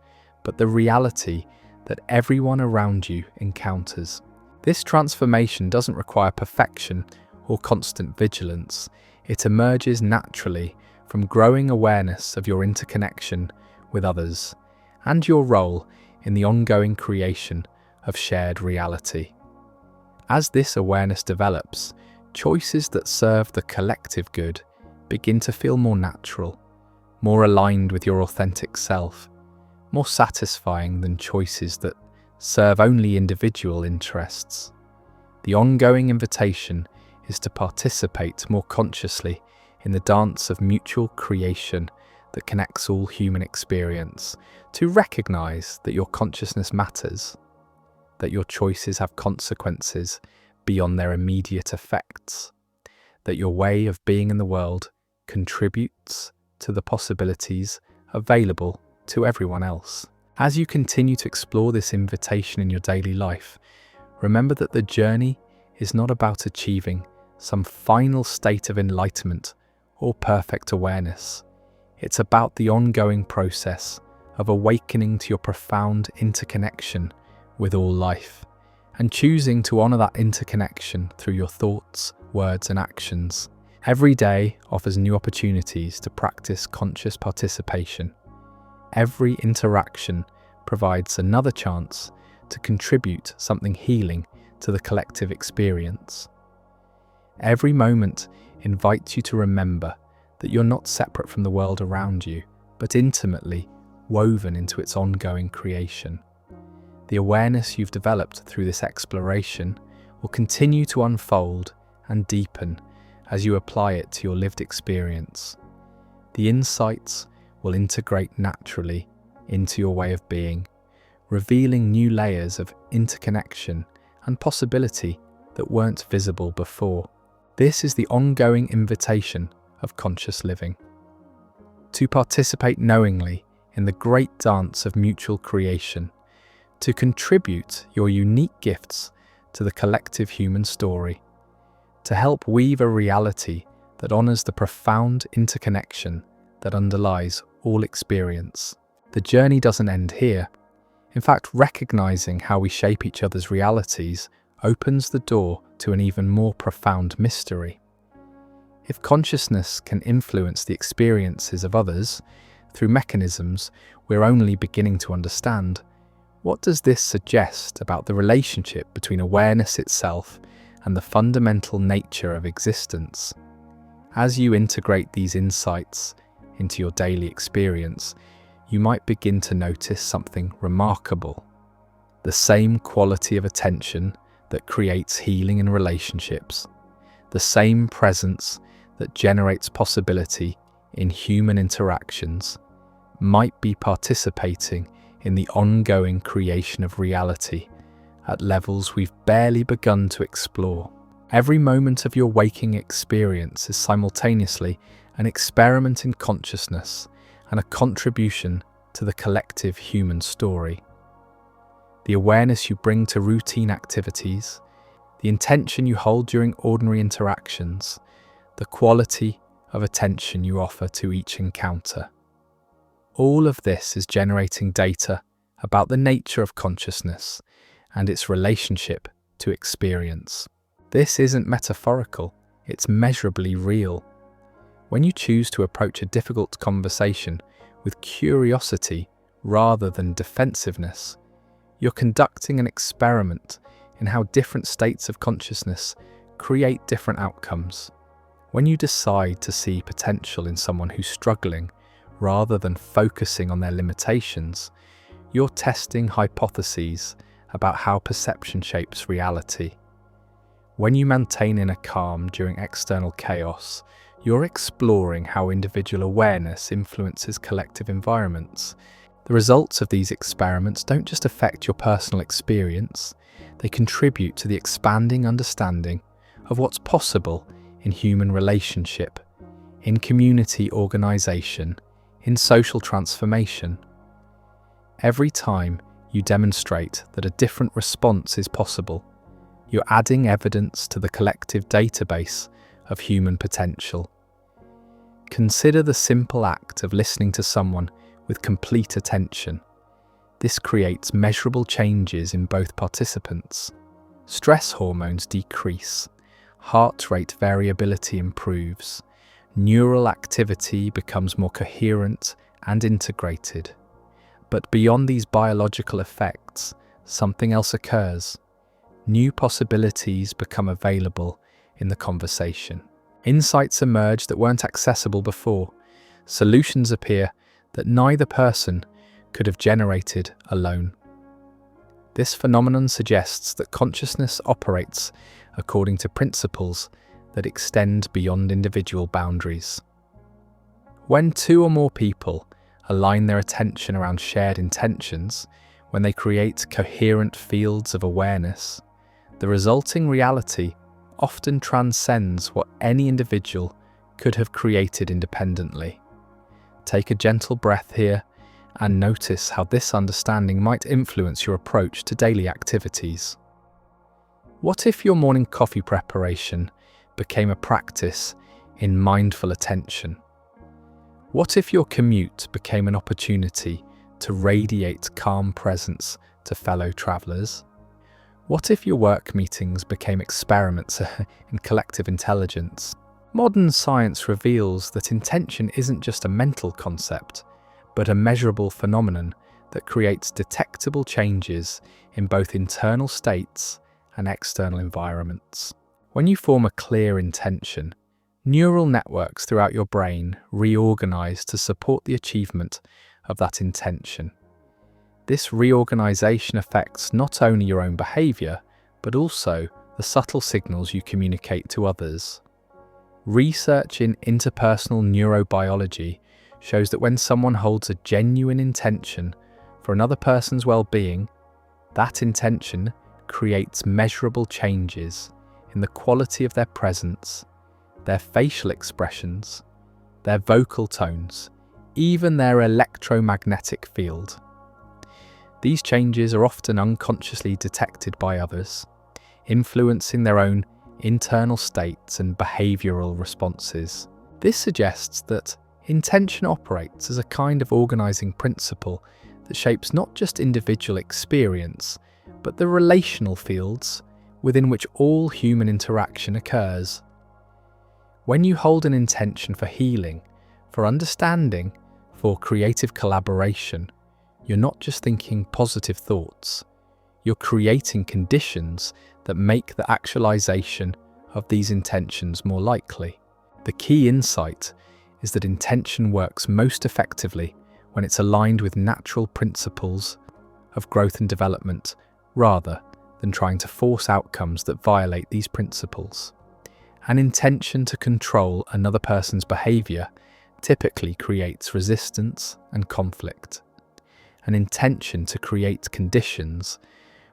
but the reality that everyone around you encounters. This transformation doesn't require perfection or constant vigilance. It emerges naturally from growing awareness of your interconnection with others and your role in the ongoing creation of shared reality. As this awareness develops, choices that serve the collective good begin to feel more natural, more aligned with your authentic self, more satisfying than choices that serve only individual interests. The ongoing invitation is to participate more consciously in the dance of mutual creation that connects all human experience, to recognize that your consciousness matters, that your choices have consequences beyond their immediate effects, that your way of being in the world contributes to the possibilities available to everyone else. As you continue to explore this invitation in your daily life, remember that the journey is not about achieving some final state of enlightenment or perfect awareness. It's about the ongoing process of awakening to your profound interconnection with all life, and choosing to honor that interconnection through your thoughts, words, and actions. Every day offers new opportunities to practice conscious participation. Every interaction provides another chance to contribute something healing to the collective experience. Every moment invites you to remember that you're not separate from the world around you, but intimately woven into its ongoing creation. The awareness you've developed through this exploration will continue to unfold and deepen as you apply it to your lived experience. The insights will integrate naturally into your way of being, revealing new layers of interconnection and possibility that weren't visible before. This is the ongoing invitation of conscious living. To participate knowingly in the great dance of mutual creation, to contribute your unique gifts to the collective human story, to help weave a reality that honors the profound interconnection that underlies all experience. The journey doesn't end here. In fact, recognizing how we shape each other's realities opens the door to an even more profound mystery. If consciousness can influence the experiences of others through mechanisms we're only beginning to understand, what does this suggest about the relationship between awareness itself and the fundamental nature of existence? As you integrate these insights into your daily experience, you might begin to notice something remarkable. The same quality of attention that creates healing in relationships, the same presence that generates possibility in human interactions, might be participating in the ongoing creation of reality at levels we've barely begun to explore. Every moment of your waking experience is simultaneously an experiment in consciousness and a contribution to the collective human story. The awareness you bring to routine activities, the intention you hold during ordinary interactions, the quality of attention you offer to each encounter. All of this is generating data about the nature of consciousness and its relationship to experience. This isn't metaphorical, it's measurably real. When you choose to approach a difficult conversation with curiosity rather than defensiveness, you're conducting an experiment in how different states of consciousness create different outcomes. When you decide to see potential in someone who's struggling rather than focusing on their limitations, you're testing hypotheses about how perception shapes reality. When you maintain inner calm during external chaos, you're exploring how individual awareness influences collective environments. The results of these experiments don't just affect your personal experience, they contribute to the expanding understanding of what's possible in human relationship, in community organization, in social transformation. Every time you demonstrate that a different response is possible, you're adding evidence to the collective database of human potential. Consider the simple act of listening to someone with complete attention. This creates measurable changes in both participants. Stress hormones decrease, heart rate variability improves, neural activity becomes more coherent and integrated. But beyond these biological effects, something else occurs. New possibilities become available in the conversation. Insights emerge that weren't accessible before. Solutions appear that neither person could have generated alone. This phenomenon suggests that consciousness operates according to principles that extend beyond individual boundaries. When two or more people align their attention around shared intentions, when they create coherent fields of awareness, the resulting reality often transcends what any individual could have created independently. Take a gentle breath here and notice how this understanding might influence your approach to daily activities. What if your morning coffee preparation became a practice in mindful attention? What if your commute became an opportunity to radiate calm presence to fellow travelers? What if your work meetings became experiments in collective intelligence? Modern science reveals that intention isn't just a mental concept, but a measurable phenomenon that creates detectable changes in both internal states and external environments. When you form a clear intention, neural networks throughout your brain reorganize to support the achievement of that intention. This reorganization affects not only your own behavior, but also the subtle signals you communicate to others. Research in interpersonal neurobiology shows that when someone holds a genuine intention for another person's well-being, that intention creates measurable changes in the quality of their presence, their facial expressions, their vocal tones, even their electromagnetic field. These changes are often unconsciously detected by others, influencing their own internal states and behavioral responses. This suggests that intention operates as a kind of organizing principle that shapes not just individual experience, but the relational fields within which all human interaction occurs. When you hold an intention for healing, for understanding, for creative collaboration, you're not just thinking positive thoughts, you're creating conditions that make the actualization of these intentions more likely. The key insight is that intention works most effectively when it's aligned with natural principles of growth and development rather than trying to force outcomes that violate these principles. An intention to control another person's behavior typically creates resistance and conflict. An intention to create conditions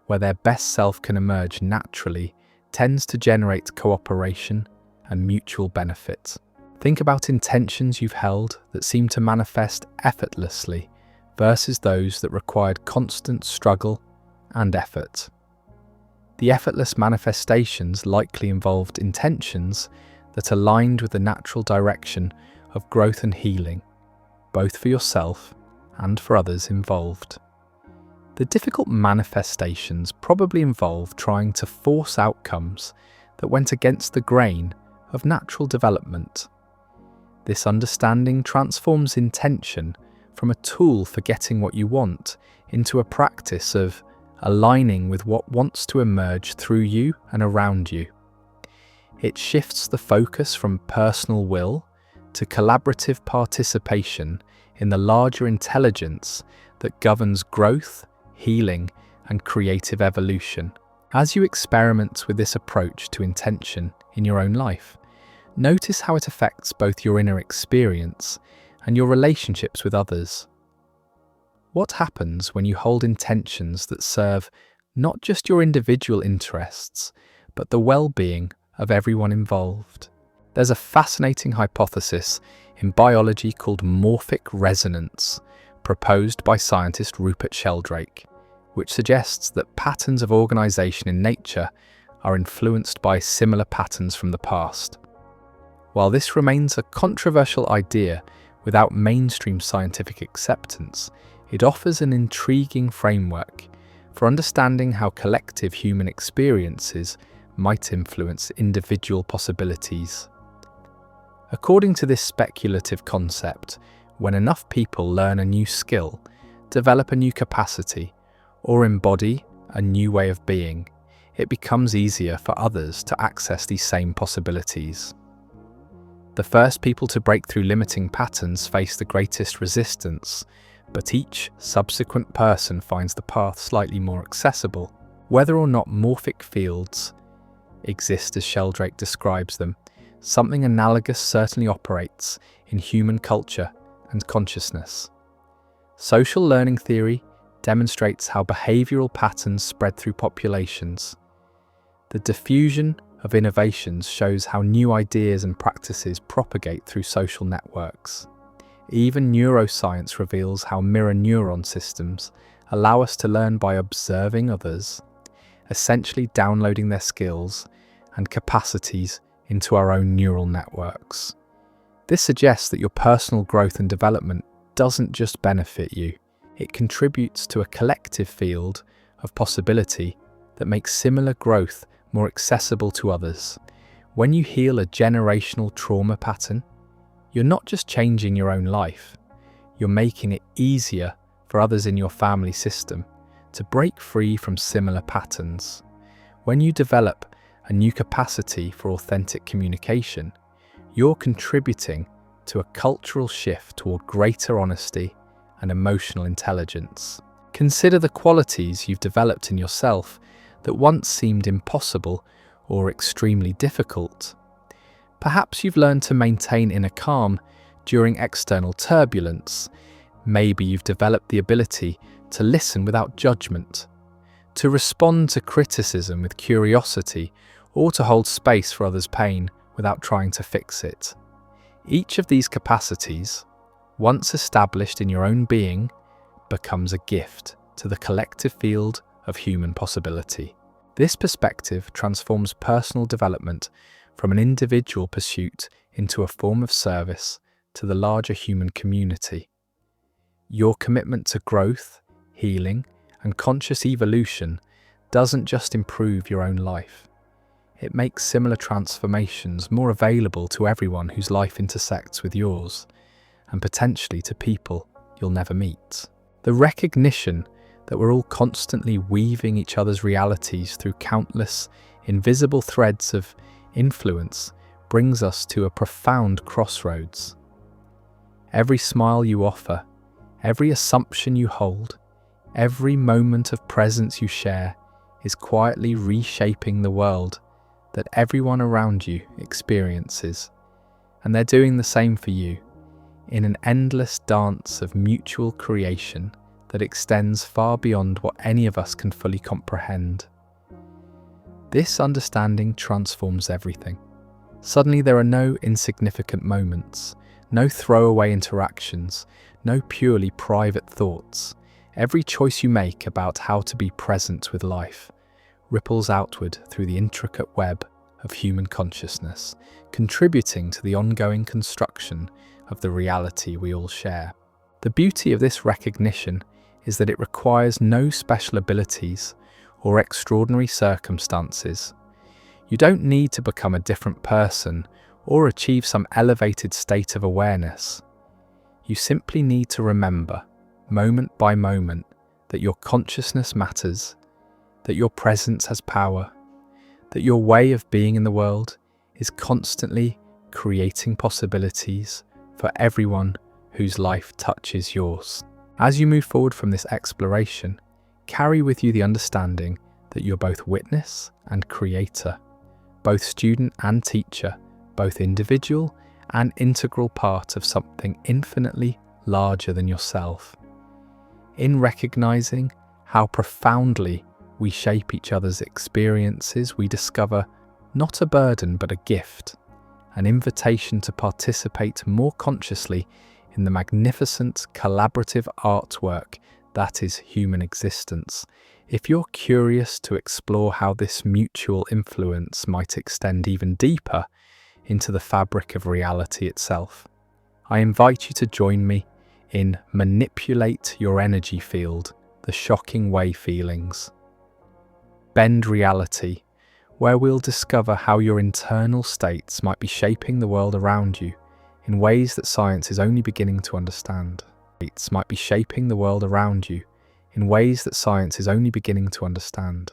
where their best self can emerge naturally tends to generate cooperation and mutual benefit. Think about intentions you've held that seem to manifest effortlessly versus those that required constant struggle and effort. The effortless manifestations likely involved intentions that aligned with the natural direction of growth and healing, both for yourself and for others involved. The difficult manifestations probably involved trying to force outcomes that went against the grain of natural development. This understanding transforms intention from a tool for getting what you want into a practice of aligning with what wants to emerge through you and around you. It shifts the focus from personal will to collaborative participation in the larger intelligence that governs growth, healing, and creative evolution. As you experiment with this approach to intention in your own life, notice how it affects both your inner experience and your relationships with others. What happens when you hold intentions that serve not just your individual interests, but the well-being of everyone involved? There's a fascinating hypothesis in biology called morphic resonance, proposed by scientist Rupert Sheldrake, which suggests that patterns of organization in nature are influenced by similar patterns from the past. While this remains a controversial idea without mainstream scientific acceptance, it offers an intriguing framework for understanding how collective human experiences might influence individual possibilities. According to this speculative concept, when enough people learn a new skill, develop a new capacity, or embody a new way of being, it becomes easier for others to access these same possibilities. The first people to break through limiting patterns face the greatest resistance, but each subsequent person finds the path slightly more accessible. Whether or not morphic fields exist as Sheldrake describes them, something analogous certainly operates in human culture and consciousness. Social learning theory demonstrates how behavioral patterns spread through populations. The diffusion of innovations shows how new ideas and practices propagate through social networks. Even neuroscience reveals how mirror neuron systems allow us to learn by observing others, essentially downloading their skills and capacities into our own neural networks. This suggests that your personal growth and development doesn't just benefit you, it contributes to a collective field of possibility that makes similar growth more accessible to others. When you heal a generational trauma pattern, you're not just changing your own life, you're making it easier for others in your family system to break free from similar patterns. When you develop a new capacity for authentic communication, you're contributing to a cultural shift toward greater honesty and emotional intelligence. Consider the qualities you've developed in yourself that once seemed impossible or extremely difficult. Perhaps you've learned to maintain inner calm during external turbulence. Maybe you've developed the ability to listen without judgment, to respond to criticism with curiosity, or to hold space for others' pain without trying to fix it. Each of these capacities, once established in your own being, becomes a gift to the collective field of human possibility. This perspective transforms personal development from an individual pursuit into a form of service to the larger human community. Your commitment to growth, healing, and conscious evolution doesn't just improve your own life. It makes similar transformations more available to everyone whose life intersects with yours, and potentially to people you'll never meet. The recognition that we're all constantly weaving each other's realities through countless invisible threads of influence brings us to a profound crossroads. Every smile you offer, every assumption you hold, every moment of presence you share is quietly reshaping the world that everyone around you experiences, and they're doing the same for you, in an endless dance of mutual creation that extends far beyond what any of us can fully comprehend. This understanding transforms everything. Suddenly there are no insignificant moments, no throwaway interactions, no purely private thoughts. Every choice you make about how to be present with life ripples outward through the intricate web of human consciousness, contributing to the ongoing construction of the reality we all share. The beauty of this recognition is that it requires no special abilities or extraordinary circumstances. You don't need to become a different person or achieve some elevated state of awareness. You simply need to remember, moment by moment, that your consciousness matters, that your presence has power, that your way of being in the world is constantly creating possibilities for everyone whose life touches yours. As you move forward from this exploration, carry with you the understanding that you're both witness and creator, both student and teacher, both individual and integral part of something infinitely larger than yourself. In recognizing how profoundly we shape each other's experiences, we discover not a burden but a gift, an invitation to participate more consciously in the magnificent collaborative artwork that is human existence. If you're curious to explore how this mutual influence might extend even deeper into the fabric of reality itself, I invite you to join me in Manipulate Your Energy Field, the Shocking Way Feelings. Bend Reality, where we'll discover how your internal states might be shaping the world around you in ways that science is only beginning to understand. States might be shaping the world around you in ways that science is only beginning to understand.